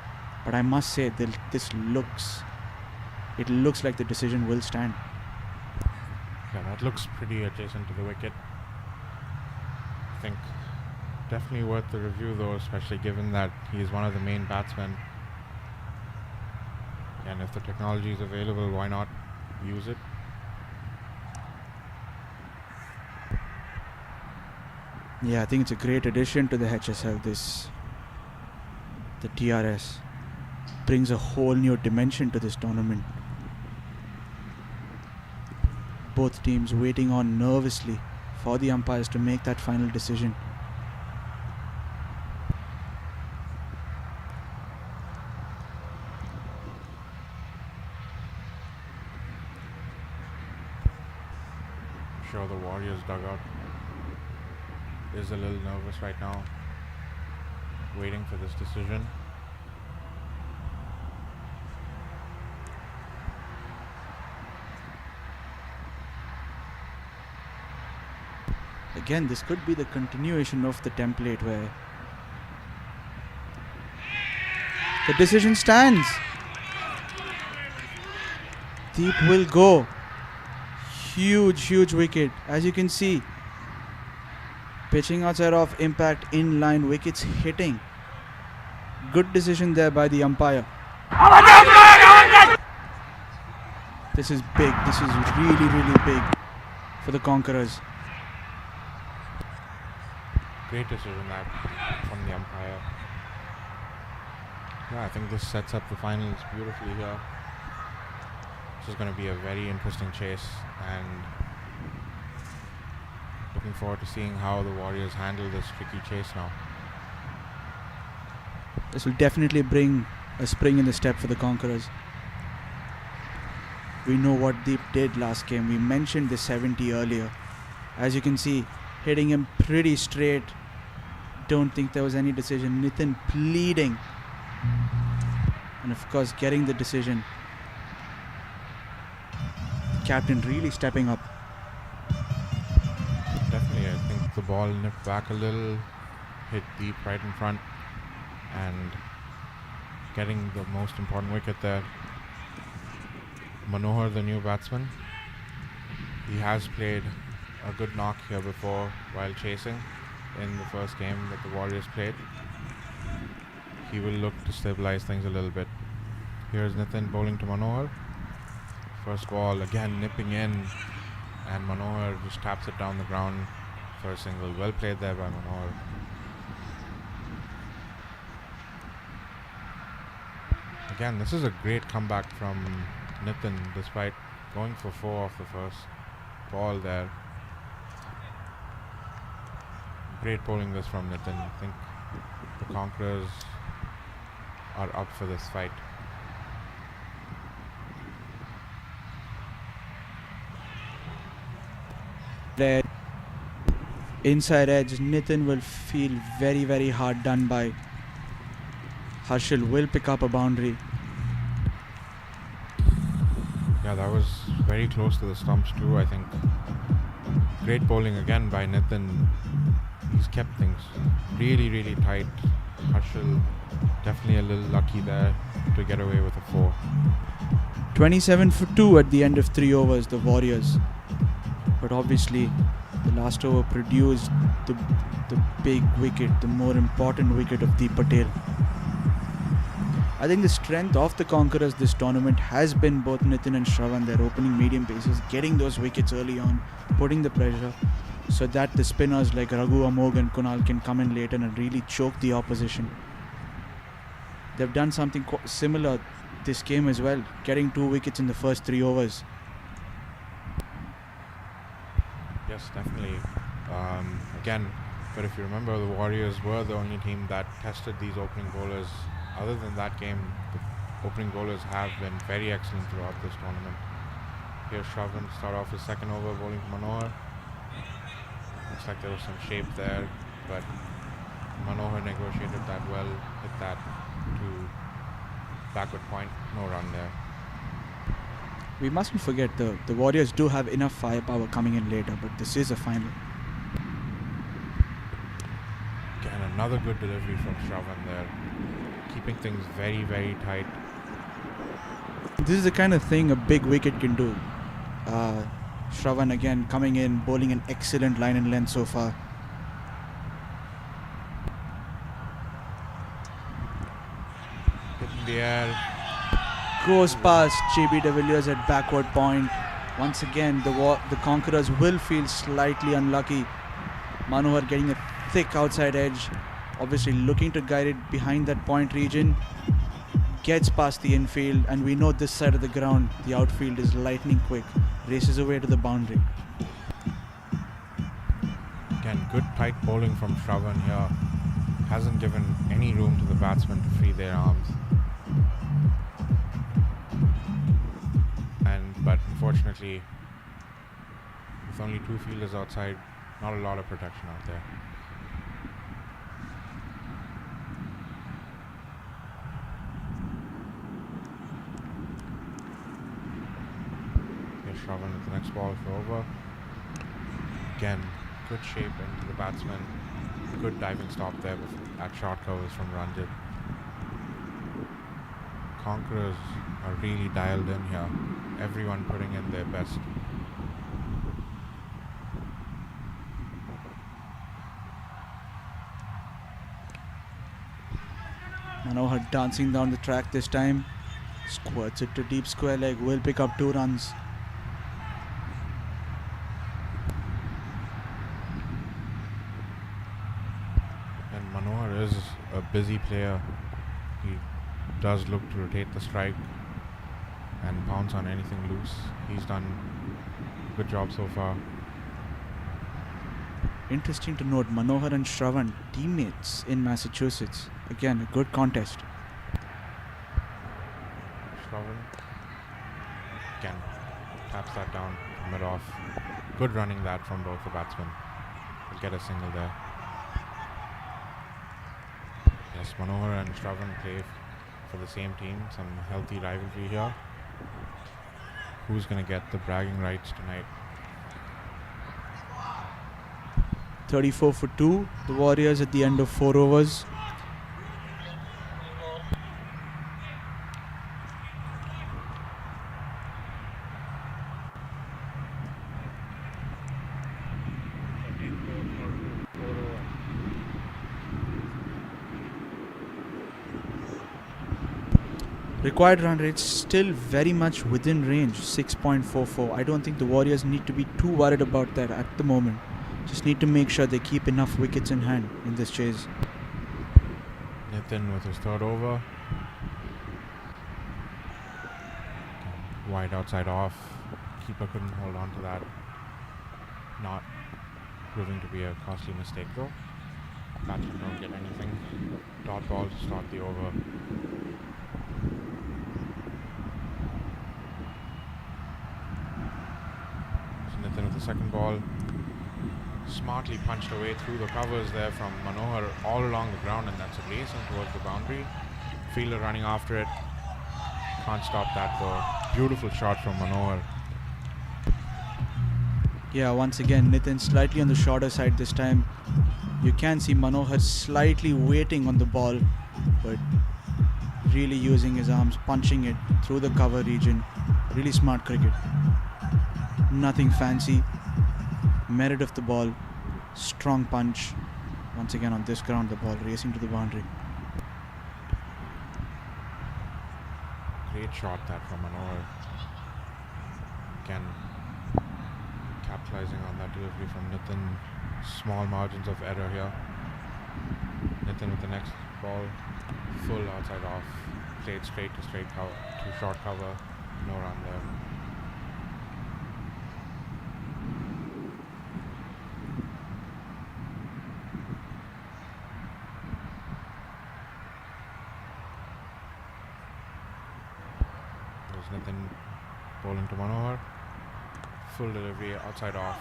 But I must say that it looks like the decision will stand. Yeah, that looks pretty adjacent to the wicket. I think definitely worth the review though, especially given that he is one of the main batsmen. And if the technology is available, why not use it? Yeah, I think it's a great addition to the HSL. The TRS brings a whole new dimension to this tournament. Both teams waiting on nervously for the umpires to make that final decision. dugout is a little nervous right now, waiting for this decision. Again, this could be the continuation of the template where the decision stands. Deep will go. Huge wicket. As you can see, pitching outside of impact, in line, wickets hitting. Good decision there by the umpire. This is big. This is really big for the Conquerors. Great decision that from the umpire. Yeah, I think this sets up the finals beautifully here. This is going to be a very interesting chase, and looking forward to seeing how the Warriors handle this tricky chase now. This will definitely bring a spring in the step for the Conquerors. We know what Deep did last game. We mentioned the 70 earlier. As you can see, hitting him pretty straight. Don't think there was any decision. Nitin pleading. And of course, getting the decision. The captain really stepping up. Definitely, I think the ball nipped back a little, hit Deep right in front, and getting the most important wicket there. Manohar, the new batsman, he has played a good knock here before while chasing in the first game that the Warriors played. He will look to stabilize things a little bit. Here's Nitin bowling to Manohar. First ball again nipping in, and Manohar just taps it down the ground for a single. Well played there by Manohar. Again, this is a great comeback from Nitin despite going for 4 off the first ball there. Great bowling this from Nitin. I think the Conquerors are up for this fight. There, inside edge, Nitin will feel very hard done by. Harshal will pick up a boundary. Yeah, that was very close to the stumps too, I think. Great bowling again by Nitin. He's kept things really tight. Harshal definitely a little lucky there to get away with a 4. 27 for 2 at the end of 3 overs, the Warriors. But obviously, the last over produced the big wicket, the more important wicket of Deep Patel. I think the strength of the Conquerors this tournament has been both Nitin and Shravan, their opening medium paces, getting those wickets early on, putting the pressure, so that the spinners like Raghu, Amog and Kunal can come in later and really choke the opposition. They've done something similar this game as well, getting 2 wickets in the first 3 overs. Yes, definitely. Again, but if you remember, the Warriors were the only team that tested these opening bowlers. Other than that game, the opening bowlers have been very excellent throughout this tournament. Here's Shravan to start off his second over bowling to Manohar. Looks like there was some shape there, but Manohar negotiated that well, hit that to backward point, no run there. We mustn't forget the Warriors do have enough firepower coming in later, but this is a final. Again, another good delivery from Shravan there, keeping things very tight. This is the kind of thing a big wicket can do. Shravan again coming in, bowling an excellent line and length so far. Hit in the air. Goes past JB de Villiers at backward point. Once again, the Conquerors will feel slightly unlucky. Manohar getting a thick outside edge, obviously looking to guide it behind that point region. Gets past the infield, and we know this side of the ground, the outfield is lightning quick. Races away to the boundary. Again, good tight bowling from Shravan here. Hasn't given any room to the batsmen to free their arms. But unfortunately, with only 2 fielders outside, not a lot of protection out there. Here's Shravan with the next ball for over. Again, good shape into the batsman. Good diving stop there at short covers from Ranjit. Conquerors are really dialed in here. Everyone putting in their best. Manohar dancing down the track this time. Squirts it to deep square leg. Will pick up 2 runs. And Manohar is a busy player. He does look to rotate the strike and pounce on anything loose. He's done a good job so far. Interesting to note, Manohar and Shravan, teammates in Massachusetts. Again, a good contest. Shravan again taps that down mid-off. Good running that from both the batsmen. Will get a single there. Yes, Manohar and Shravan play for the same team. Some healthy rivalry here. Who's going to get the bragging rights tonight? 34 for 2. The Warriors at the end of 4 overs. Required run rate still very much within range, 6.44. I don't think the Warriors need to be too worried about that at the moment. Just need to make sure they keep enough wickets in hand in this chase. Nitin with his third over. Wide outside off. Keeper couldn't hold on to that. Not proving to be a costly mistake though. Batsmen don't get anything. Dot ball to start the over. Nitin with the second ball. Smartly punched away through the covers there from Manohar all along the ground, and that's a racing towards the boundary. Fielder running after it. Can't stop that though. Beautiful shot from Manohar. Yeah, once again, Nitin slightly on the shorter side this time. You can see Manohar slightly waiting on the ball, but really using his arms, punching it through the cover region. Really smart cricket. Nothing fancy. Merit of the ball. Strong punch. Once again on this ground, the ball racing to the boundary. Great shot that from Manohar. Again, capitalizing on that delivery from Nitin. Small margins of error here. Nitin with the next ball. Full outside off. Played straight to straight cover. To short cover. No run there. Nitin bowling to Manohar. Full delivery outside off.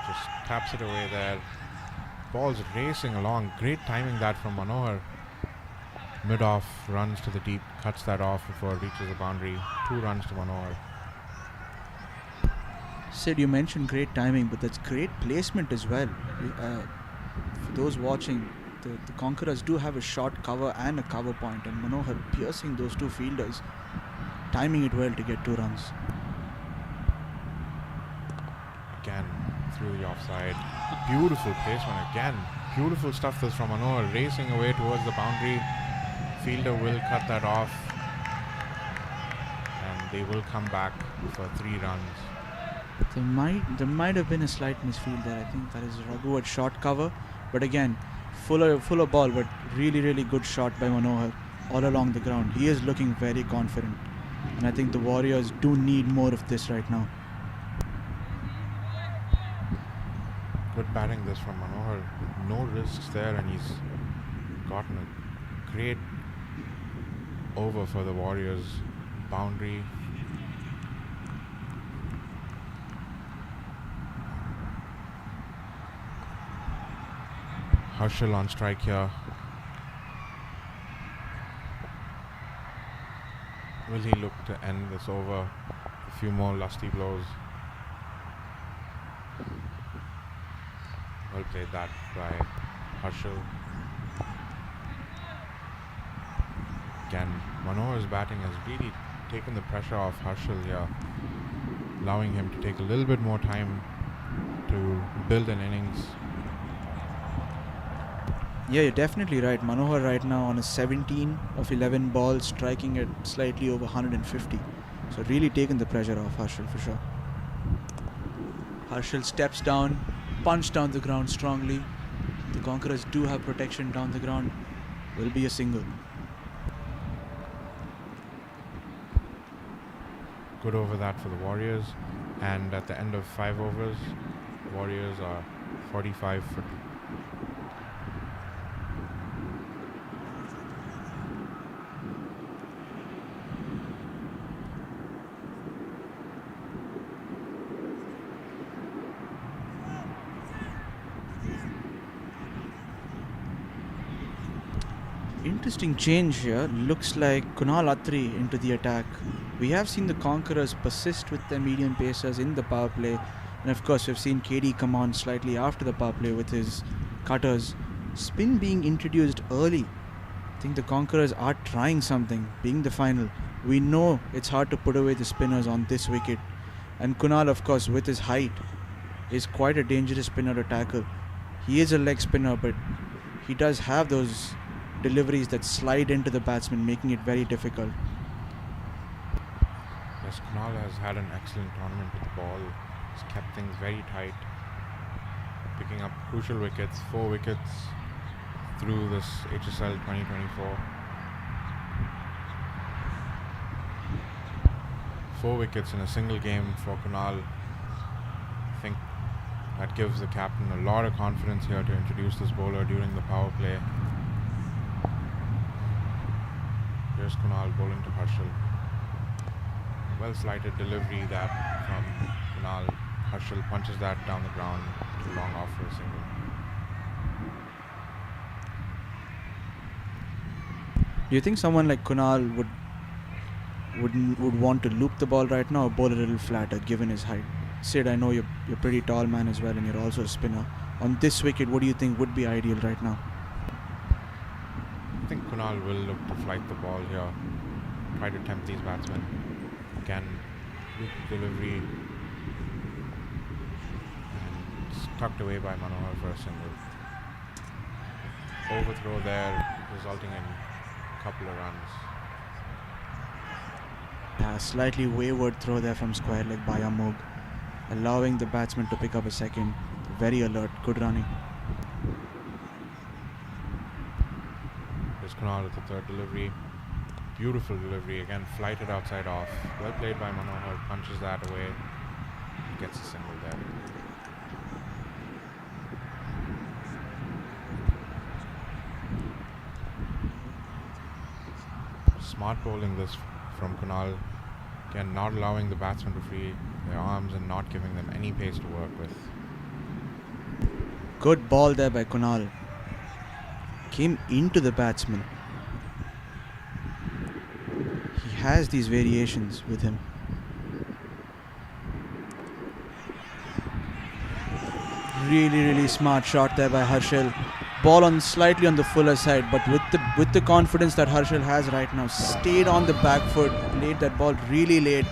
Just taps it away there. Ball's racing along. Great timing that from Manohar. Mid off, runs to the deep, cuts that off before it reaches the boundary. 2 runs to Manohar. Sid, you mentioned great timing, but that's great placement as well. For those watching, the Conquerors do have a short cover and a cover point, and Manohar piercing those 2 fielders, timing it well to get 2 runs. Again, through the offside. Beautiful placement again. Beautiful stuff this from Manohar, racing away towards the boundary. Fielder will cut that off, and they will come back for 3 runs. There might have been a slight misfield there. I think that is Raghu at short cover, but again, fuller ball, but really good shot by Manohar all along the ground. He is looking very confident, and I think the Warriors do need more of this right now. Good batting this from Manohar. No risks there, and he's gotten a great over for the Warriors. Boundary. Harshal on strike here. Will he look to end this over? A few more lusty blows. Well played that by Harshal. Again, Manohar's batting has really taken the pressure off Harshal here, allowing him to take a little bit more time to build an innings. Yeah, you're definitely right. Manohar right now on a 17 of 11 balls, striking at slightly over 150. So really taken the pressure off Harshal for sure. Harshal steps down, punch down the ground strongly. The Conquerors do have protection down the ground. Will be a single. Good over that for the Warriors. And at the end of 5 overs, Warriors are 45 for 2. Interesting change here. Looks like Kunal Attri into the attack. We have seen the Conquerors persist with their medium pacers in the power play. And of course, we've seen KD come on slightly after the power play with his cutters. Spin being introduced early. I think the Conquerors are trying something, being the final. We know it's hard to put away the spinners on this wicket. And Kunal, of course, with his height, is quite a dangerous spinner to tackle. He is a leg spinner, but he does have those deliveries that slide into the batsman, making it very difficult. Yes, Kunal has had an excellent tournament with the ball. He's kept things very tight, picking up crucial wickets, 4 wickets through this HSL 2024. 4 wickets in a single game for Kunal. I think that gives the captain a lot of confidence here to introduce this bowler during the power play. Here's Kunal bowling to Harshal. Well slighted delivery that from Kunal. Harshal punches that down the ground, too long off for a single. Do you think someone like Kunal would want to loop the ball right now or bowl a little flatter given his height? Sid, I know you're a pretty tall man as well and you're also a spinner. On this wicket, what do you think would be ideal right now? I think Kunal will look to flight the ball here, try to tempt these batsmen. Again, loop delivery, and it's tucked away by Manohar for a single. Overthrow there, resulting in a couple of runs. Yeah, slightly wayward throw there from square leg by Amog, allowing the batsman to pick up a second. Very alert, good running. Here's Kunal with the third delivery. Beautiful delivery, again flighted outside off. Well played by Manohar, punches that away. Gets a single there. Smart bowling this from Kunal. Again, not allowing the batsman to free their arms and not giving them any pace to work with. Good ball there by Kunal. Came into the batsman. He has these variations with him. Really smart shot there by Harshal. Ball on slightly on the fuller side, but with the confidence that Harshal has right now, stayed on the back foot, played that ball really late,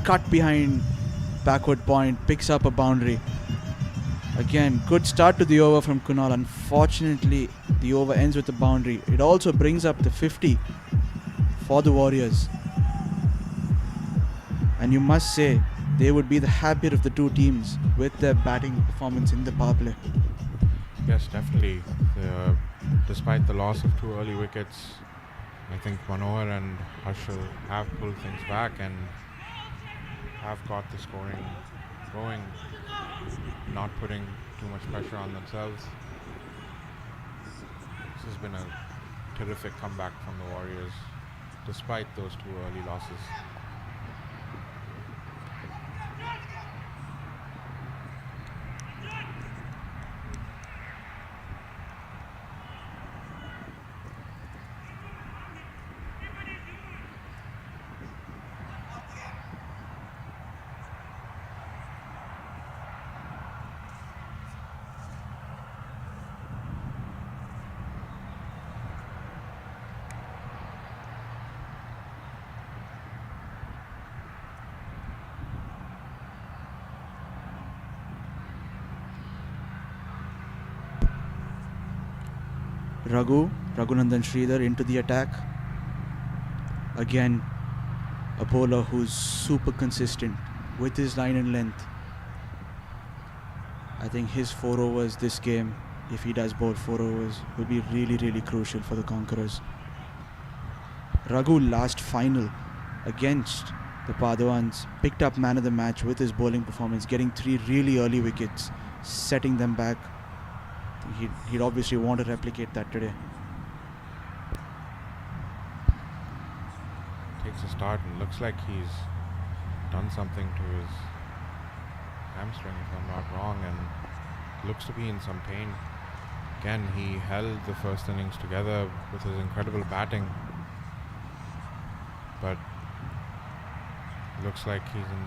cut behind backward point, picks up a boundary. Again, good start to the over from Kunal. Unfortunately, the over ends with a boundary. It also brings up the 50 for the Warriors. And you must say, they would be the happier of the two teams with their batting performance in the power play. Yes, definitely. Despite the loss of 2 early wickets, I think Manohar and Harshal have pulled things back and have got the scoring going, not putting too much pressure on themselves. This has been a terrific comeback from the Warriors, despite those 2 early losses. Raghunandan Sridhar into the attack. Again, a bowler who's super consistent with his line and length. I think his 4 overs this game, if he does bowl 4 overs, will be really, really crucial for the Conquerors. Raghu last final against the Padawans picked up man of the match with his bowling performance, getting 3 really early wickets, setting them back. He'd obviously want to replicate that today. Takes a start and looks like he's done something to his hamstring, if I'm not wrong, and looks to be in some pain. Again, he held the first innings together with his incredible batting, but looks like he's in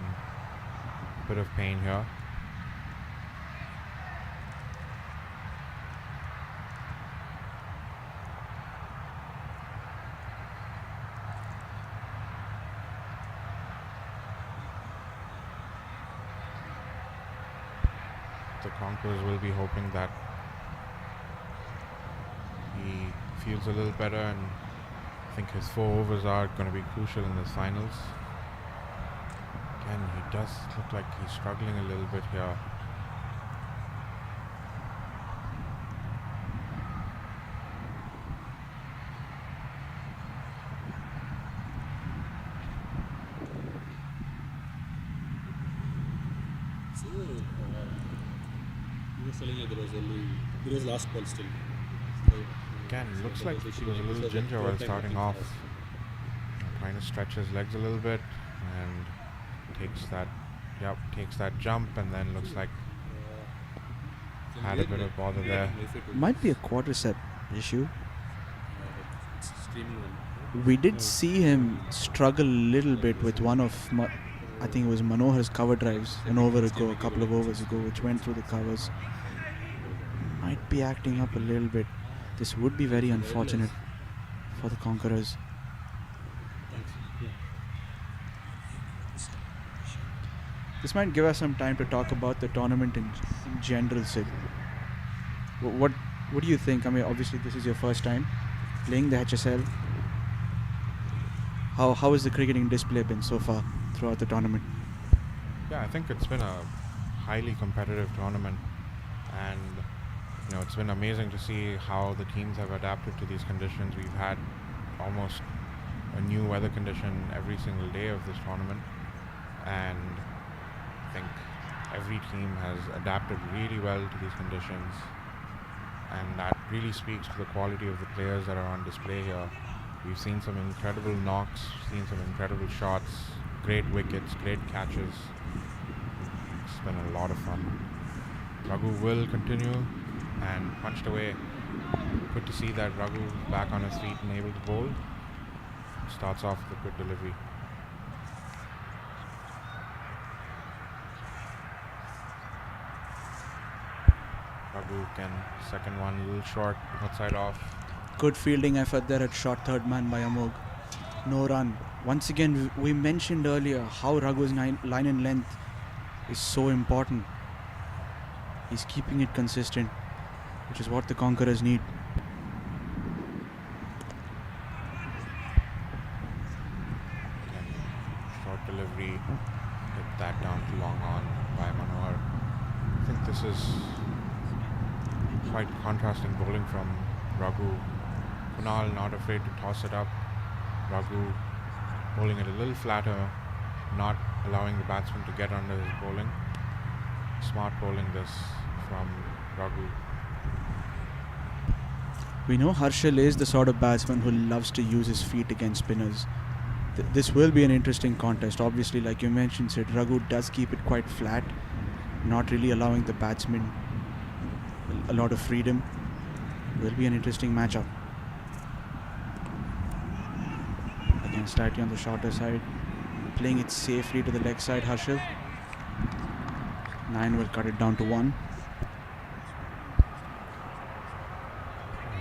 a bit of pain here. The Conquerors will be hoping that he feels a little better, and I think his 4 overs are going to be crucial in the finals. Again, he does look like he's struggling a little bit here. So, you were telling there was last ball still. Again, looks like he was a little ginger while starting off, trying to stretch his legs a little bit, and takes that jump, and then looks like had a bit of bother there. Might be a quadricep issue. We did see him struggle a little bit with one of, I think it was Manohar's cover drives a couple of overs ago, which went through the covers. Might be acting up a little bit. This would be very unfortunate for the Conquerors. This might give us some time to talk about the tournament in general, Sid. What do you think? I mean, obviously this is your first time playing the HSL. How has the cricketing display been so far throughout the tournament? Yeah, I think it's been a highly competitive tournament, and it's been amazing to see how the teams have adapted to these conditions. We've had almost a new weather condition every single day of this tournament, and I think every team has adapted really well to these conditions, and that really speaks to the quality of the players that are on display here. We've seen some incredible knocks, seen some incredible shots, great wickets, great catches. It's been a lot of fun. Raghu will continue and punched away. Good to see that Raghu is back on his feet and able to bowl. Starts off with a good delivery. Raghu can second one a little short, outside off. Good fielding effort there at short third man by Amog. No run. Once again, we mentioned earlier how Raghu's line and length is so important. He's keeping it consistent, which is what the Conquerors need. Again, short delivery, hit that down to long on by Manohar. I think this is quite contrasting bowling from Raghu. Kunal not afraid to toss it up. Raghu bowling it a little flatter, not allowing the batsman to get under his bowling. Smart bowling this from Raghu. We know Harshal is the sort of batsman who loves to use his feet against spinners. This will be an interesting contest. Obviously, like you mentioned, Sid, Raghu does keep it quite flat, not really allowing the batsman a lot of freedom. Will be an interesting matchup. Again, slightly on the shorter side, playing it safely to the leg side, Harshal. 9 will cut it down to 1.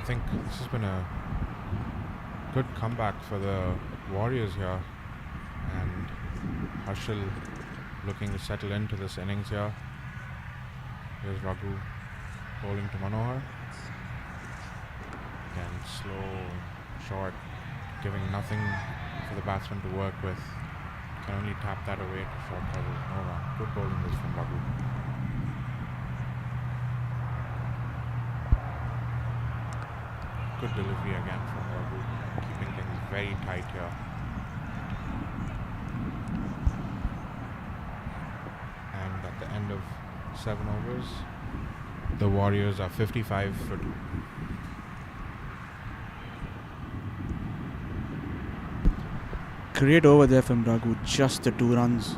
I think this has been a good comeback for the Warriors here, and Harshal looking to settle into this innings here. Here's Raghu bowling to Manohar. slow, short, giving nothing for the batsman to work with. Can only tap that away to short covers. No run. Good bowling this from Raghu. Good delivery again from Raghu, keeping things very tight here. And at the end of 7 overs, the Warriors are 55 for 2. Great over there from Raghu, just the 2 runs.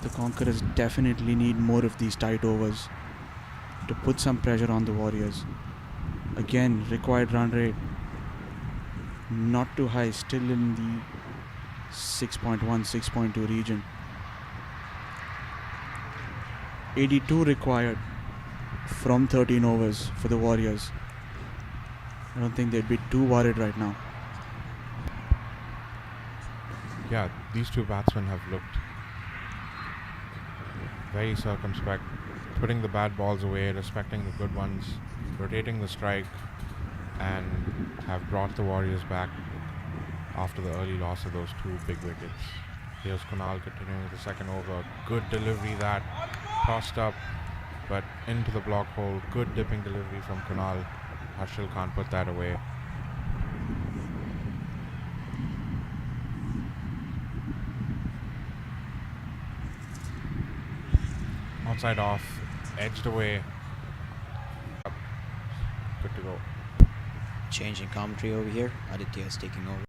The Conquerors definitely need more of these tight overs to put some pressure on the Warriors. Again, required run rate not too high, still in the 6.1, 6.2 region. 82 required from 13 overs for the Warriors. I don't think they'd be too worried right now. Yeah, these two batsmen have looked very circumspect, putting the bad balls away, respecting the good ones, rotating the strike, and have brought the Warriors back after the early loss of those 2 big wickets. Here's Kunal continuing with the second over. Good delivery that crossed up, but into the block hole. Good dipping delivery from Kunal. Harshal can't put that away. Outside off, edged away. Good to go. Change in commentary over here. Aditya is taking over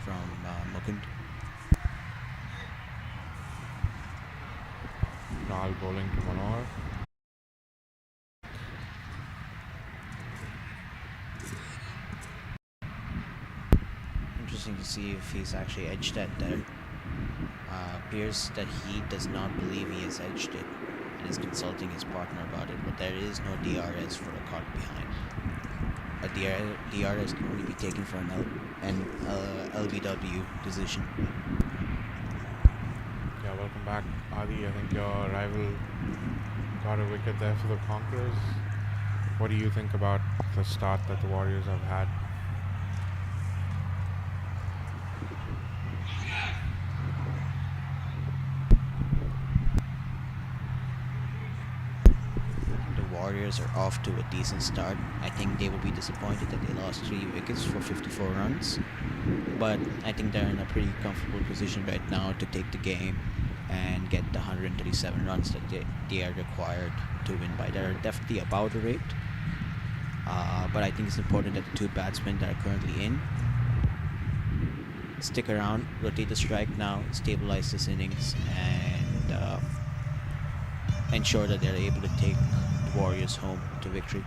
from Mukund. Kunal bowling to Manor. Interesting to see if he's actually edged that there. Appears that he does not believe he has edged it and is consulting his partner about it, but there is no DRS for a caught behind. A DRS can only be taken for an LBW decision. Yeah, welcome back, Adi. I think your rival got a wicket there for the Conquerors. What do you think about the start that the Warriors have had? Warriors are off to a decent start. I think they will be disappointed that they lost 3 wickets for 54 runs, but I think they're in a pretty comfortable position right now to take the game and get the 137 runs that they are required to win by. They're definitely above the rate, but I think it's important that the 2 batsmen that are currently in stick around, rotate the strike now, stabilize this innings, and ensure that they're able to take Warriors home to victory.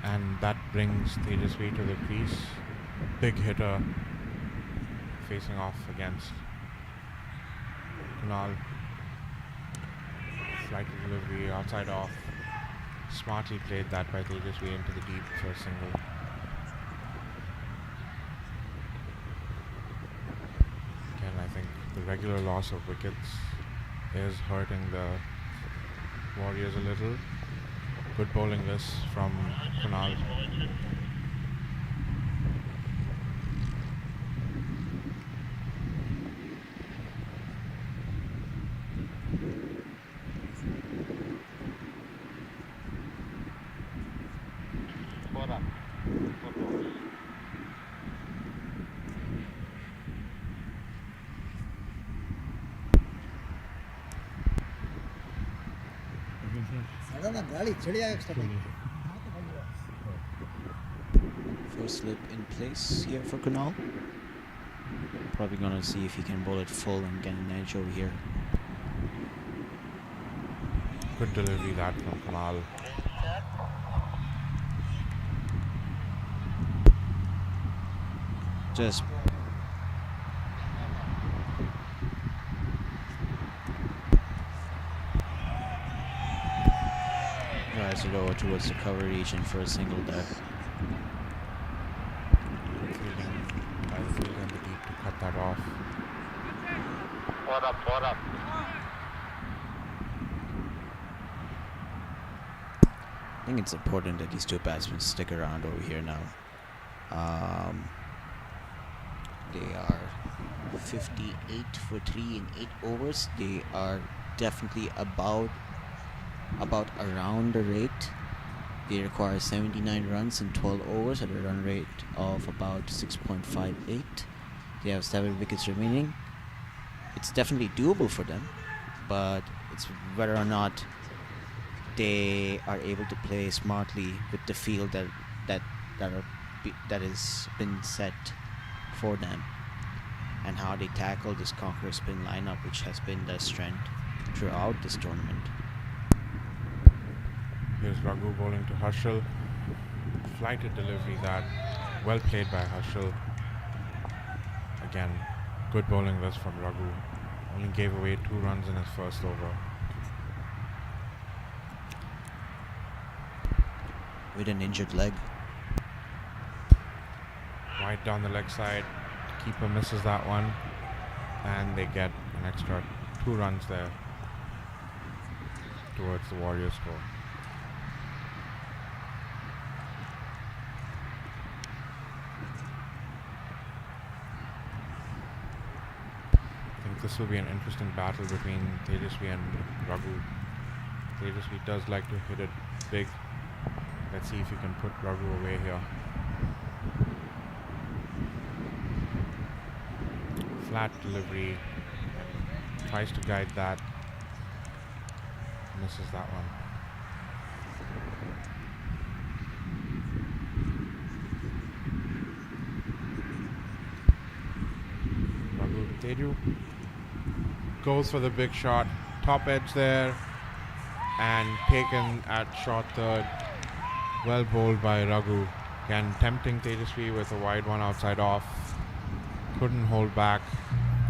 And that brings Tejasvi to the crease. Big hitter facing off against Kunal. Slight delivery outside off. Smartly played that by Tejasvi into the deep for a single. Again, I think the regular loss of wickets is hurting the Warriors a little. Good bowling this from Kunal. First slip in place here for Kunal. Probably gonna see if he can bowl it full and get an edge over here. Good delivery that from Kunal. Just fires it over towards the cover region for a single there. Fielding by the fielder in the deep to cut that off. What up? I think it's important that these two batsmen stick around over here now. They are 58 for 3 in 8 overs. They are definitely about around the rate. They require 79 runs in 12 overs at a run rate of about 6.58. They have 7 wickets remaining. It's definitely doable for them, but it's whether or not they are able to play smartly with the field that has been set for them, and how they tackle this Conquerors spin lineup, which has been their strength throughout this tournament. Here's Raghu bowling to Harshal. Flighted delivery, that well played by Harshal. Again, good bowling this from Raghu. Only gave away 2 runs in his first over. With an injured leg. Wide down the leg side. Keeper misses that one. And they get an extra 2 runs there towards the Warriors score. I think this will be an interesting battle between Tejasvi and Raghu. Tejasvi does like to hit it big. Let's see if he can put Raghu away here. Flat delivery. Tries to guide that. Misses that one. Raghu Teju goes for the big shot. Top edge there. And taken at short third. Well bowled by Raghu. Again, tempting Tejasvi with a wide one outside off. Couldn't hold back.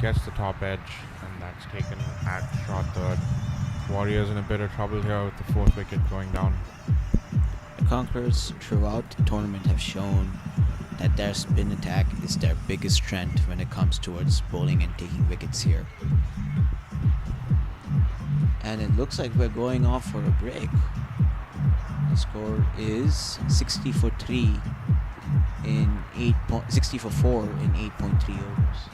Gets the top edge. And that's taken at short third. Warriors in a bit of trouble here with the 4th wicket going down. The Conquerors throughout the tournament have shown that their spin attack is their biggest strength when it comes towards bowling and taking wickets here. And it looks like we're going off for a break. The score is 60 for 3 in 60 for 4 in 8.3 overs.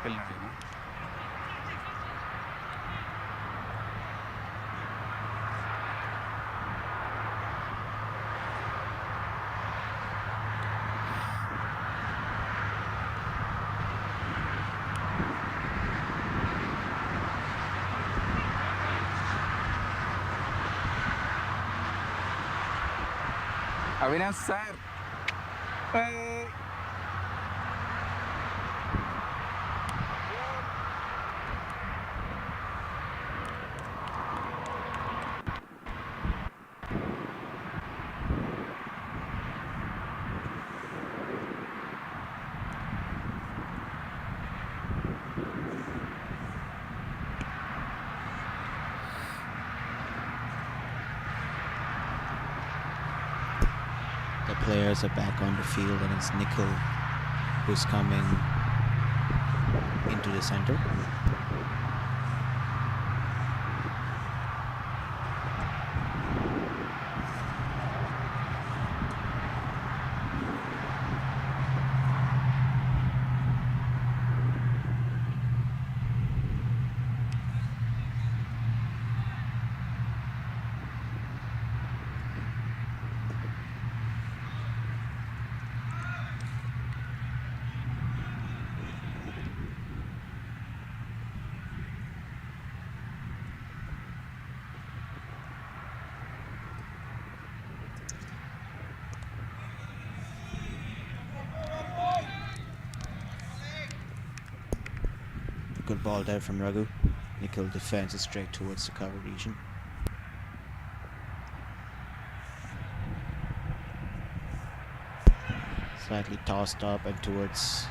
వెళ్ళినాడు. Avinash sir The players are back on the field, and it's Nickel who's coming into the center. Good ball there from Raghu. Nickel defends it straight towards the cover region. Slightly tossed up and towards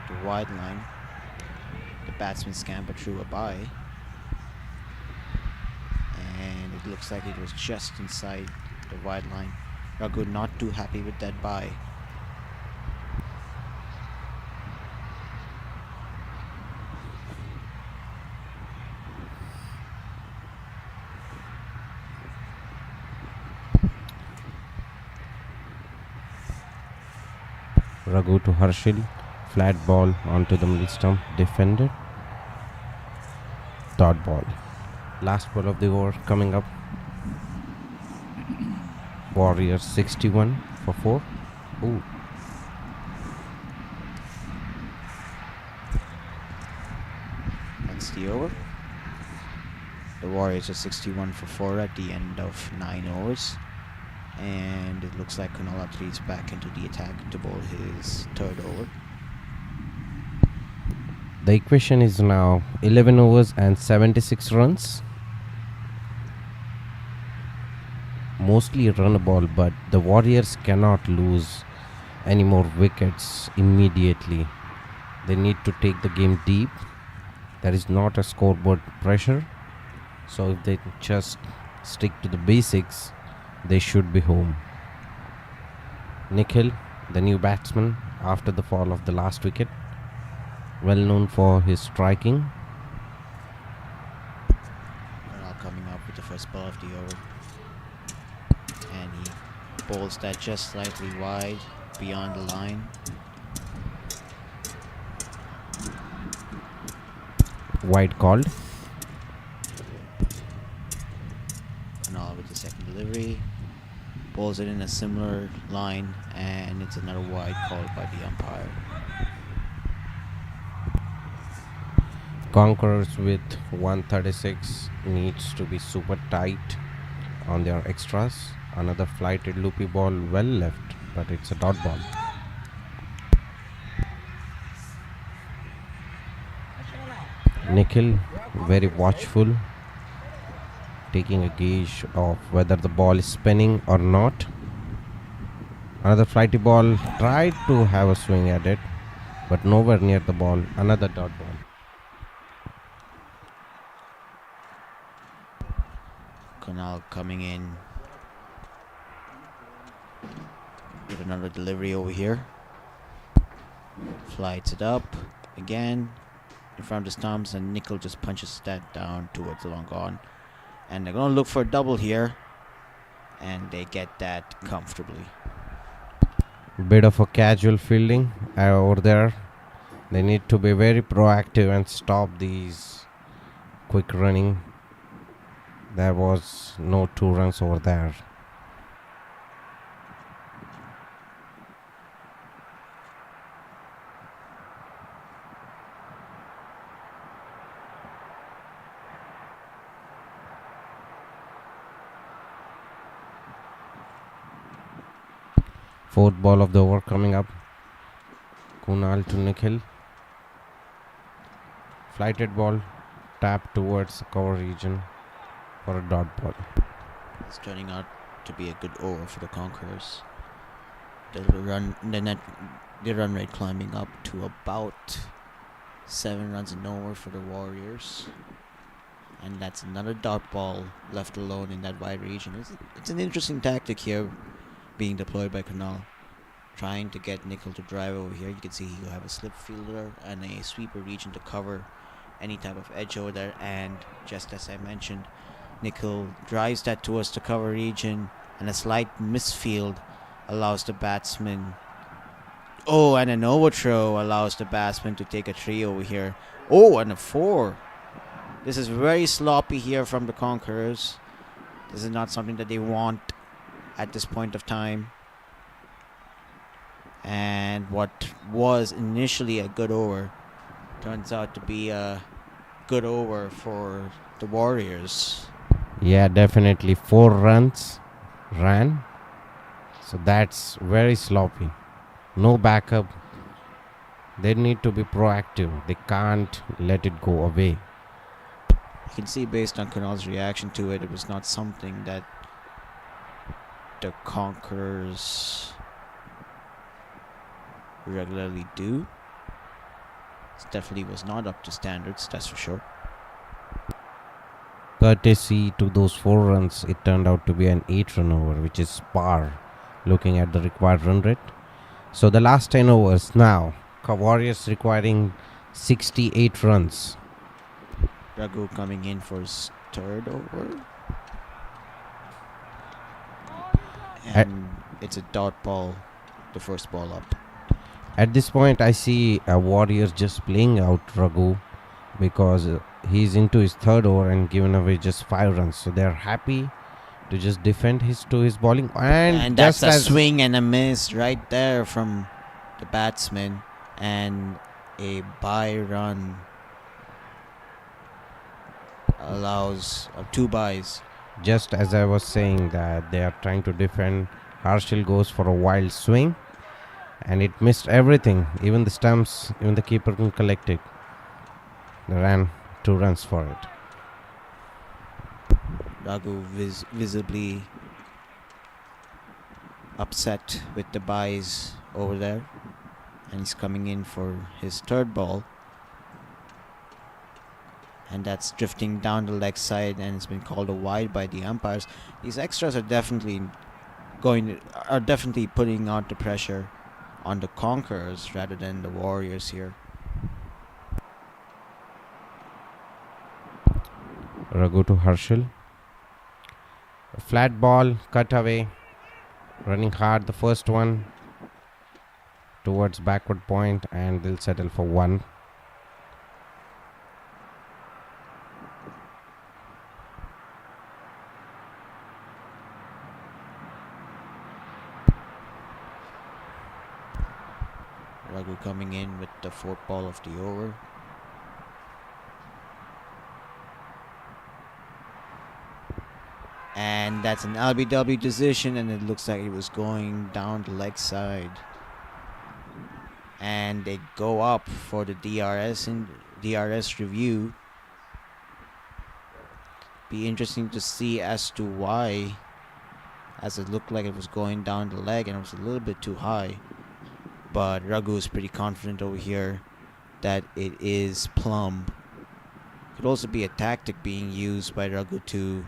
the wide line. The batsman scampered through a bye. And it looks like it was just inside the wide line. Raghu not too happy with that bye. Raghu to Harshil, flat ball onto the middle stump, defended. Dot ball. Last ball of the over coming up. Warriors 61 for 4. Ooh. That's the over. The Warriors are 61 for 4 at the end of 9 overs. And it looks like Kunal Atri is back into the attack to bowl his third over. The equation is now 11 overs and 76 runs. Mostly run a ball, but the Warriors cannot lose any more wickets immediately. They need to take the game deep. There is not a scoreboard pressure. So if they just stick to the basics, they should be home. Nikhil, the new batsman after the fall of the last wicket, well known for his striking. Kunal coming up with the first ball of the over. And he bowls that just slightly wide beyond the line. Wide called. Kunal with the second delivery. Bowls it in a similar line, and it's another wide called by the umpire. Conquerors with 136 needs to be super tight on their extras. Another flighted loopy ball well left, but it's a dot ball. Nikhil very watchful, taking a gauge of whether the ball is spinning or not. Another flighty ball, tried to have a swing at it, but nowhere near the ball. Another dot ball. Kunal coming in with another delivery over here. Flights it up again in front of the stumps, and Nickel just punches that down towards the long on. And they're going to look for a double here, and they get that comfortably. Bit of a casual fielding over there. They need to be very proactive and stop these quick running. There was no 2 runs over there. Fourth ball of the over coming up. Kunal to Nikhil. Flighted ball, tap towards the cover region for a dot ball. It's turning out to be a good over for the Conquerors. The run rate climbing up to about 7 runs and over for the Warriors. And that's another dot ball left alone in that wide region. It's an interesting tactic here being deployed by Kunal. Trying to get Nikhil to drive over here. You can see he'll have a slip fielder and a sweeper region to cover any type of edge over there. And just as I mentioned, Nikhil drives that towards the cover region, and a slight misfield allows the batsman. Oh, and an overthrow allows the batsman to take a 3 over here. Oh, and a 4. This is very sloppy here from the Conquerors. This is not something that they want at this point of time. And what was initially a good over turns out to be a good over for the Warriors. Yeah, definitely 4 runs ran. So that's very sloppy. No backup. They need to be proactive. They can't let it go away. You can see based on Kunal's reaction to it, it was not something that the Conquerors regularly do. It definitely was not up to standards, that's for sure. Courtesy to those 4 runs, it turned out to be an 8 run over, which is par looking at the required run rate. So the last 10 overs now, Warriors requiring 68 runs. Raghu coming in for his 3rd over. And it's a dot ball, the first ball up. At this point, I see Warriors just playing out Raghu because he's into his 3rd over and given away just 5 runs. So they're happy to just defend his bowling. And that's a swing and a miss right there from the batsman. And a bye run allows 2 byes. Just as I was saying that they are trying to defend, Harshil goes for a wild swing. And it missed everything, even the stumps, even the keeper couldn't collect it. They ran 2 runs for it. Raghu visibly upset with the byes over there. And he's coming in for his 3rd ball. And that's drifting down the leg side, and it's been called a wide by the umpires. These extras are definitely putting out the pressure on the Conquerors rather than the Warriors here. Raghu to Harshil. A flat ball, cut away. Running hard, the first one towards backward point, and they'll settle for 1. Raghu coming in with the 4th ball of the over. And that's an LBW decision, and it looks like it was going down the leg side. And they go up for the DRS review. Be interesting to see as to why, as it looked like it was going down the leg and it was a little bit too high. But Raghu is pretty confident over here that it is plumb. Could also be a tactic being used by Raghu to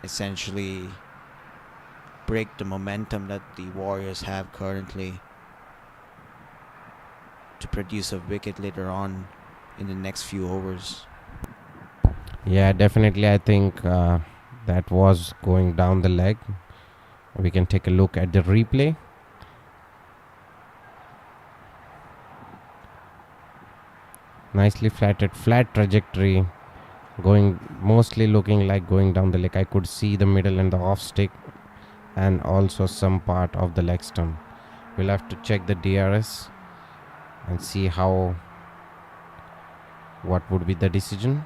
essentially break the momentum that the Warriors have currently to produce a wicket later on in the next few overs. Yeah, definitely. I think that was going down the leg. We can take a look at the replay. nicely flat trajectory, going mostly looking like going down the leg. I could see the middle and the off stick, and also some part of the leg stump. We'll have to check the DRS and see what would be the decision.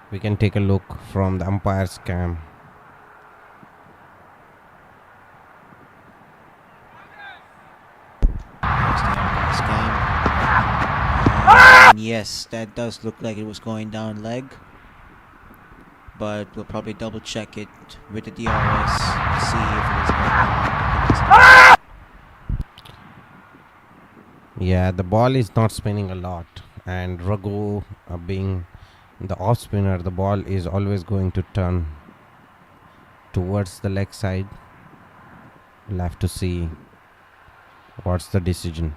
We can take a look from the umpire's cam. And yes, that does look like it was going down leg, but we'll probably double check it with the DRS to see if it is going down. Yeah, the ball is not spinning a lot, and Raghu being the off spinner, the ball is always going to turn towards the leg side. We'll have to see what's the decision.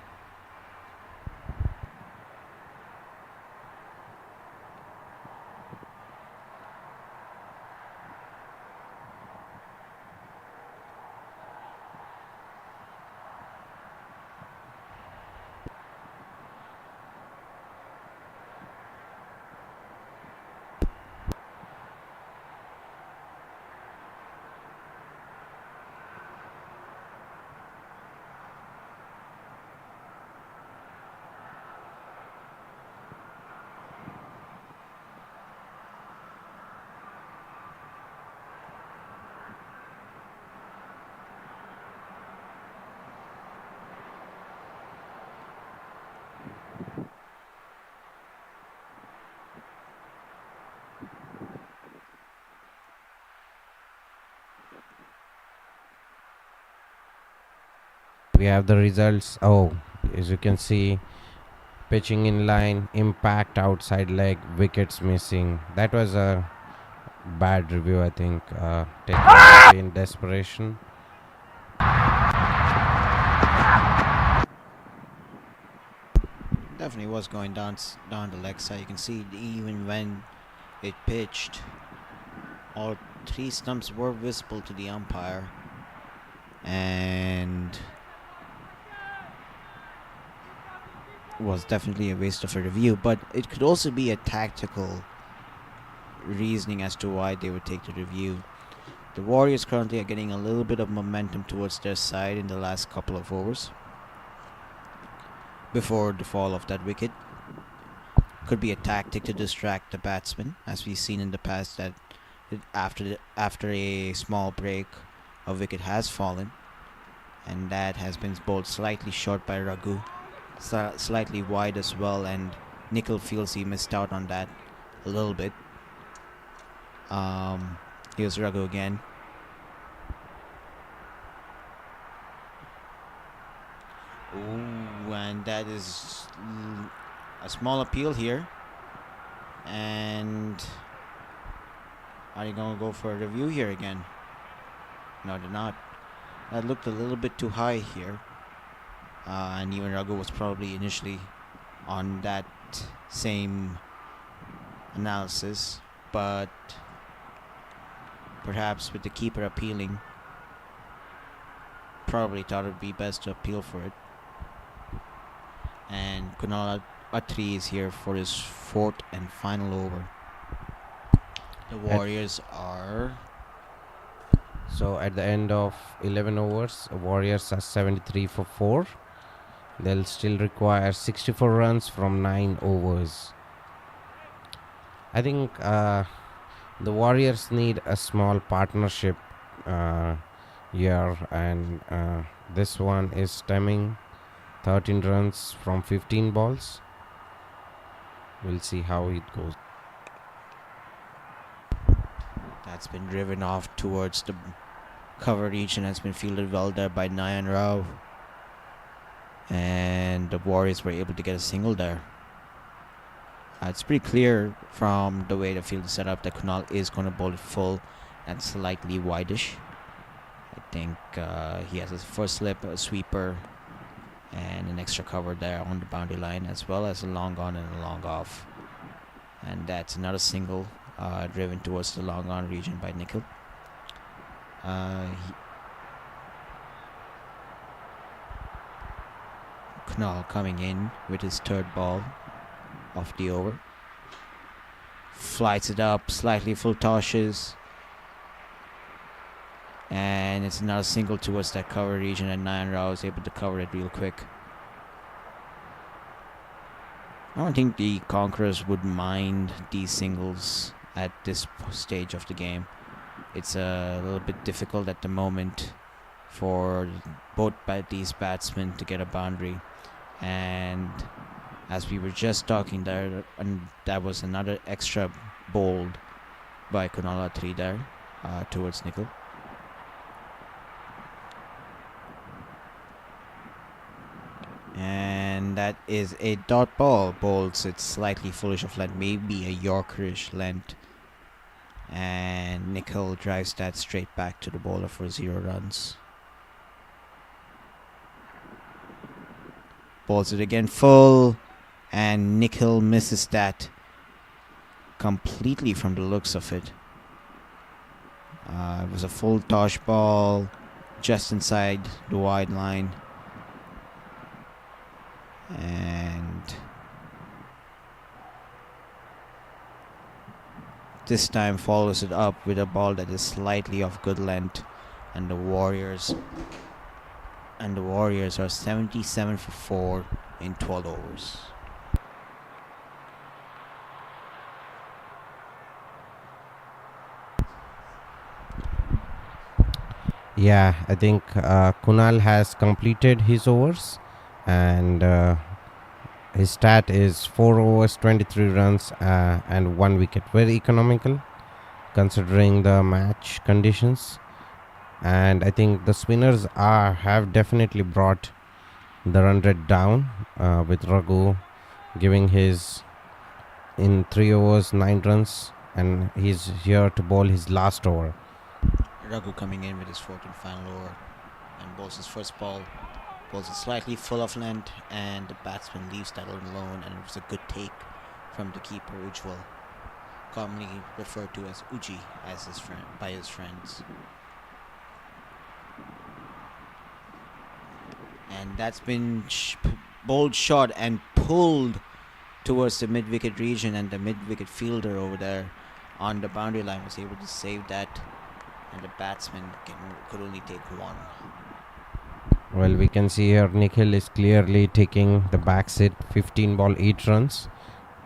We have the results. Oh, as you can see, pitching in line, impact outside leg, wickets missing. That was a bad review, I think, taken in desperation. Definitely was going down the leg side. You can see even when it pitched, all three stumps were visible to the umpire, and was definitely a waste of a review. But it could also be a tactical reasoning as to why they would take the review. The Warriors currently are getting a little bit of momentum towards their side in the last couple of overs before the fall of that wicket. Could be a tactic to distract the batsman, as we've seen in the past that after a small break, a wicket has fallen, and that has been bowled slightly short by Raghu, slightly wide as well, and Nickel feels he missed out on that a little bit. Here's Raghu again. Ooh, and that is a small appeal here. And are you going to go for a review here again? No, they're not. That looked a little bit too high here. And even Raghu was probably initially on that same analysis, but perhaps with the keeper appealing, probably thought it would be best to appeal for it. And Kunal Atri is here for his fourth and final over. The Warriors are... So at the end of 11 overs, Warriors are 73 for 4. They'll still require 64 runs from 9 overs. I think the Warriors need a small partnership here, and this one is stemming 13 runs from 15 balls. We'll see how it goes. That's been driven off towards the cover region, has been fielded well there by Nayan Rao, and the Warriors were able to get a single there. It's pretty clear from the way the field is set up that Kunal is going to bowl it full and slightly wideish. I think he has his first slip, a sweeper, and an extra cover there on the boundary line, as well as a long on and a long off. And that's another single driven towards the long on region by Nickel. Kunal coming in with his third ball of the over. Flights it up, slightly full tosses. And it's another single towards that cover region, and Nayan Rao is able to cover it real quick. I don't think the Conquerors would mind these singles at this stage of the game. It's a little bit difficult at the moment for both these batsmen to get a boundary. And as we were just talking there, and that was another extra bowled by Kunal Atri there towards Nikhil. And that is a dot ball. Bowls it's slightly foolish of length, maybe a Yorkerish length. And Nikhil drives that straight back to the bowler for 0 runs. Bowls it again full, and Nikhil misses that completely from the looks of it. It was a full tosh ball just inside the wide line. And this time follows it up with a ball that is slightly off good length, and the Warriors are 77 for 4 in 12 overs. Yeah, I think Kunal has completed his overs, and his stat is 4 overs, 23 runs, and 1 wicket. Very economical considering the match conditions. And I think the spinners have definitely brought the run rate down, with Raghu giving his in 3 overs 9 runs, and he's here to bowl his last over. Raghu coming in with his 4th and final over, and bowls his first ball. Bowls it slightly full of length, and the batsman leaves that alone, and it was a good take from the keeper Ujjwal, commonly referred to as Uji as by his friends. And that's been bowled short and pulled towards the mid-wicket region, and the mid-wicket fielder over there on the boundary line was able to save that, and the batsman could only take 1. Well, we can see here Nikhil is clearly taking the back sit, 15 ball 8 runs,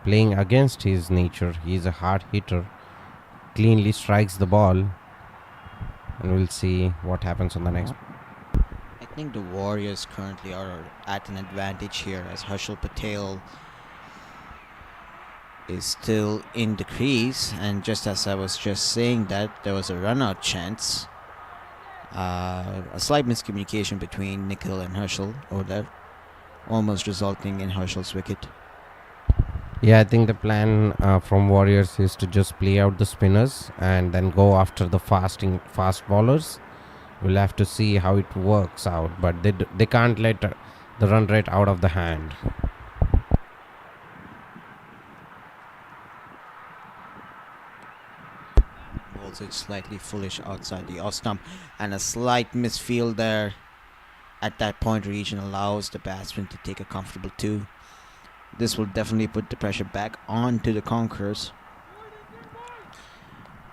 playing against his nature. He's a hard hitter, cleanly strikes the ball, and we'll see what happens on the next. I think the Warriors currently are at an advantage here, as Harshal Patel is still in the crease, and just as I was just saying that, there was a run-out chance. A slight miscommunication between Nikhil and Harshal over there, almost resulting in Harshal's wicket. Yeah, I think the plan from Warriors is to just play out the spinners and then go after the fast bowlers. We'll have to see how it works out, but they can't let the run rate out of the hand. Also, it's slightly foolish outside the off stump, and a slight misfield there at that point region allows the batsman to take a comfortable 2. This will definitely put the pressure back onto the Conquerors.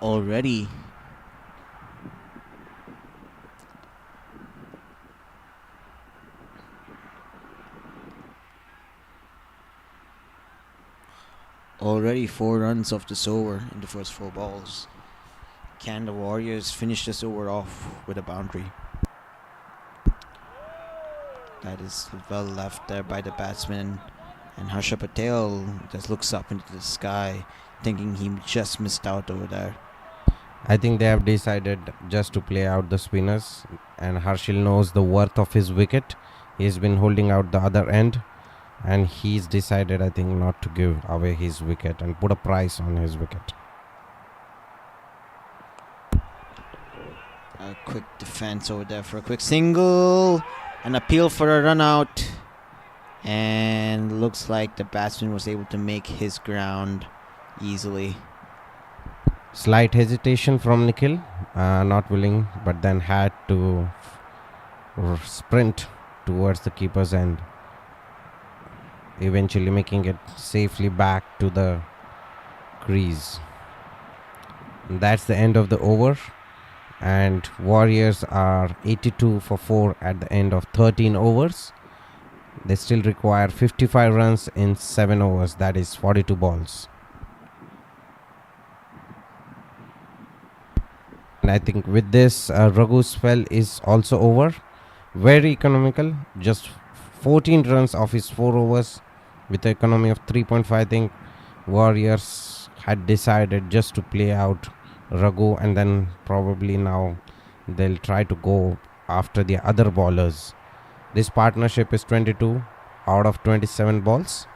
Already Already 4 runs off this over in the first 4 balls. Can the Warriors finish this over off with a boundary? That is well left there by the batsman. And Harsha Patel just looks up into the sky, thinking he just missed out over there. I think they have decided just to play out the spinners, and Harshil knows the worth of his wicket. He's been holding out the other end, and he's decided, I think, not to give away his wicket and put a price on his wicket. A quick defense over there for a quick single. An appeal for a run out. And looks like the batsman was able to make his ground easily. Slight hesitation from Nikhil, not willing, but then had to sprint towards the keeper's end. eventually making it safely back to the crease. And that's the end of the over, and Warriors are 82 for 4 at the end of 13 overs. They still require 55 runs in 7 overs, that is 42 balls. And I think with this, Raghu's spell is also over. Very economical, just 14 runs off his 4 overs with an economy of 3.5. I think Warriors had decided just to play out Raghu, and then probably now they'll try to go after the other bowlers. This partnership is 22 out of 27 balls.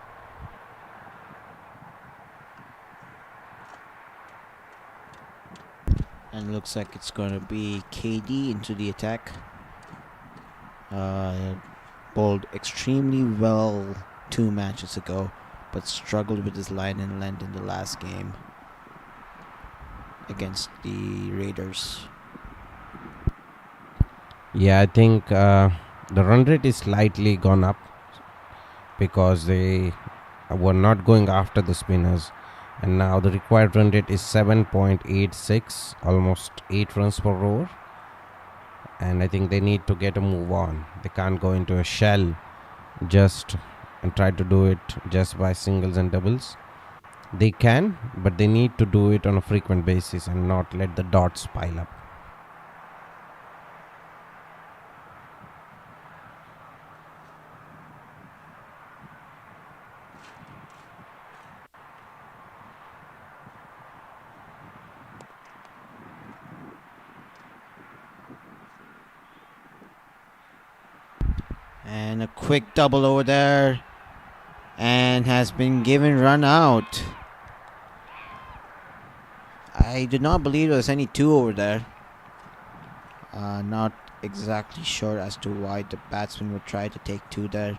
And looks like it's going to be KD into the attack. Bowled extremely well 2 matches ago, but struggled with his line and length in the last game against the Raiders. Yeah, I think the run rate is slightly gone up because they were not going after the spinners, and now the required run rate is 7.86, almost 8 runs per over. And I think they need to get a move on. They can't go into a shell just and try to do it just by singles and doubles. They can, but they need to do it on a frequent basis and not let the dots pile up. And a quick double over there, and has been given run out. I did not believe there was any 2 over there. Not exactly sure as to why the batsman would try to take 2 there.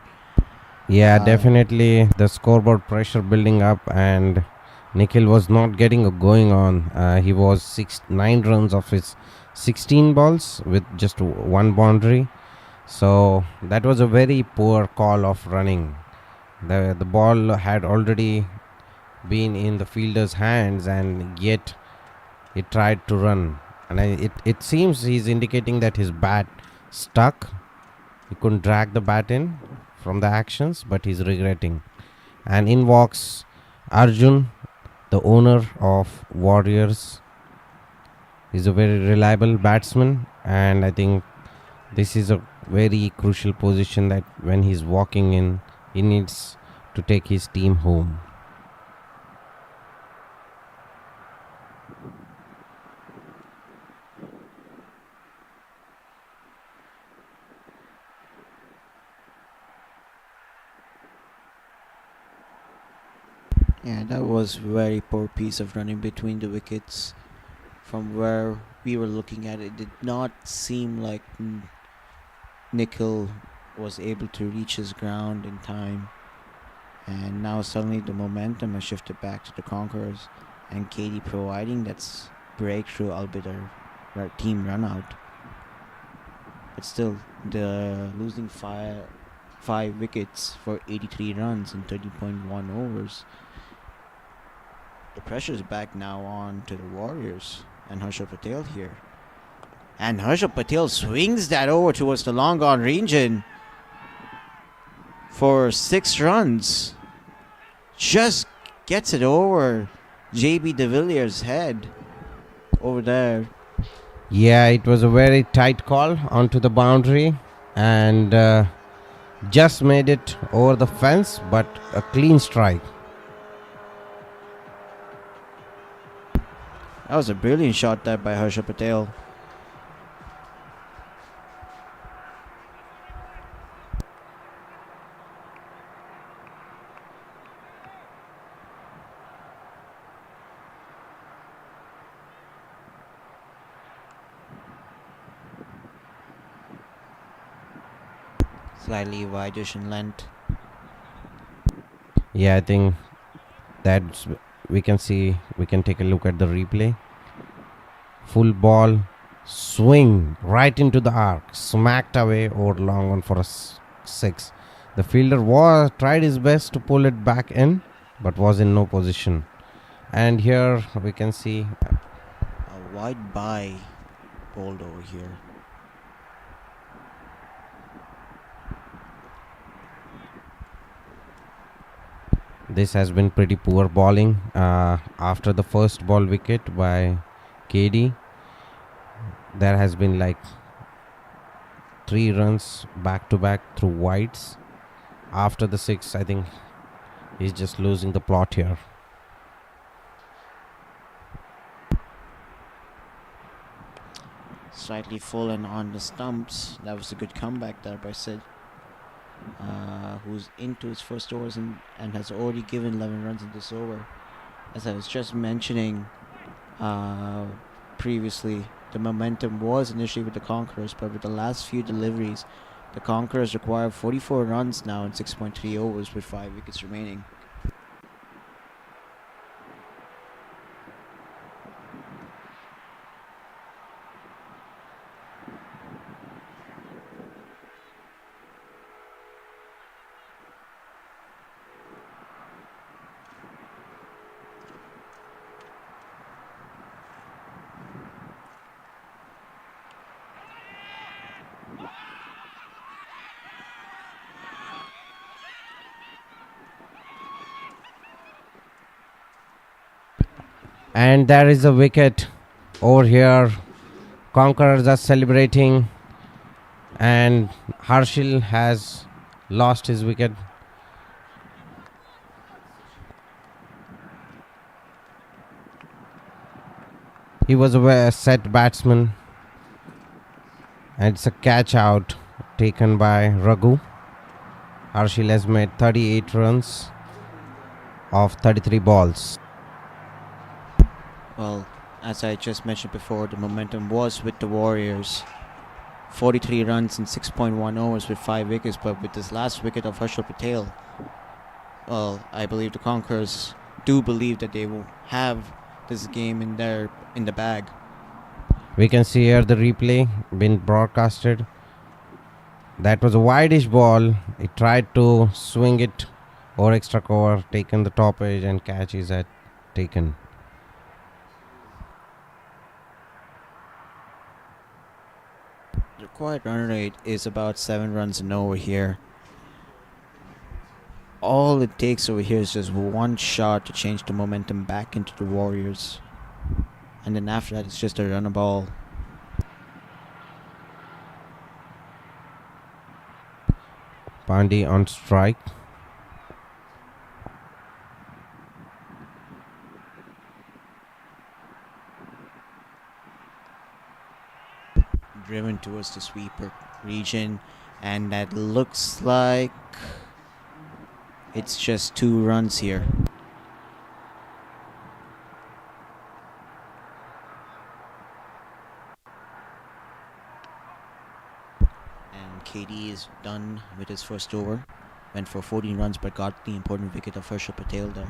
Yeah, definitely the scoreboard pressure building up, and Nikhil was not getting a going on. He was 9 runs off his 16 balls with just 1 boundary. So that was a very poor call of running. The ball had already been in the fielder's hands, and yet he tried to run. And it seems he's indicating that his bat stuck. He couldn't drag the bat in from the actions, but he's regretting. And in walks Arjun, the owner of Warriors. He's a very reliable batsman, and I think this is a very crucial position that when he's walking in, he needs to take his team home. Yeah, that was very poor piece of running between the wickets. From where we were looking at it, it did not seem like Nikhil was able to reach his ground in time. And now suddenly the momentum has shifted back to the Conquerors, and KD providing that's breakthrough, albeit a team run out. But still, the losing 5 wickets for 83 runs in 30.1 overs. The pressure is back now on to the Warriors and Harshal Patel here. And Harshal Patel swings that over towards the long on region for 6 runs. Just gets it over JB de Villiers' head over there. Yeah, it was a very tight call onto the boundary, and just made it over the fence, but a clean strike. That was a brilliant shot there by Harshal Patel. Slightly wideish in length. Yeah, I think that's we can take a look at the replay. Full ball, swing right into the arc, smacked away over long on for a 6. The fielder tried his best to pull it back in, but was in no position. And here we can see A wide bye bowled over here. this has been pretty poor bowling. After the first ball wicket by KD, there has been like 3 runs back to back through wides. After the 6, I think he's just losing the plot here. Slightly fallen on the stumps. That was a good comeback there by Sid, who's into his first overs and has already given 11 runs in this over. As I was just mentioning previously, the momentum was initially with the Conquerors, but with the last few deliveries, the Conquerors require 44 runs now in 6.3 overs with 5 wickets remaining. And there is a wicket over here. Conquerors are celebrating, and Harshil has lost his wicket. He was a set batsman, and it's a catch out taken by Raghu. Harshil has made 38 runs of 33 balls. Well, as I just mentioned before, the momentum was with the Warriors. 43 runs in 6.1 overs with 5 wickets, but with this last wicket of Harshil Patel, well, I believe the Conquerors do believe that they will have this game in the bag. We can see here the replay being broadcasted. That was a wide-ish ball. He tried to swing it over extra cover, taken the top edge, and catch is taken. The required run rate is about 7 runs an over here. All it takes over here is just one shot to change the momentum back into the Warriors. And then after that, it's just a run a ball. Pandey on strike. Driven towards the sweeper region, and that looks like it's just 2 runs here. And KD is done with his first over. Went for 14 runs but got the important wicket of Harshil Patel there.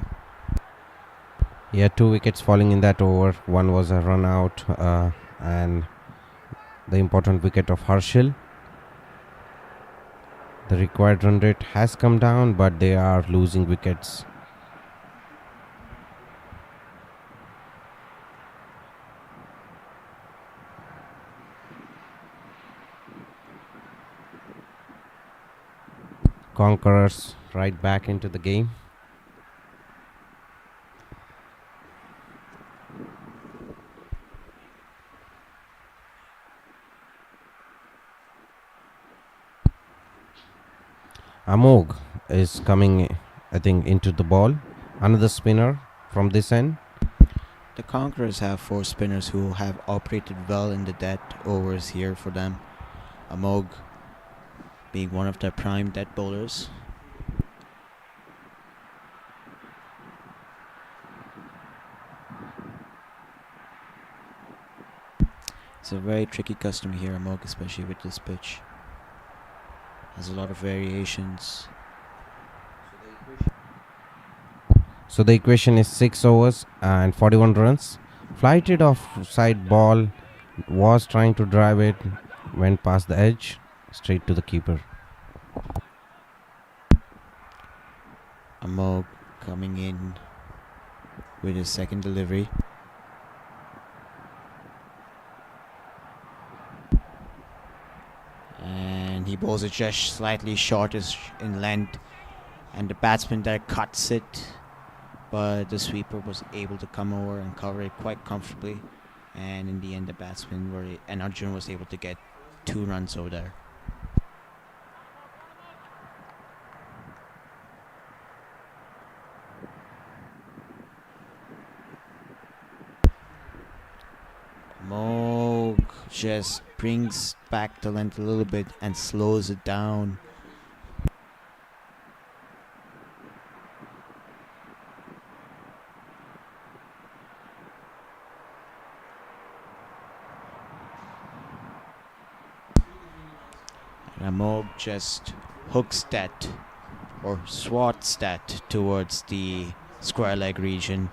He had 2 wickets falling in that over. One was a run out and the important wicket of Harshil. The required run rate has come down, but they are losing wickets. Conquerors right back into the game. Amog is coming, I think, into the ball. Another spinner from this end. The Conquerors have 4 spinners who have operated well in the dead overs here for them. Amog being one of their prime dead bowlers. It's a very tricky customer here, Amog, especially with this pitch. Has a lot of variations. So the equation is 6 overs and 41 runs. Flighted offside ball, was trying to drive it, went past the edge, straight to the keeper. Amog coming in with his second delivery. And he bowls it just slightly shortish in length. And the batsman there cuts it. But the sweeper was able to come over and cover it quite comfortably. And in the end, the batsman and Arjun was able to get 2 runs over there. Moog just brings back the length a little bit and slows it down. And Moog just hooks that or swats that towards the square leg region.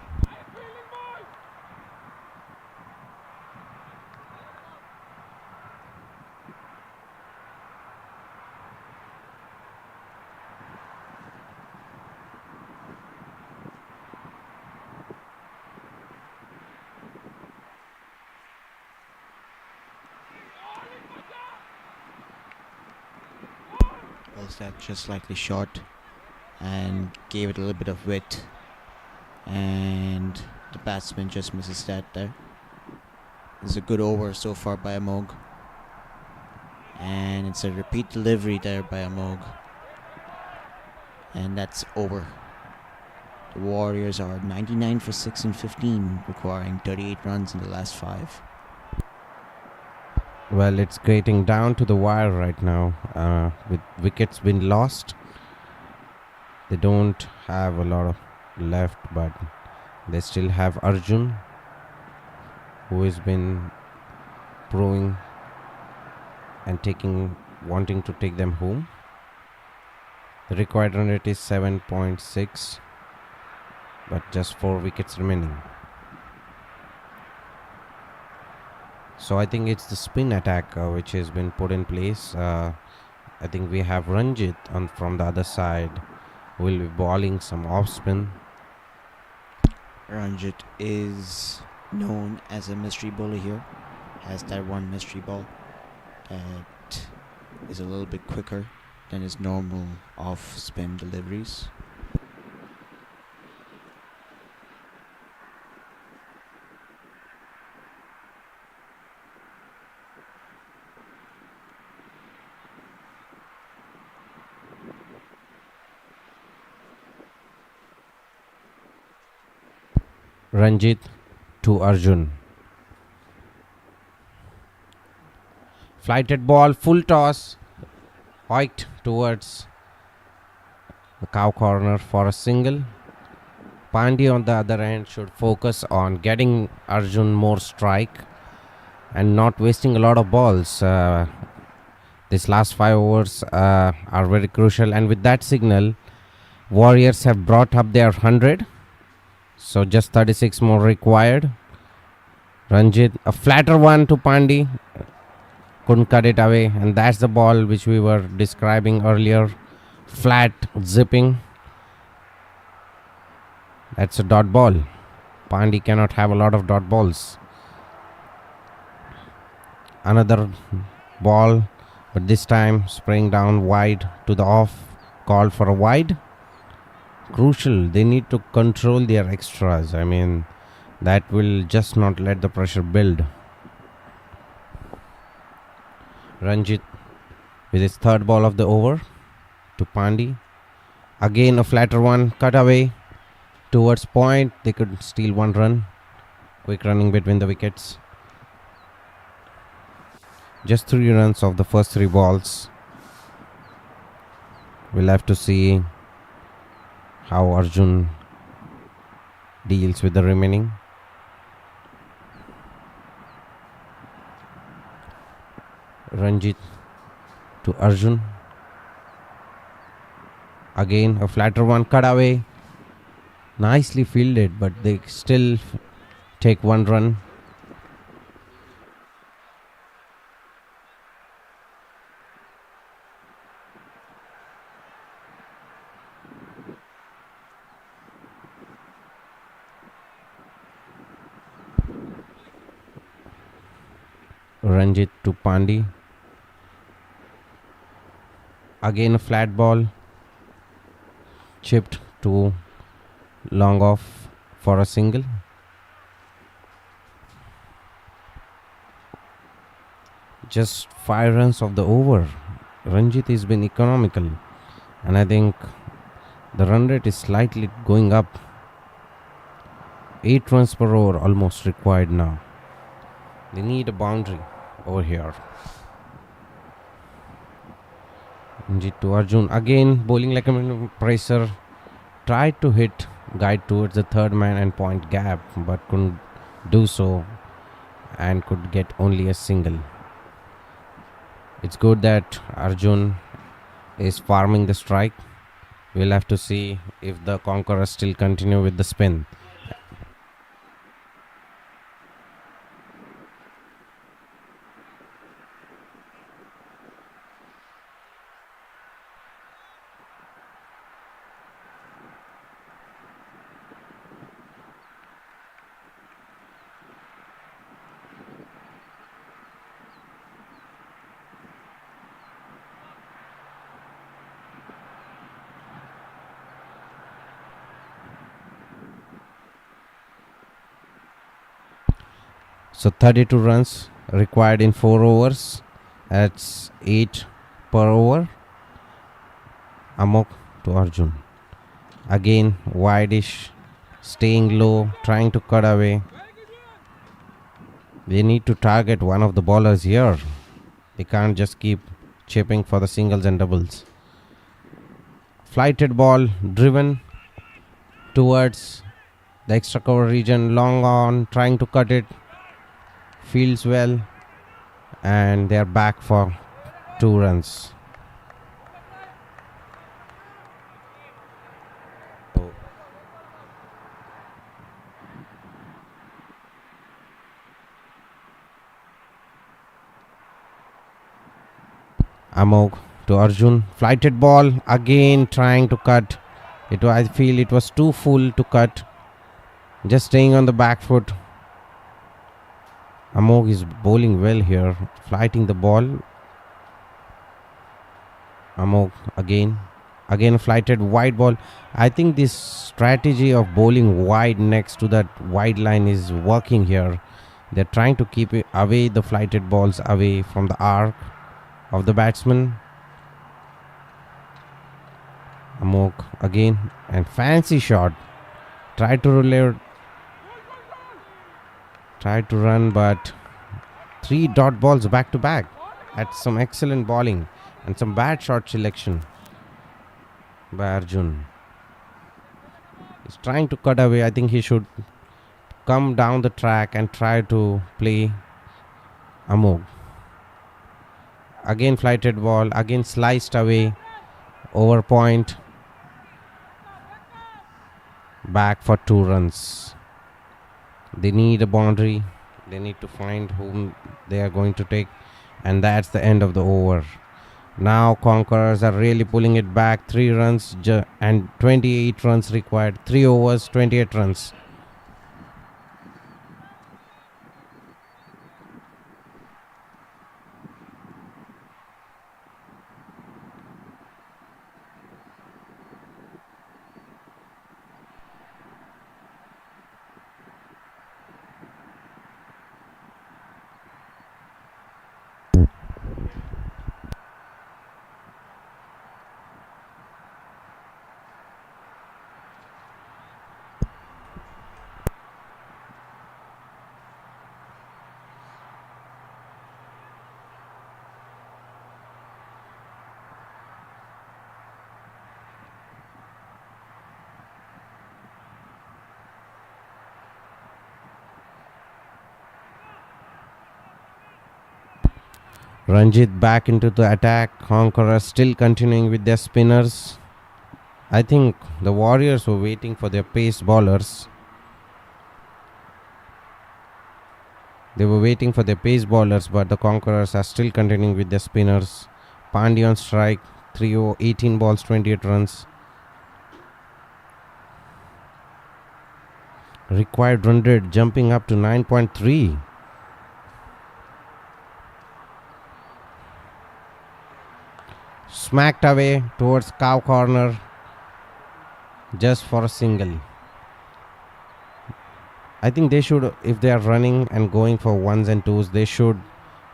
Was that just slightly short and gave it a little bit of width, and the batsman just misses that there. It's a good over so far by Amog, and it's a repeat delivery there by Amog, and that's over. The Warriors are 99 for 6 and 15, requiring 38 runs in the last 5. Well, it's getting down to the wire right now. With wickets been lost, they don't have a lot of left, but they still have Arjun, who has been proving and wanting to take them home. The required run rate is 7.6, but just 4 wickets remaining. So I think it's the spin attack which has been put in place. I think we have Ranjit from the other side, who will be bowling some off spin. Ranjit is known as a mystery bowler here. Has that one mystery ball that is a little bit quicker than his normal off spin deliveries. Ranjit to Arjun. Flighted ball, full toss, hiked towards the cow corner for a single. Pandey on the other end should focus on getting Arjun more strike and not wasting a lot of balls. These last 5 overs are very crucial, and with that signal, Warriors have brought up their 100. So just 36 more required. Ranjit, a flatter one to Pandey. Couldn't cut it away. And that's the ball which we were describing earlier. Flat, zipping. That's a dot ball. Pandey cannot have a lot of dot balls. Another ball, but this time spraying down wide to the off. Called for a wide. Crucial, they need to control their extras. I mean, that will just not let the pressure build. Ranjit with his 3rd ball of the over to Pandey. Again a flatter one, cut away towards point. They could steal 1 run. Quick running between the wickets. Just 3 runs of the first 3 balls. We'll have to see how Arjun deals with the remaining. Ranjit to Arjun. Again a flatter one, cut away. Nicely fielded, but they still take 1 run. Ranjit to Pandi. Again a flat ball. Chipped to long off for a single. Just 5 runs of the over. Ranjit has been economical, and I think the run rate is slightly going up. 8 runs per over almost required now. They need a boundary over here. Ranjit to Arjun. Again bowling like a pressure. Tried to hit guide towards the third man and point gap, but couldn't do so and could get only a single. It's good that Arjun is farming the strike. We'll have to see if the Conquerors still continue with the spin. So 32 runs required in 4 overs. That's 8 per over. Amok to Arjun. Again wide-ish, staying low, trying to cut away. They need to target one of the bowlers here. They can't just keep chipping for the singles and doubles. Flighted ball driven towards the extra cover region, long on, trying to cut it. Fields well, and they are back for 2 runs. Amog to Arjun. Flighted ball again, trying to cut. I feel it was too full to cut. Just staying on the back foot. Amog is bowling well here, flighting the ball. Amog again flighted wide ball. I think this strategy of bowling wide next to that wide line is working here. They're trying to keep it away, the flighted balls away from the arc of the batsman. Amog again, and fancy shot. Tried to run, but 3 dot balls back to back. That's some excellent bowling and some bad shot selection by Arjun. He's trying to cut away. I think he should come down the track and try to play Amog. Again flighted ball, again sliced away, over point. Back for 2 runs. They need a boundary. They need to find whom they are going to take, and that's the end of the over. Now Conquerors are really pulling it back. 3 runs and 28 runs required. 3 overs, 28 runs. Ranjit back into the attack. Conquerors still continuing with their spinners. I think the Warriors were waiting for their pace bowlers. They were waiting for their pace bowlers, but the Conquerors are still continuing with their spinners. Pandey on strike. 18 balls, 28 runs. Required run rate jumping up to 9.3. smacked away towards cow corner just for a single. I think they should, if they are running and going for ones and twos, they should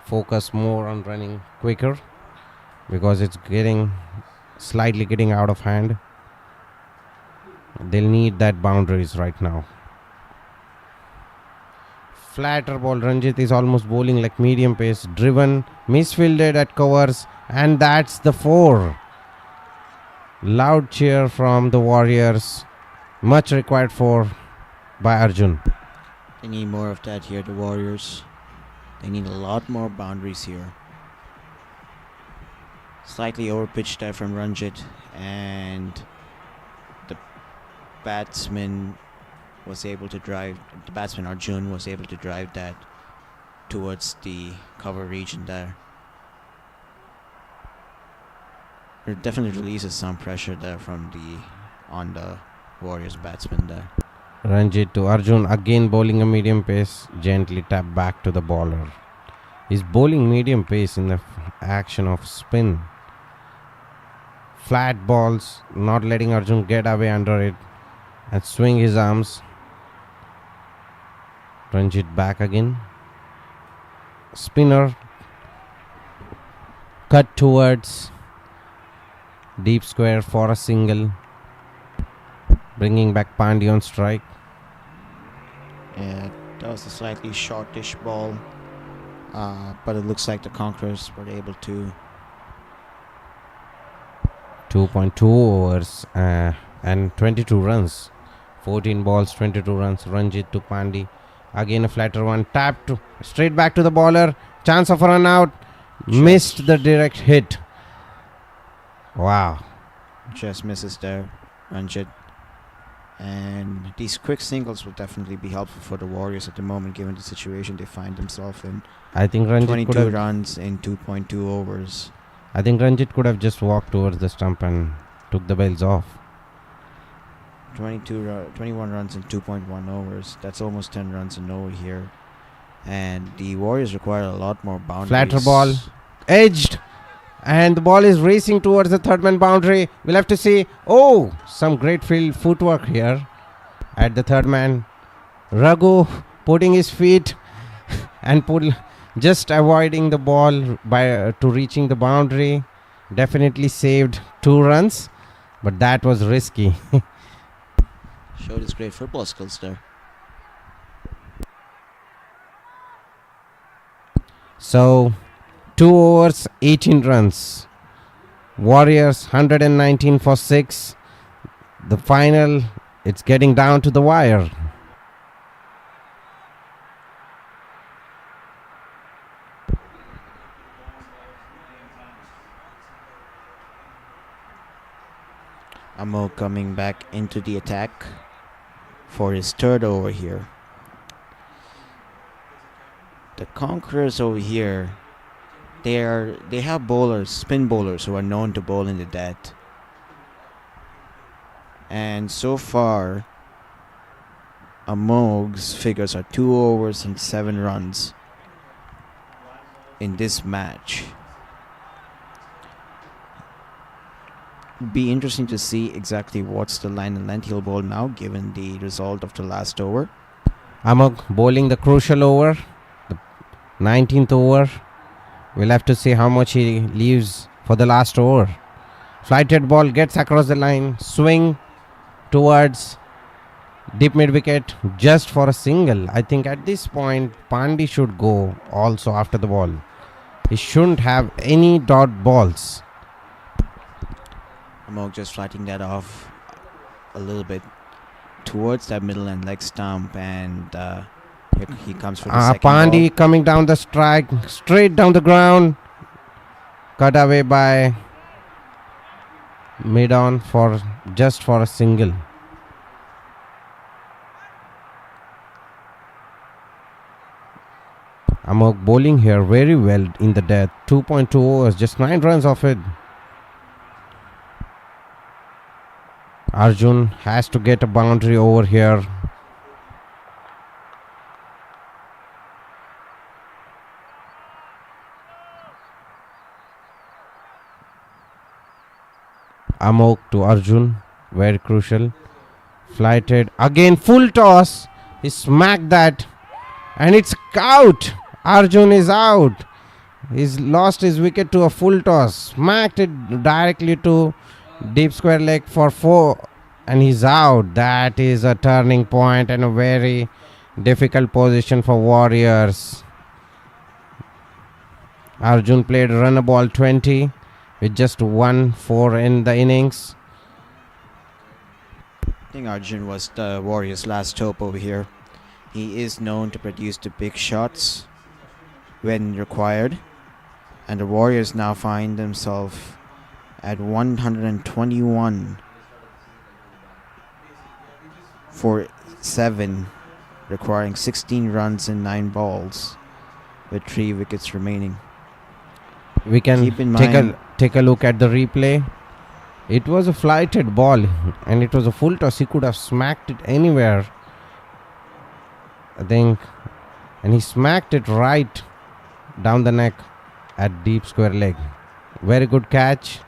focus more on running quicker because it's slightly getting out of hand. They'll need that boundaries right now. Flatter ball. Ranjit is almost bowling like medium pace. Driven, misfielded at covers, and that's the 4. Loud cheer from the Warriors. Much required for by Arjun. They need more of that here, the Warriors. They need a lot more boundaries here. Slightly overpitched there from Ranjit, and the batsman Arjun was able to drive that towards the cover region there. It definitely releases some pressure there on the Warriors batsman there. Ranjit to Arjun, again bowling a medium pace, gently tap back to the bowler. He's bowling medium pace in the action of spin. Flat balls, not letting Arjun get away under it and swing his arms. Ranjit back again. Spinner. Cut towards deep square for a single. Bringing back Pandey on strike. Yeah, that was a slightly shortish ball. But it looks like the Conquerors were able to. 2.2 overs and 22 runs. 14 balls, 22 runs. Ranjit to Pandey. Again a flatter one. Tapped straight back to the bowler. Chance of a run out. Missed the direct hit. Wow. Just misses there, Ranjit. And these quick singles will definitely be helpful for the Warriors at the moment, given the situation they find themselves in. I think Ranjit 22 runs in 2.2 overs. I think Ranjit could have just walked towards the stump and took the bails off. 21 runs in 2.1 overs. That's almost 10 runs in over here. And the Warriors require a lot more boundaries. Flatter ball. Edged. And the ball is racing towards the third man boundary. We'll have to see. Oh, some great field footwork here at the third man. Raghu putting his feet and just avoiding the ball to reaching the boundary. Definitely saved 2 runs, but that was risky. Showed his great football skills there. So 2 overs, 18 runs. Warriors 119 for 6. The final, it's getting down to the wire. Amo coming back into the attack for his third over here. The Conquerors over here, they have bowlers, spin bowlers, who are known to bowl in the death. And so far, Amog's figures are 2 overs and 7 runs in this match. Be interesting to see exactly what's the line and length he'll bowl now, given the result of the last over. Amog bowling the crucial over, the 19th over. We'll have to see how much he leaves for the last over. Flighted ball gets across the line, swing towards deep mid wicket just for a single. I think at this point Pandey should go also after the ball. He shouldn't have any dot balls. Amog just flighting that off a little bit towards that middle and leg stump, and here he comes for the second Pandey ball. coming down the strike, straight down the ground, cut away by mid-on just for a single. Amog bowling here very well in the death. 2.2 overs, just 9 runs off it. Arjun has to get a boundary over here. Amok to Arjun. Very crucial. Flighted. Again, full toss. He smacked that. And it's out. Arjun is out. He's lost his wicket to a full toss. Smacked it directly to deep square leg for 4. And he's out. That is a turning point and a very difficult position for Warriors. Arjun played run a ball 20 with just 1 4 in the innings. I think Arjun was the Warriors' last hope over here. He is known to produce the big shots when required. And the Warriors now find themselves at 121 for 7, requiring 16 runs in 9 balls with 3 wickets remaining. We can Keep in mind, take a look at the replay. It was a flighted ball and it was a full toss. He could have smacked it anywhere, I think, and he smacked it right down the neck at deep square leg. Very good catch,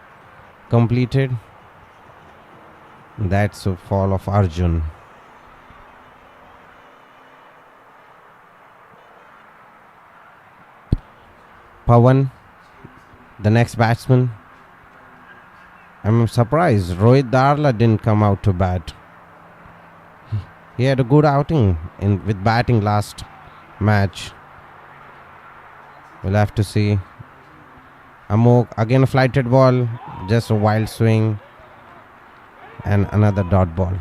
completed. That's a fall of Arjun. Pawan, the next batsman. I'm surprised Rohit Darla didn't come out to bat. He had a good outing with batting last match. We'll have to see. Amok, again a flighted ball, just a wild swing, and another dot ball.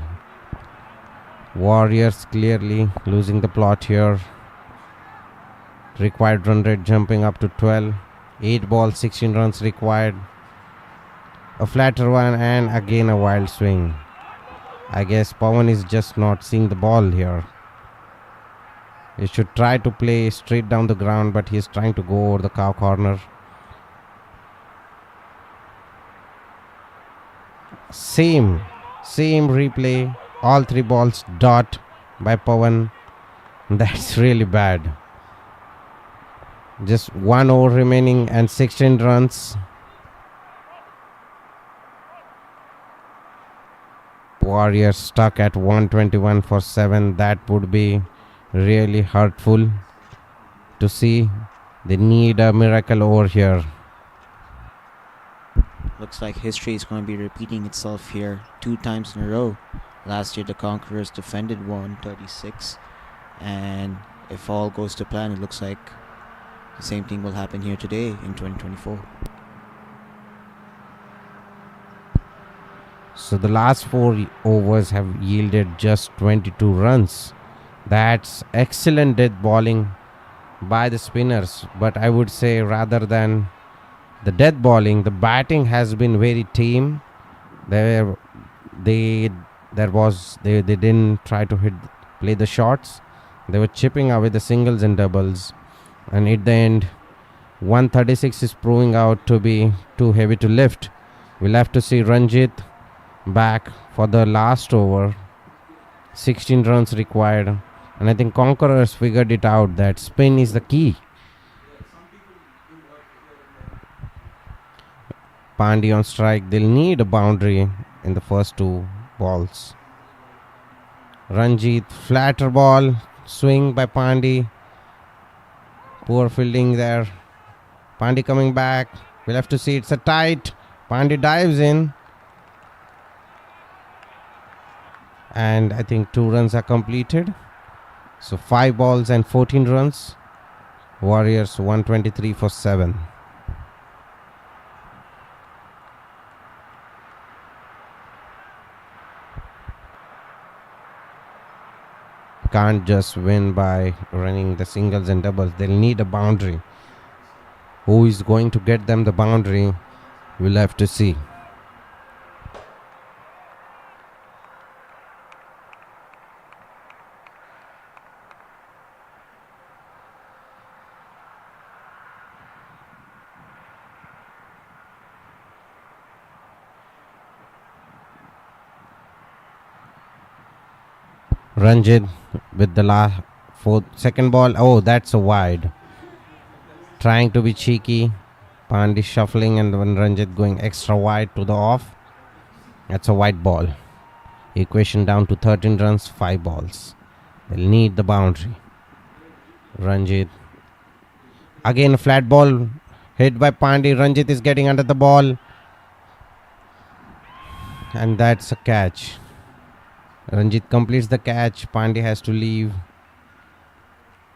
Warriors clearly losing the plot here. Required run rate jumping up to 12. 8 balls, 16 runs required. A flatter one and again a wild swing. I guess Pawan is just not seeing the ball here. He should try to play straight down the ground, but he's trying to go over the cow corner. Same replay. All 3 balls dot by Pawan. That's really bad. Just 1 over remaining and 16 runs. Warriors stuck at 121 for 7. That would be really hurtful to see. They need a miracle over here. looks like history is going to be repeating itself here 2 times in a row. Last year the Conquerors defended 136, and if all goes to plan, it looks like the same thing will happen here today in 2024. So the last 4 overs have yielded just 22 runs. That's excellent death bowling by the spinners. But I would say rather than the death bowling, the batting has been very tame. They didn't try to play the shots. They were chipping away the singles and doubles. And at the end, 136 is proving out to be too heavy to lift. We'll have to see Ranjit back for the last over. 16 runs required, and I think Conquerors figured it out that spin is the key. Pandey on strike. They'll need a boundary in the first 2 balls. Ranjit, flatter ball, swing by Pandey. Poor fielding there. Pandey coming back. We'll have to see. It's a tight. Pandey dives in. And I think 2 runs are completed. So 5 balls and 14 runs. Warriors 123 for 7. Can't just win by running the singles and doubles. They'll need a boundary. Who is going to get them the boundary? We'll have to see. Ranjit with the second ball. Oh, that's a wide. Trying to be cheeky. Pandey shuffling and then Ranjit going extra wide to the off. That's a white ball. Equation down to 13 runs, 5 balls. They'll need the boundary. Ranjit. Again a flat ball hit by Pandey. Ranjit is getting under the ball. And that's a catch. Ranjit completes the catch. Pandey has to leave.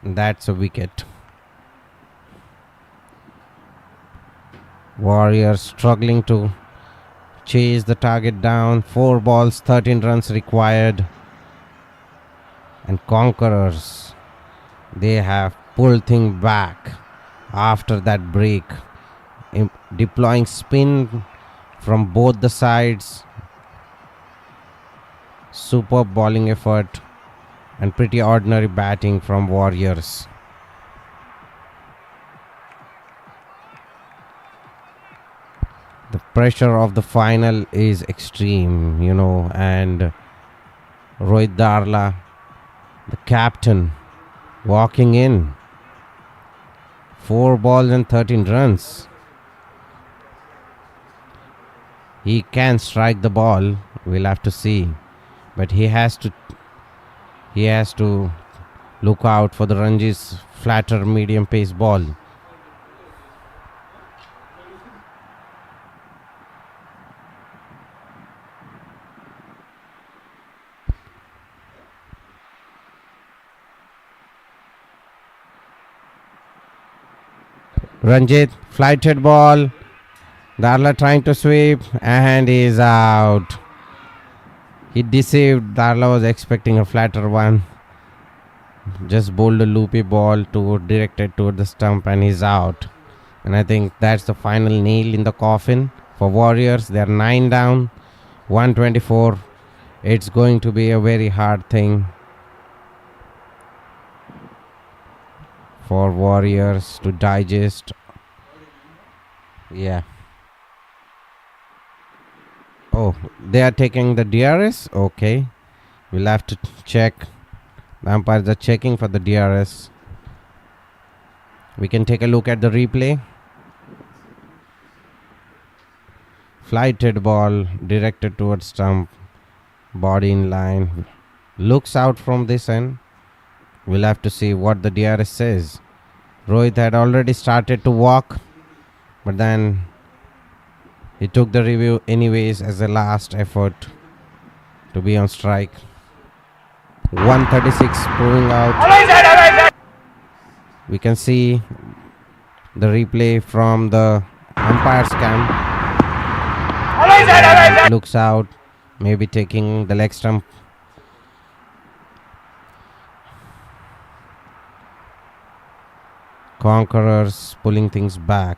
That's a wicket. Warriors struggling to chase the target down. 4 balls, 13 runs required. And Conquerors, they have pulled things back after that break. Deploying spin from both the sides. Superb bowling effort and pretty ordinary batting from Warriors. The pressure of the final is extreme, and Rohit Darla, the captain, walking in. 4 balls and 13 runs. He can strike the ball. We'll have to see. But he has to look out for the Ranji's flatter medium pace ball. Ranjit, flighted ball. Darla trying to sweep and is out. He deceived. Darla was expecting a flatter one. Just bowled a loopy ball directed toward the stump and he's out. And I think that's the final nail in the coffin for Warriors. They're 9 down, 124. It's going to be a very hard thing for Warriors to digest. Yeah. Oh, they are taking the DRS? Okay. We'll have to check. The umpires are checking for the DRS. We can take a look at the replay. Flighted ball directed towards stump. Body in line. Looks out from this end. We'll have to see what the DRS says. Rohit had already started to walk, but then he took the review anyways as a last effort to be on strike. 136 proving out. We can see the replay from the umpire's cam. Looks out, maybe taking the leg stump. Conquerors pulling things back.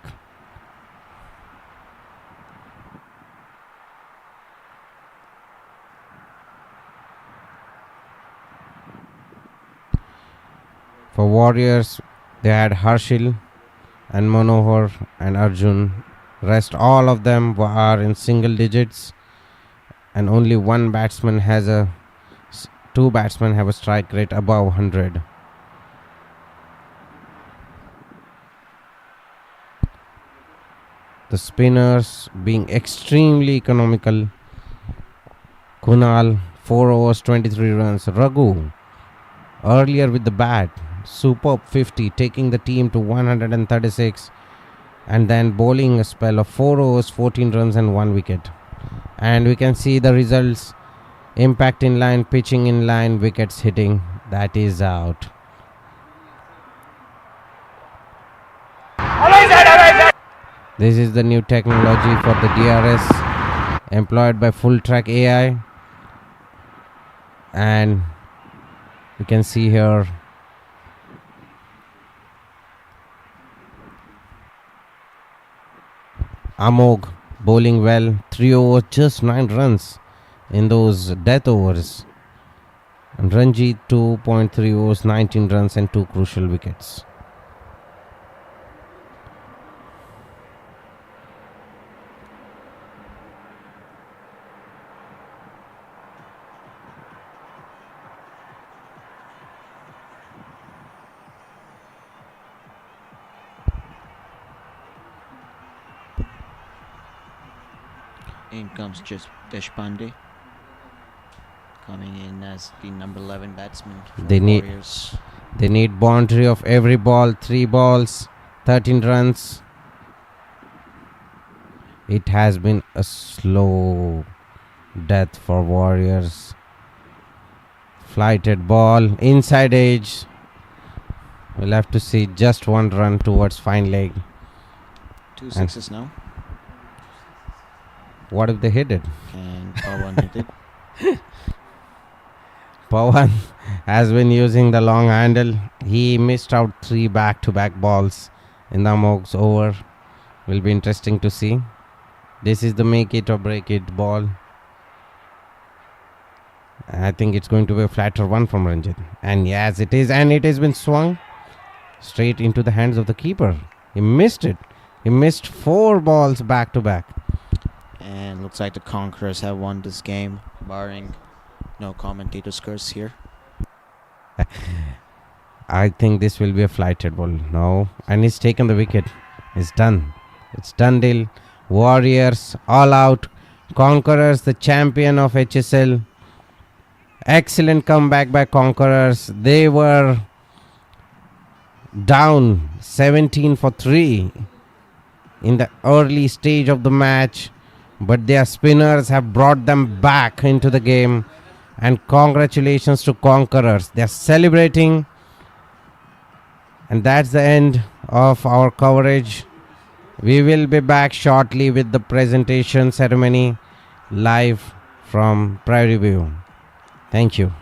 For Warriors, they had Harshil and Manohar and Arjun. Rest all of them are in single digits, and only two batsmen have a strike rate above 100. The spinners being extremely economical. Kunal, 4 overs, 23 runs. Raghu, earlier with the bat, superb 50, taking the team to 136, and then bowling a spell of 4 overs, 14 runs and 1 wicket. And we can see the results. Impact in line, pitching in line, wickets hitting. That is out. This is the new technology for the DRS employed by Full Track AI. And you can see here Amog bowling well, 3 overs, just 9 runs in those death overs. And Ranjit 2.3 overs, 19 runs and 2 crucial wickets. In comes just Deshpande, coming in as the number 11 batsman for They need Warriors. they need boundary of every ball. 3 balls, 13 runs. It has been a slow death for Warriors. Flighted ball, inside edge. We'll have to see just 1 run towards fine leg. 2 sixes now. What if they hit it? And Pawan hit it. Pawan has been using the long handle. He missed out 3 back-to-back balls in the Mogs over. Will be interesting to see. This is the make it or break it ball. I think it's going to be a flatter one from Ranjit. And yes, it is. And it has been swung straight into the hands of the keeper. He missed it. He missed 4 balls back to back. And looks like the Conquerors have won this game, barring no commentator's curse here. I think this will be a flighted ball. No. And he's taken the wicket. It's done. It's done deal. Warriors all out. Conquerors, the champion of HSL. Excellent comeback by Conquerors. They were down 17 for 3 in the early stage of the match, but their spinners have brought them back into the game. And congratulations to Conquerors. They are celebrating. And that's the end of our coverage. We will be back shortly with the presentation ceremony live from Prairie View. Thank you.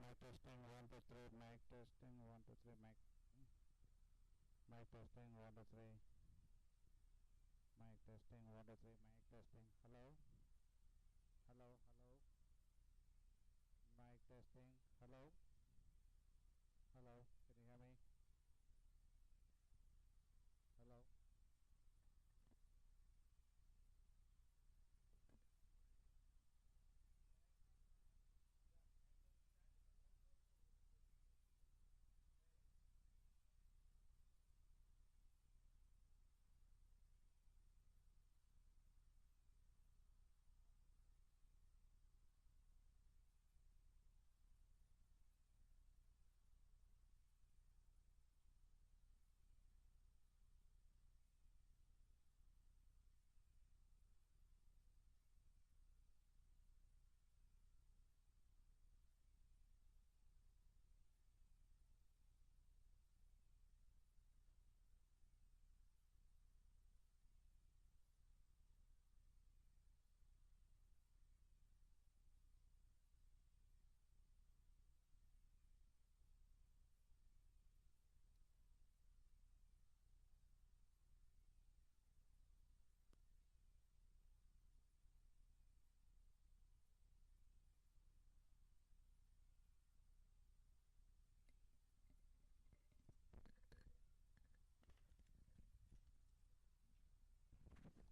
Mic testing 1 2 3. Mic testing 1 2 3. Mic testing 1 2 3. Mic testing 1 2 3. Mic testing. Hello. Hello. Hello. Mic testing. Hello. Hello. Can you hear me? Hello.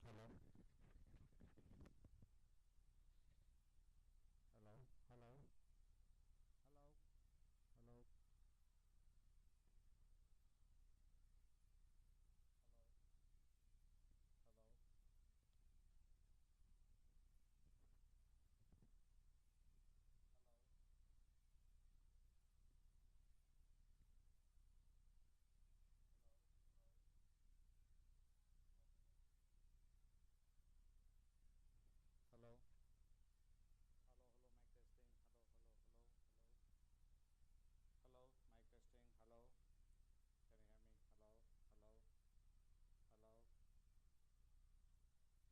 Hello. Hello. Hello. Hello. Hello. Hello. Hello. Hello. Hello. Hello. Hello. Hello. Hello. Mic testing. Hello. Hello.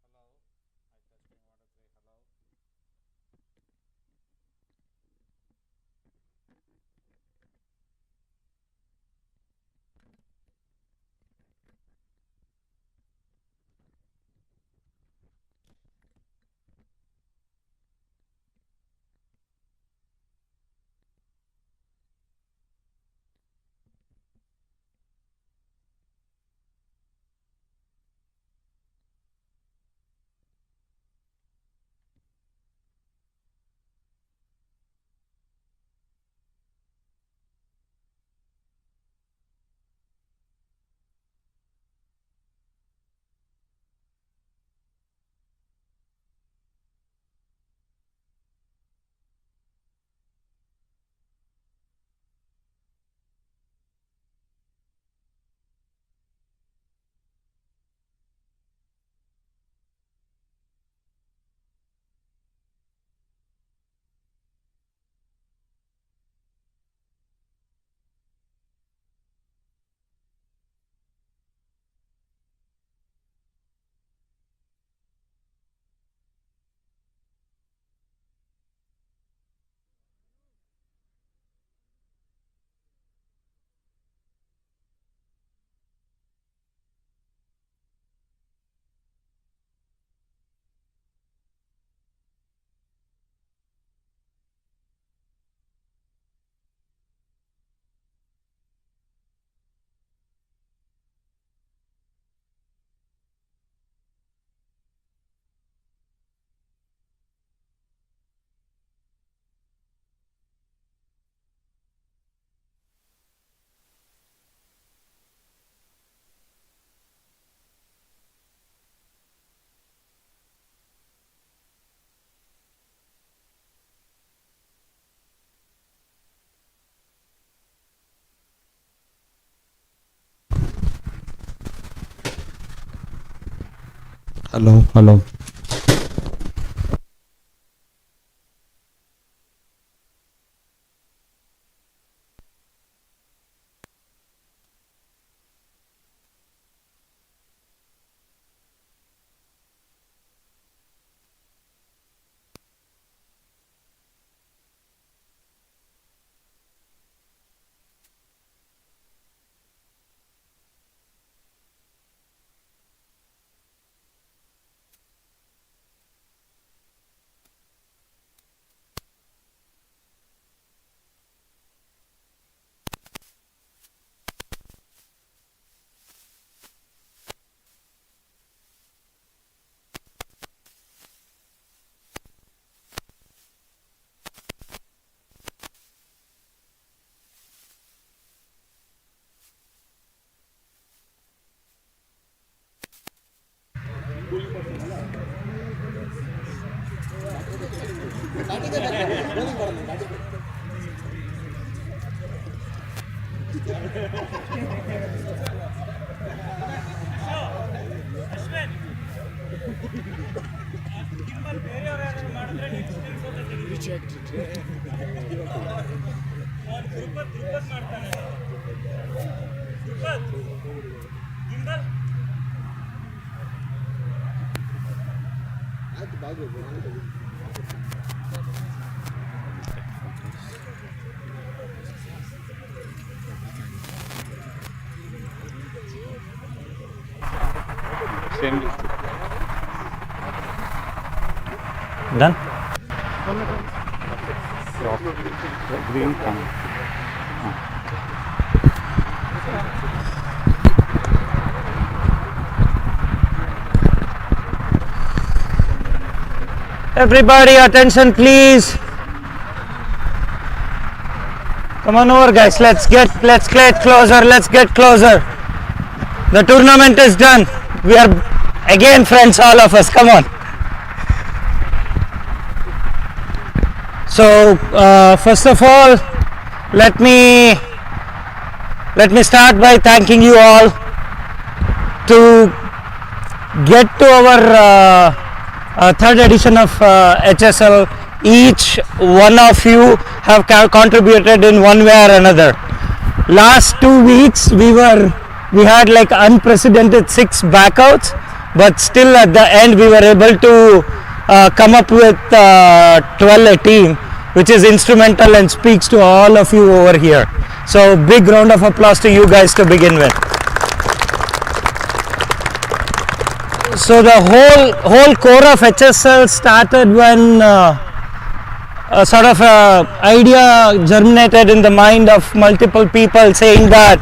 Hello. Hello. Hello. Mic testing. Hello. Can you hear me? Hello. Hello. Hello. Hello. Mic testing 1 2 3. Hello. Hello. Hello. Done? Green can. Everybody, attention please. Come on over, guys. Let's get closer. Let's get closer. The tournament is done. We are again friends, all of us. Come on. So first of all, let me start by thanking you all to get to our third edition of HSL. Each one of you have contributed in one way or another. Last 2 weeks we had like unprecedented 6 backouts, but still at the end we were able to come up with 12 team, which is instrumental and speaks to all of you over here. So big round of applause to you guys to begin with. So the whole core of HSL started when a sort of idea germinated in the mind of multiple people, saying that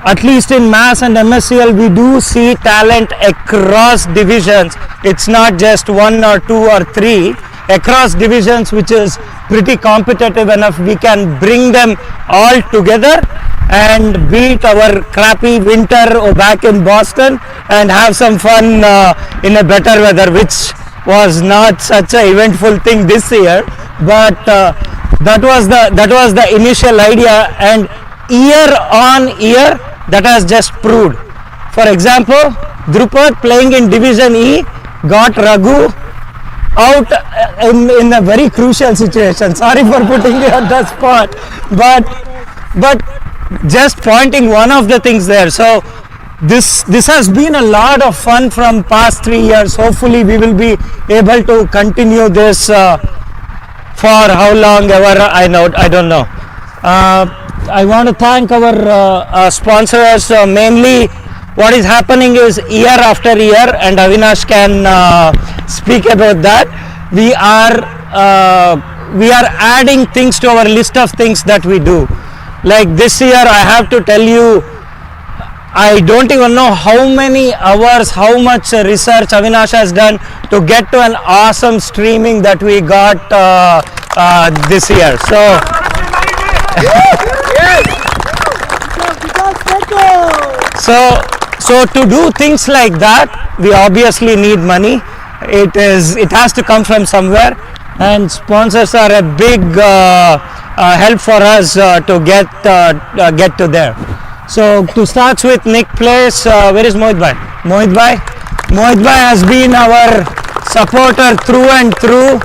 at least in Mass and MSCL we do see talent across divisions. It's not just 1 or 2 or 3. Across divisions, which is pretty competitive enough, we can bring them all together and beat our crappy winter back in Boston and have some fun in a better weather, which was not such an eventful thing this year, but that was the initial idea, and year on year that has just proved. For example, Drupad playing in Division E got Raghu out in a very crucial situation. Sorry for putting you on the spot, but just pointing one of the things there. So this has been a lot of fun from past 3 years. Hopefully we will be able to continue this for how long ever, I don't know. I want to thank our sponsors. Mainly what is happening is year after year, and Avinash can speak about that, we are adding things to our list of things that we do. Like this year, I have to tell you, I don't even know how many hours, how much research Avinash has done to get to an awesome streaming that we got this year. So to do things like that, we obviously need money. It has to come from somewhere, and sponsors are a big help for us to get to there. So to start with, Nick Place, where is Mohit Bhai? Mohit Bhai has been our supporter through and through.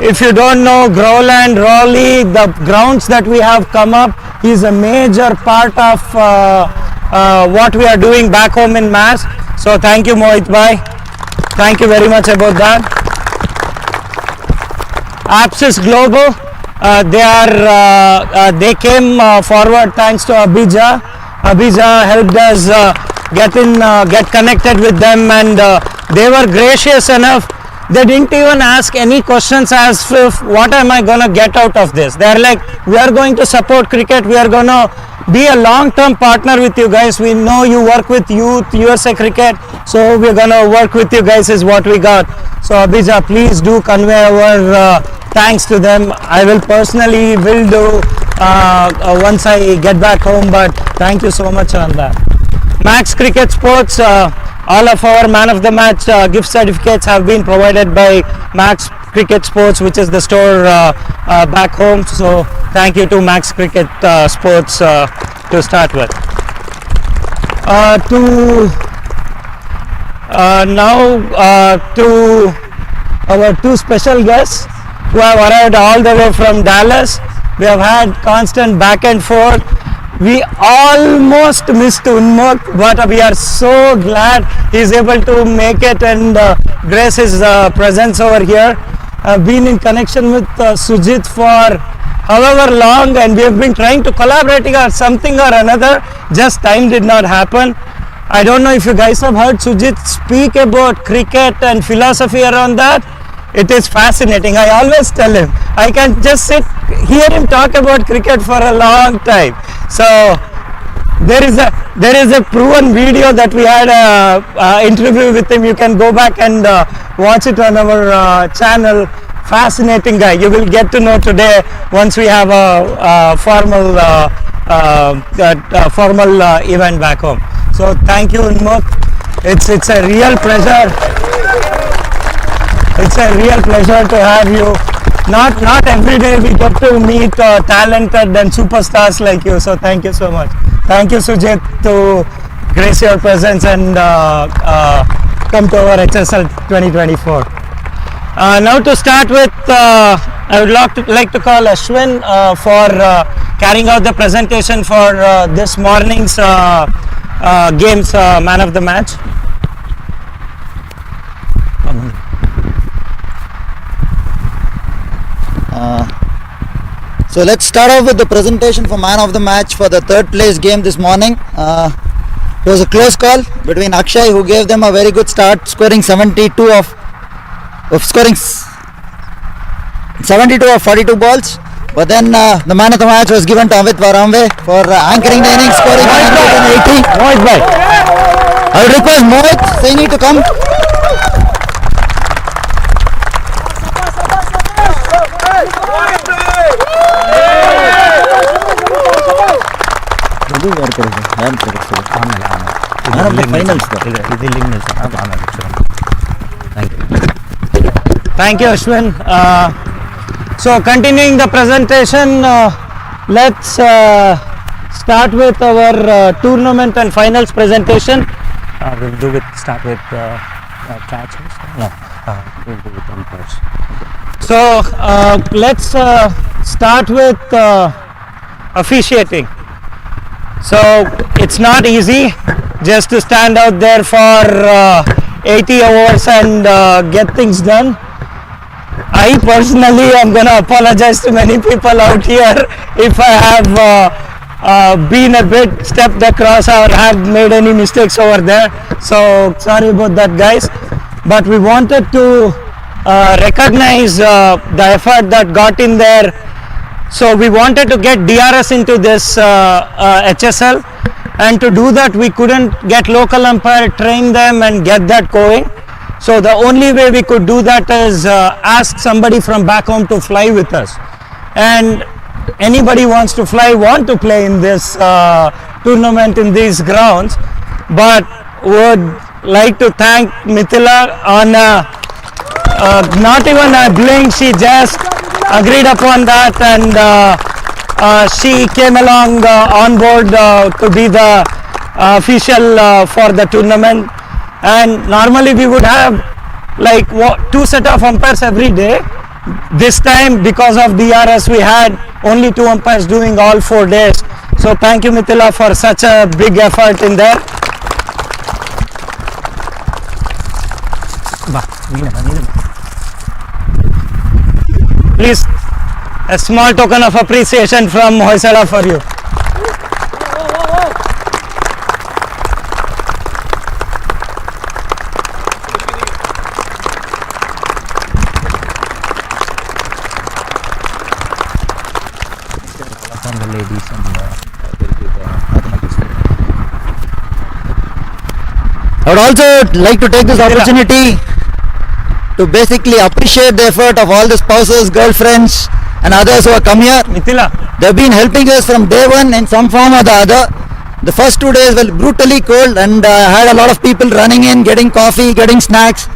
If you don't know Growland, Raleigh, the grounds that we have come up, he's a major part of what we are doing back home in Mass. So thank you, Mohit Bhai. Thank you very much about that. Apsis Global, they came forward thanks to Abhija. Abhija helped us get connected with them, and they were gracious enough. They didn't even ask any questions as if what am I gonna get out of this. They're like, we are going to support cricket, we are gonna be a long-term partner with you guys. We know you work with youth, USA Cricket, so we're gonna work with you guys is what we got. So Abhija, please do convey our thanks to them. I will personally do once I get back home, but thank you so much on that. Max Cricket Sports, all of our man of the match gift certificates have been provided by Max Cricket Sports, which is the store back home. So thank you to Max Cricket Sports to start with. To our two special guests who have arrived all the way from Dallas. We have had constant back and forth. We almost missed Unmukh, but we are so glad he is able to make it and grace his presence over here. I've been in connection with Sujit for however long, and we have been trying to collaborate or something or another. Just time did not happen. I don't know if you guys have heard Sujit speak about cricket and philosophy around that. It is fascinating. I always tell him, I can just hear him talk about cricket for a long time. So there is a proven video that we had a interview with him. You can go back and watch it on our channel. Fascinating guy. You will get to know today once we have a formal event back home. So thank you, Unmukh. It's a real pleasure. It's a real pleasure to have you. Not every day we get to meet talented and superstars like you. So thank you so much. Thank you, Sujit, to grace your presence and come to our HSL 2024. Now to start with, I would like to call Ashwin for carrying out the presentation for this morning's game's man of the match. So let's start off with the presentation for man of the match for the third place game this morning. It was a close call between Akshay, who gave them a very good start, scoring 72 of 42 balls. But then the man of the match was given to Amit Varamve for anchoring the innings, scoring 180. I would request Mohit Saini to come. Thank you, Ashwin. So continuing the presentation, let's start with our tournament and finals presentation. We'll start with catches. No, we'll do with umpires. So let's start with officiating. So it's not easy just to stand out there for 80 hours and get things done. I personally am going to apologize to many people out here if I have been a bit stepped across or have made any mistakes over there. So sorry about that, guys. But we wanted to recognize the effort that got in there. So we wanted to get DRS into this HSL, and to do that we couldn't get local umpire, train them and get that going. So the only way we could do that is ask somebody from back home to fly with us. And anybody wants to want to play in this tournament in these grounds, but would like to thank Mithila on not even a blink. She just agreed upon that, and she came along on board to be the official for the tournament. And normally we would have like two set of umpires every day. This time, because of DRS, we had only 2 umpires doing all 4 days. So thank you, Mithila, for such a big effort in there. Please, a small token of appreciation from Hoysala for you. I would also like to take this opportunity to basically appreciate the effort of all the spouses, girlfriends and others who have come here. They've been helping us from day one in some form or the other. The first 2 days were brutally cold, and had a lot of people running in, getting coffee, getting snacks.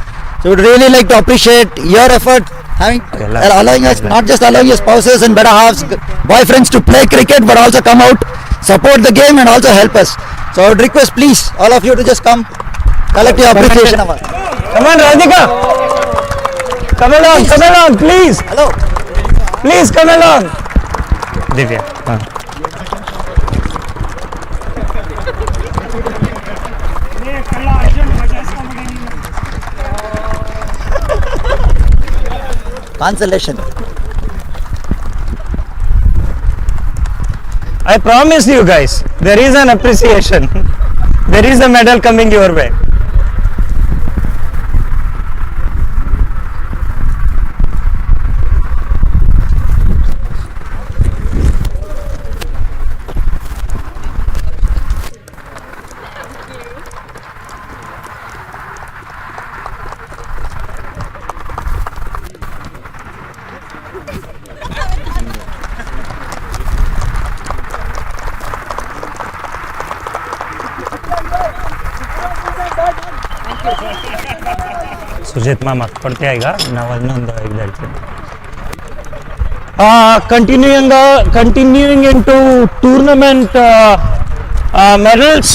So we'd really like to appreciate your effort, allowing us, not just allowing your spouses and better halves, boyfriends to play cricket, but also come out, support the game, and also help us. So I would request, please, all of you to just come, collect your appreciation of us. Come on, Radhika. Come along, please. Hello. Please come along. Divya. Consolation. I promise you guys, there is an appreciation. There is a medal coming your way. Sujit Mama, पढ़ते आएगा Naval continuing into tournament medals.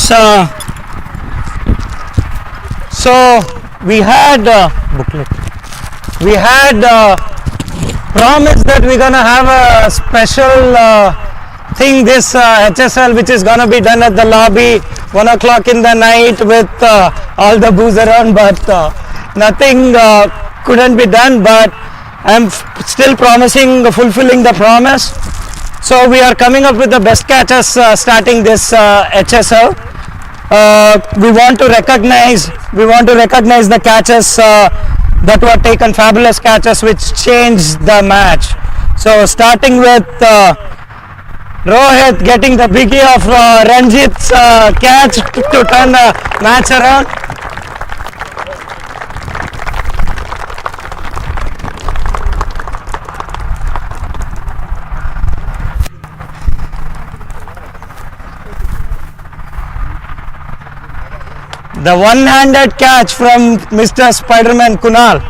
So we had booklet. We had promised that we're gonna have a special thing this HSL, which is gonna be done at the lobby 1 o'clock in the night with all the booze around, but nothing couldn't be done. But I'm still fulfilling the promise. So we are coming up with the best catches starting this HSL. We want to recognize the catches that were taken, fabulous catches which changed the match. So starting with Rohit getting the biggie of Ranjit's catch to turn the match around. The one-handed catch from Mr. Spider-Man Kunal.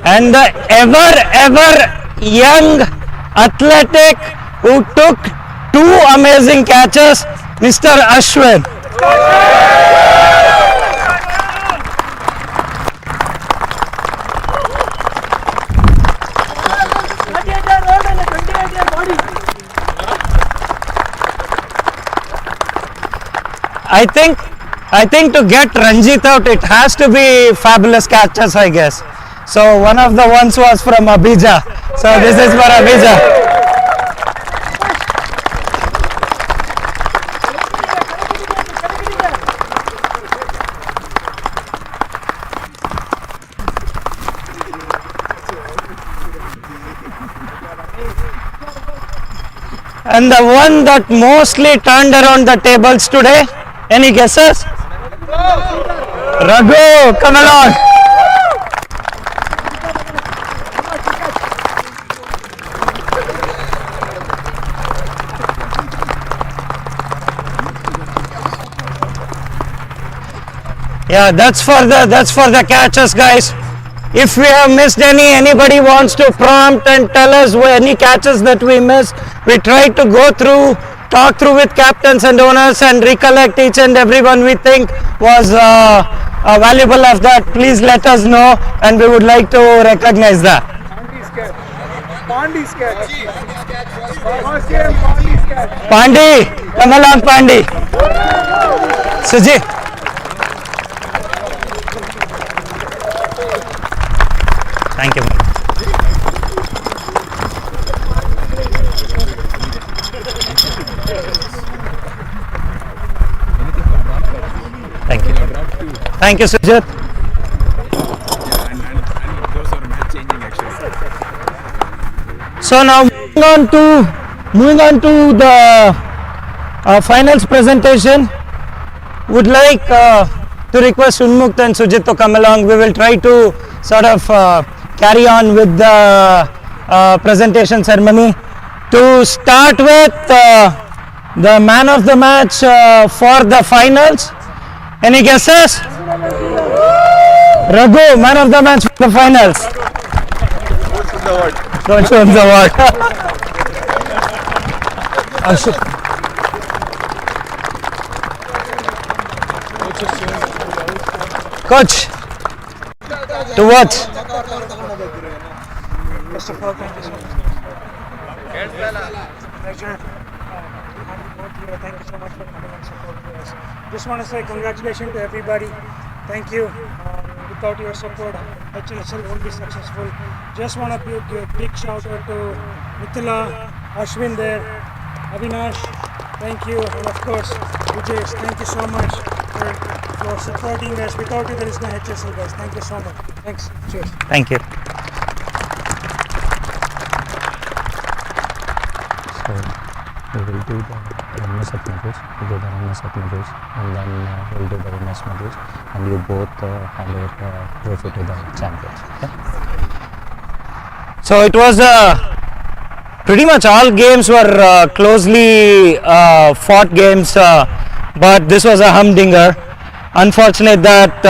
And the ever young athletic who took 2 amazing catches, Mr. Ashwin. I think to get Ranjit out, it has to be fabulous catches, I guess. So one of the ones was from Abhija. So this is for Abhija. And the one that mostly turned around the tables today, any guesses? Raghu, come along. Yeah, that's for the catches, guys. If we have missed anybody wants to prompt and tell us any catches that we missed, we try to go through, talk through with captains and owners and recollect each and every one we think was valuable of that. Please let us know and we would like to recognize that. Pandi, come along Pandi. Suji. Thank you. Thank you. Thank you, Sujit. And those are match changing actually. So now moving on to Moving on to the finals presentation, would like to request Unmukt and Sujit to come along. We will try to sort of carry on with the presentation ceremony. To start with, the man of the match for the finals. Any guesses? Raghu, man of the match for the finals. Coach wins the award. Coach, to what? First of all, thank you so much. Pleasure. Thank you so much for coming and supporting us. Just want to say congratulations to everybody. Thank you. Without your support, HSL won't be successful. Just want to give a big shout out to Mithila, Ashwin there, Avinash. Thank you, and of course, Vijay. Thank you so much for supporting us. Without you, there is no HSL, guys. Thank you so much. Thanks. Cheers. Thank you. So we will do the winners of medals, and then we'll do the winners medals, and you both hand over the trophy to the champions. Okay? So it was pretty much all games were closely fought games, but this was a humdinger. Unfortunate that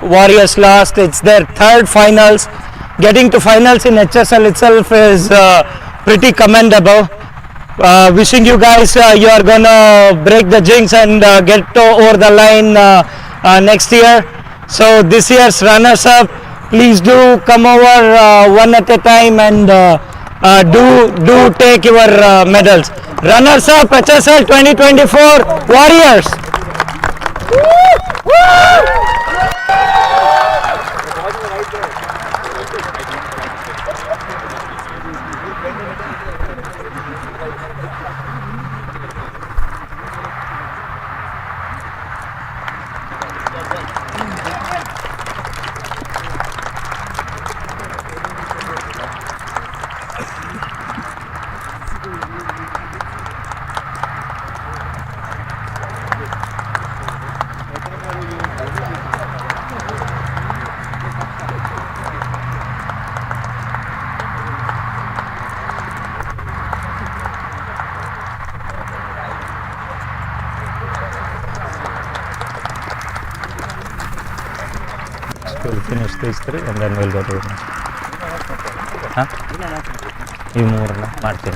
Warriors lost. It's their third finals. Getting to finals in HSL itself is pretty commendable. Wishing you guys you are gonna break the jinx and get over the line next year. So this year's runners up, please do come over one at a time and do take your medals. Runners up HSL 2024 Warriors. We'll finish these three and then we'll go to winners. Huh? You more Martin.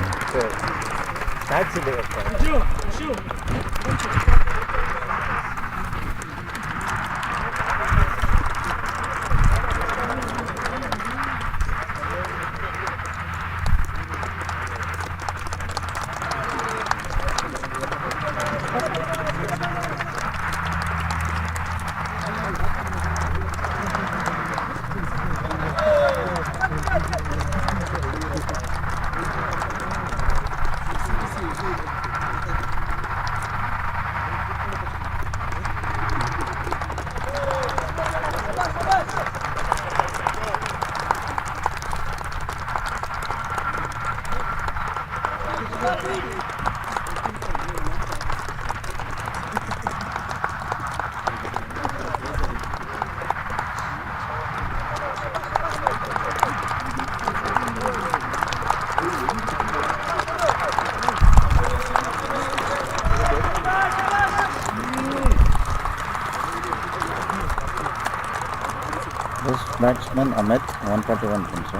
This batsman Amit 141 points.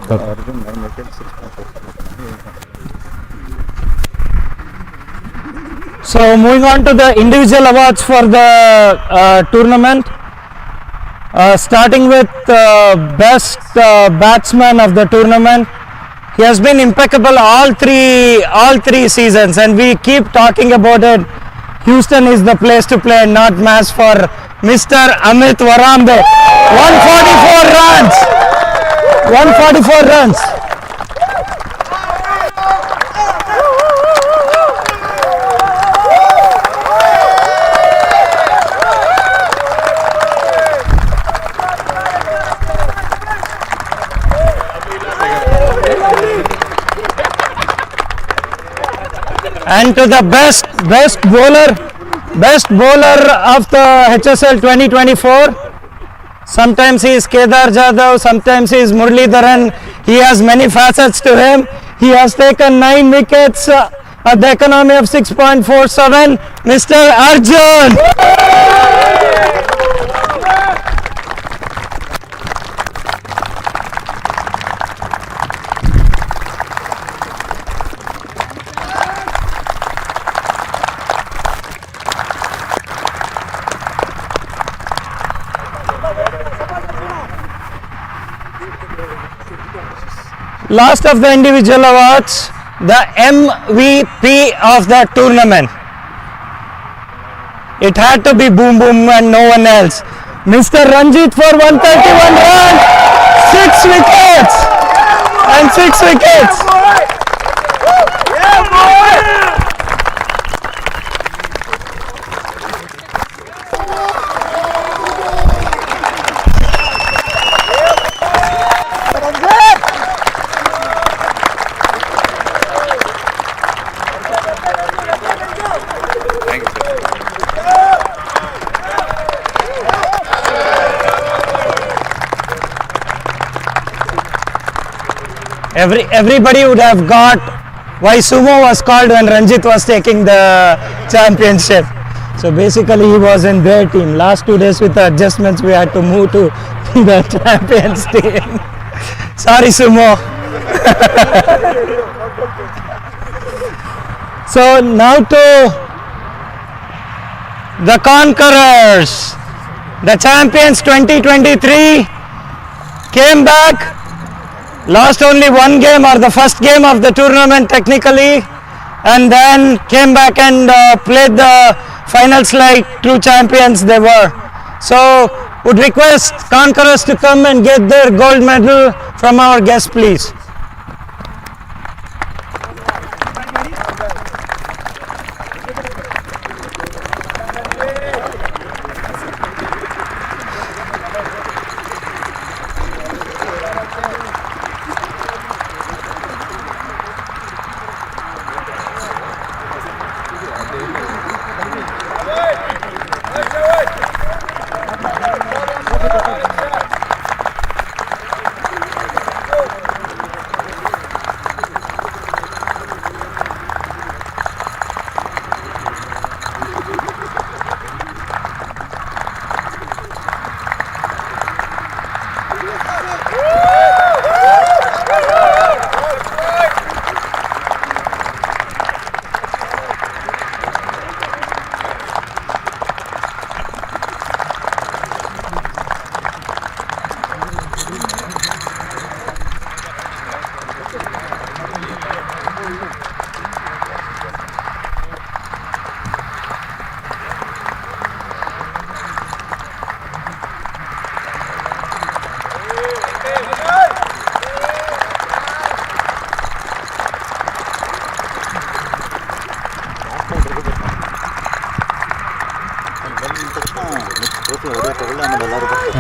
The origin 9 wickets, 6.4. So moving on to the individual awards for the tournament, starting with best batsman of the tournament. He has been impeccable all three seasons, and we keep talking about it. Houston is the place to play, not Mass, for Mr. Amit Varambe. 144 runs. 144 runs. And to the best bowler of the HSL 2024. Sometimes he is Kedar Jadhav, sometimes he is Muralidharan. He has many facets to him. He has taken 9 wickets at the economy of 6.47. Mr. Arjun. Last of the individual awards, the MVP of the tournament. It had to be Boom Boom and no one else. Mr. Ranjit for 131 runs, 6 wickets and 6 wickets. Everybody would have got why Sumo was called when Ranjit was taking the championship. So basically he was in their team. Last 2 days with the adjustments we had to move to the champions team. Sorry Sumo. So now to the Conquerors. The champions 2023 came back. Lost only 1 game, or the first game of the tournament technically, and then came back and played the finals like true champions they were. So would request Conquerors to come and get their gold medal from our guests, please.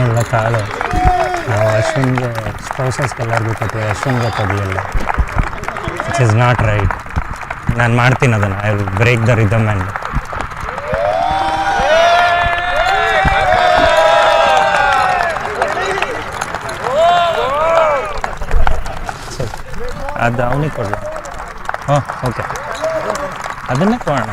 ಇಲ್ಲ ಕಾಳು ನಾವು ಅಶ್ವಿನ್ಗೆ ಸ್ಪೌಸಸ್ಗೆ ಎಲ್ಲರಿಗೂ ಕೊಟ್ಟು ಅಶ್ವಿನ್ಗೆ ಕೊಡಲಿಲ್ಲ. It is not right. ನಾನು ಮಾಡ್ತೀನಿ ಅದನ್ನು. I will break the rhythm and ಅದು ಅವನಿಗೆ ಕೊಡಲ. ಹಾಂ ಓಕೆ, ಅದನ್ನೇ ಕೊಡೋಣ.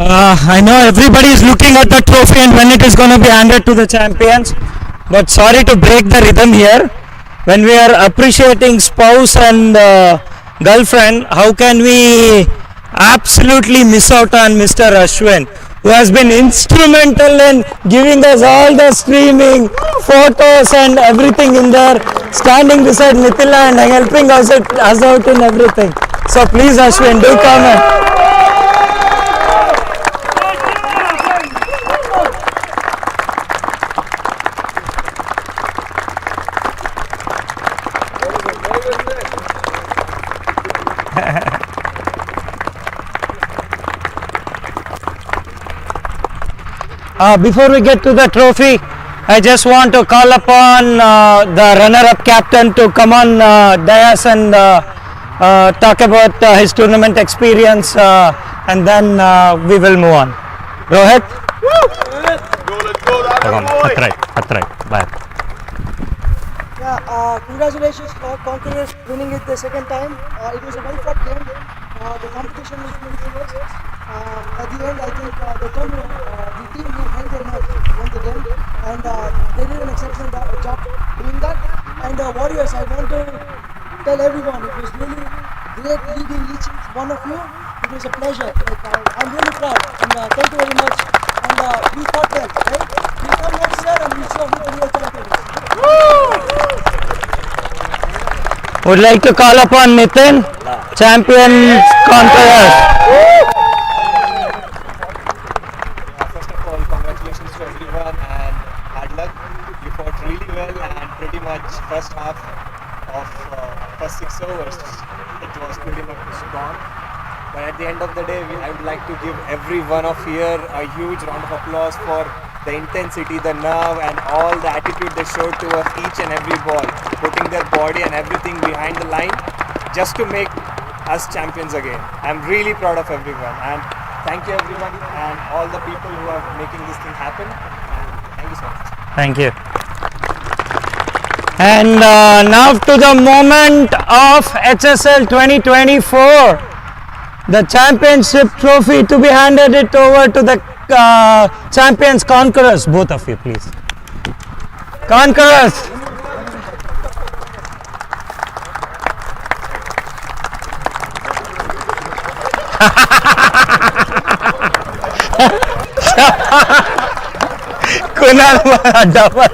I know everybody is looking at the trophy and when it is going to be handed to the champions. But sorry to break the rhythm here. When we are appreciating spouse and girlfriend, how can we absolutely miss out on Mr. Ashwin, who has been instrumental in giving us all the streaming, photos and everything in there, standing beside Mithila and helping us out in everything. So please Ashwin, do comment. Before we get to the trophy, I just want to call upon the runner-up captain to come on dais and talk about his tournament experience and then we will move on. Rohit? That's right. Bye. Yeah, congratulations for Conquerors winning it the second time. It was a well-fought game. The competition was really fierce. At the end, I think the team who held their nerve won the game, and they did an exceptional job doing that. And Warriors, I want to tell everyone, it was really great leading each one of you. It was a pleasure. I'm really proud, and thank you very much. And we fought well, right? We come next year and we show who the real champion is. Would like to call upon Nitin, champion Conquerors. First of all, congratulations to everyone and hard luck. You fought really well and pretty much first half of first 6 overs, it was pretty much gone. But at the end of the day, I would like to give every one of here a huge round of applause for the intensity, the nerve and all the attitude they showed towards each and every ball, putting their body and everything behind the line just to make us champions again. I'm really proud of everyone and thank you everyone and all the people who are making this thing happen. And thank you so much. Thank you. And now to the moment of HSL 2024. The championship trophy to be handed it over to the champions Conquerors. Both of you, please. Conquerors. Kunal double.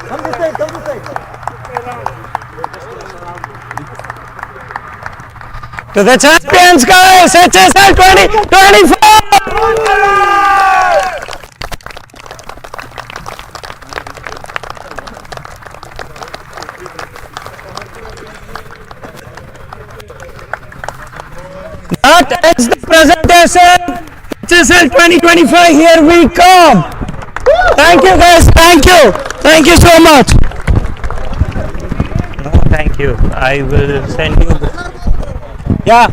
Come this side, come this side. To the champions, guys! HSL 2024! That ends the presentation. HSL 2025, here we come. Thank you, guys. Thank you. Thank you so much. No, thank you. I will send you. All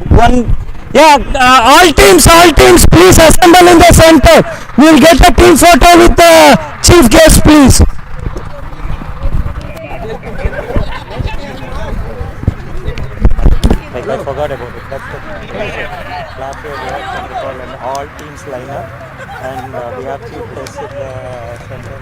teams, please assemble in the center. We'll get a team photo with the chief guest, please. I forgot about it. That's the last year we had to call an all teams lineup, and we have chief guests in the center.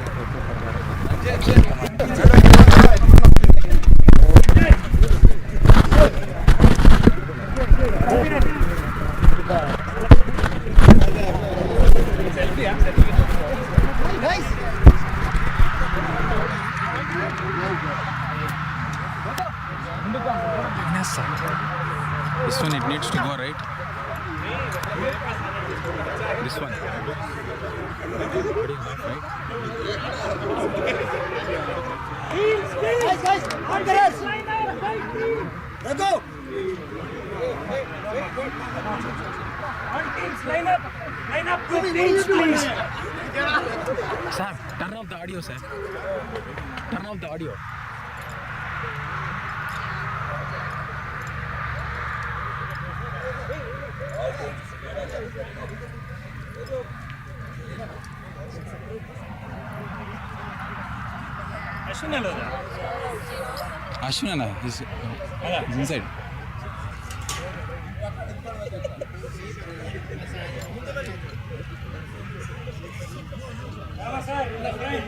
This one, it needs to go, right? This one. Guys, Conquerors! Let's go! Line up with teams, please. Sir, turn off the audio, sir. Turn off the audio. Ashwin, he's inside. Sir, in the front.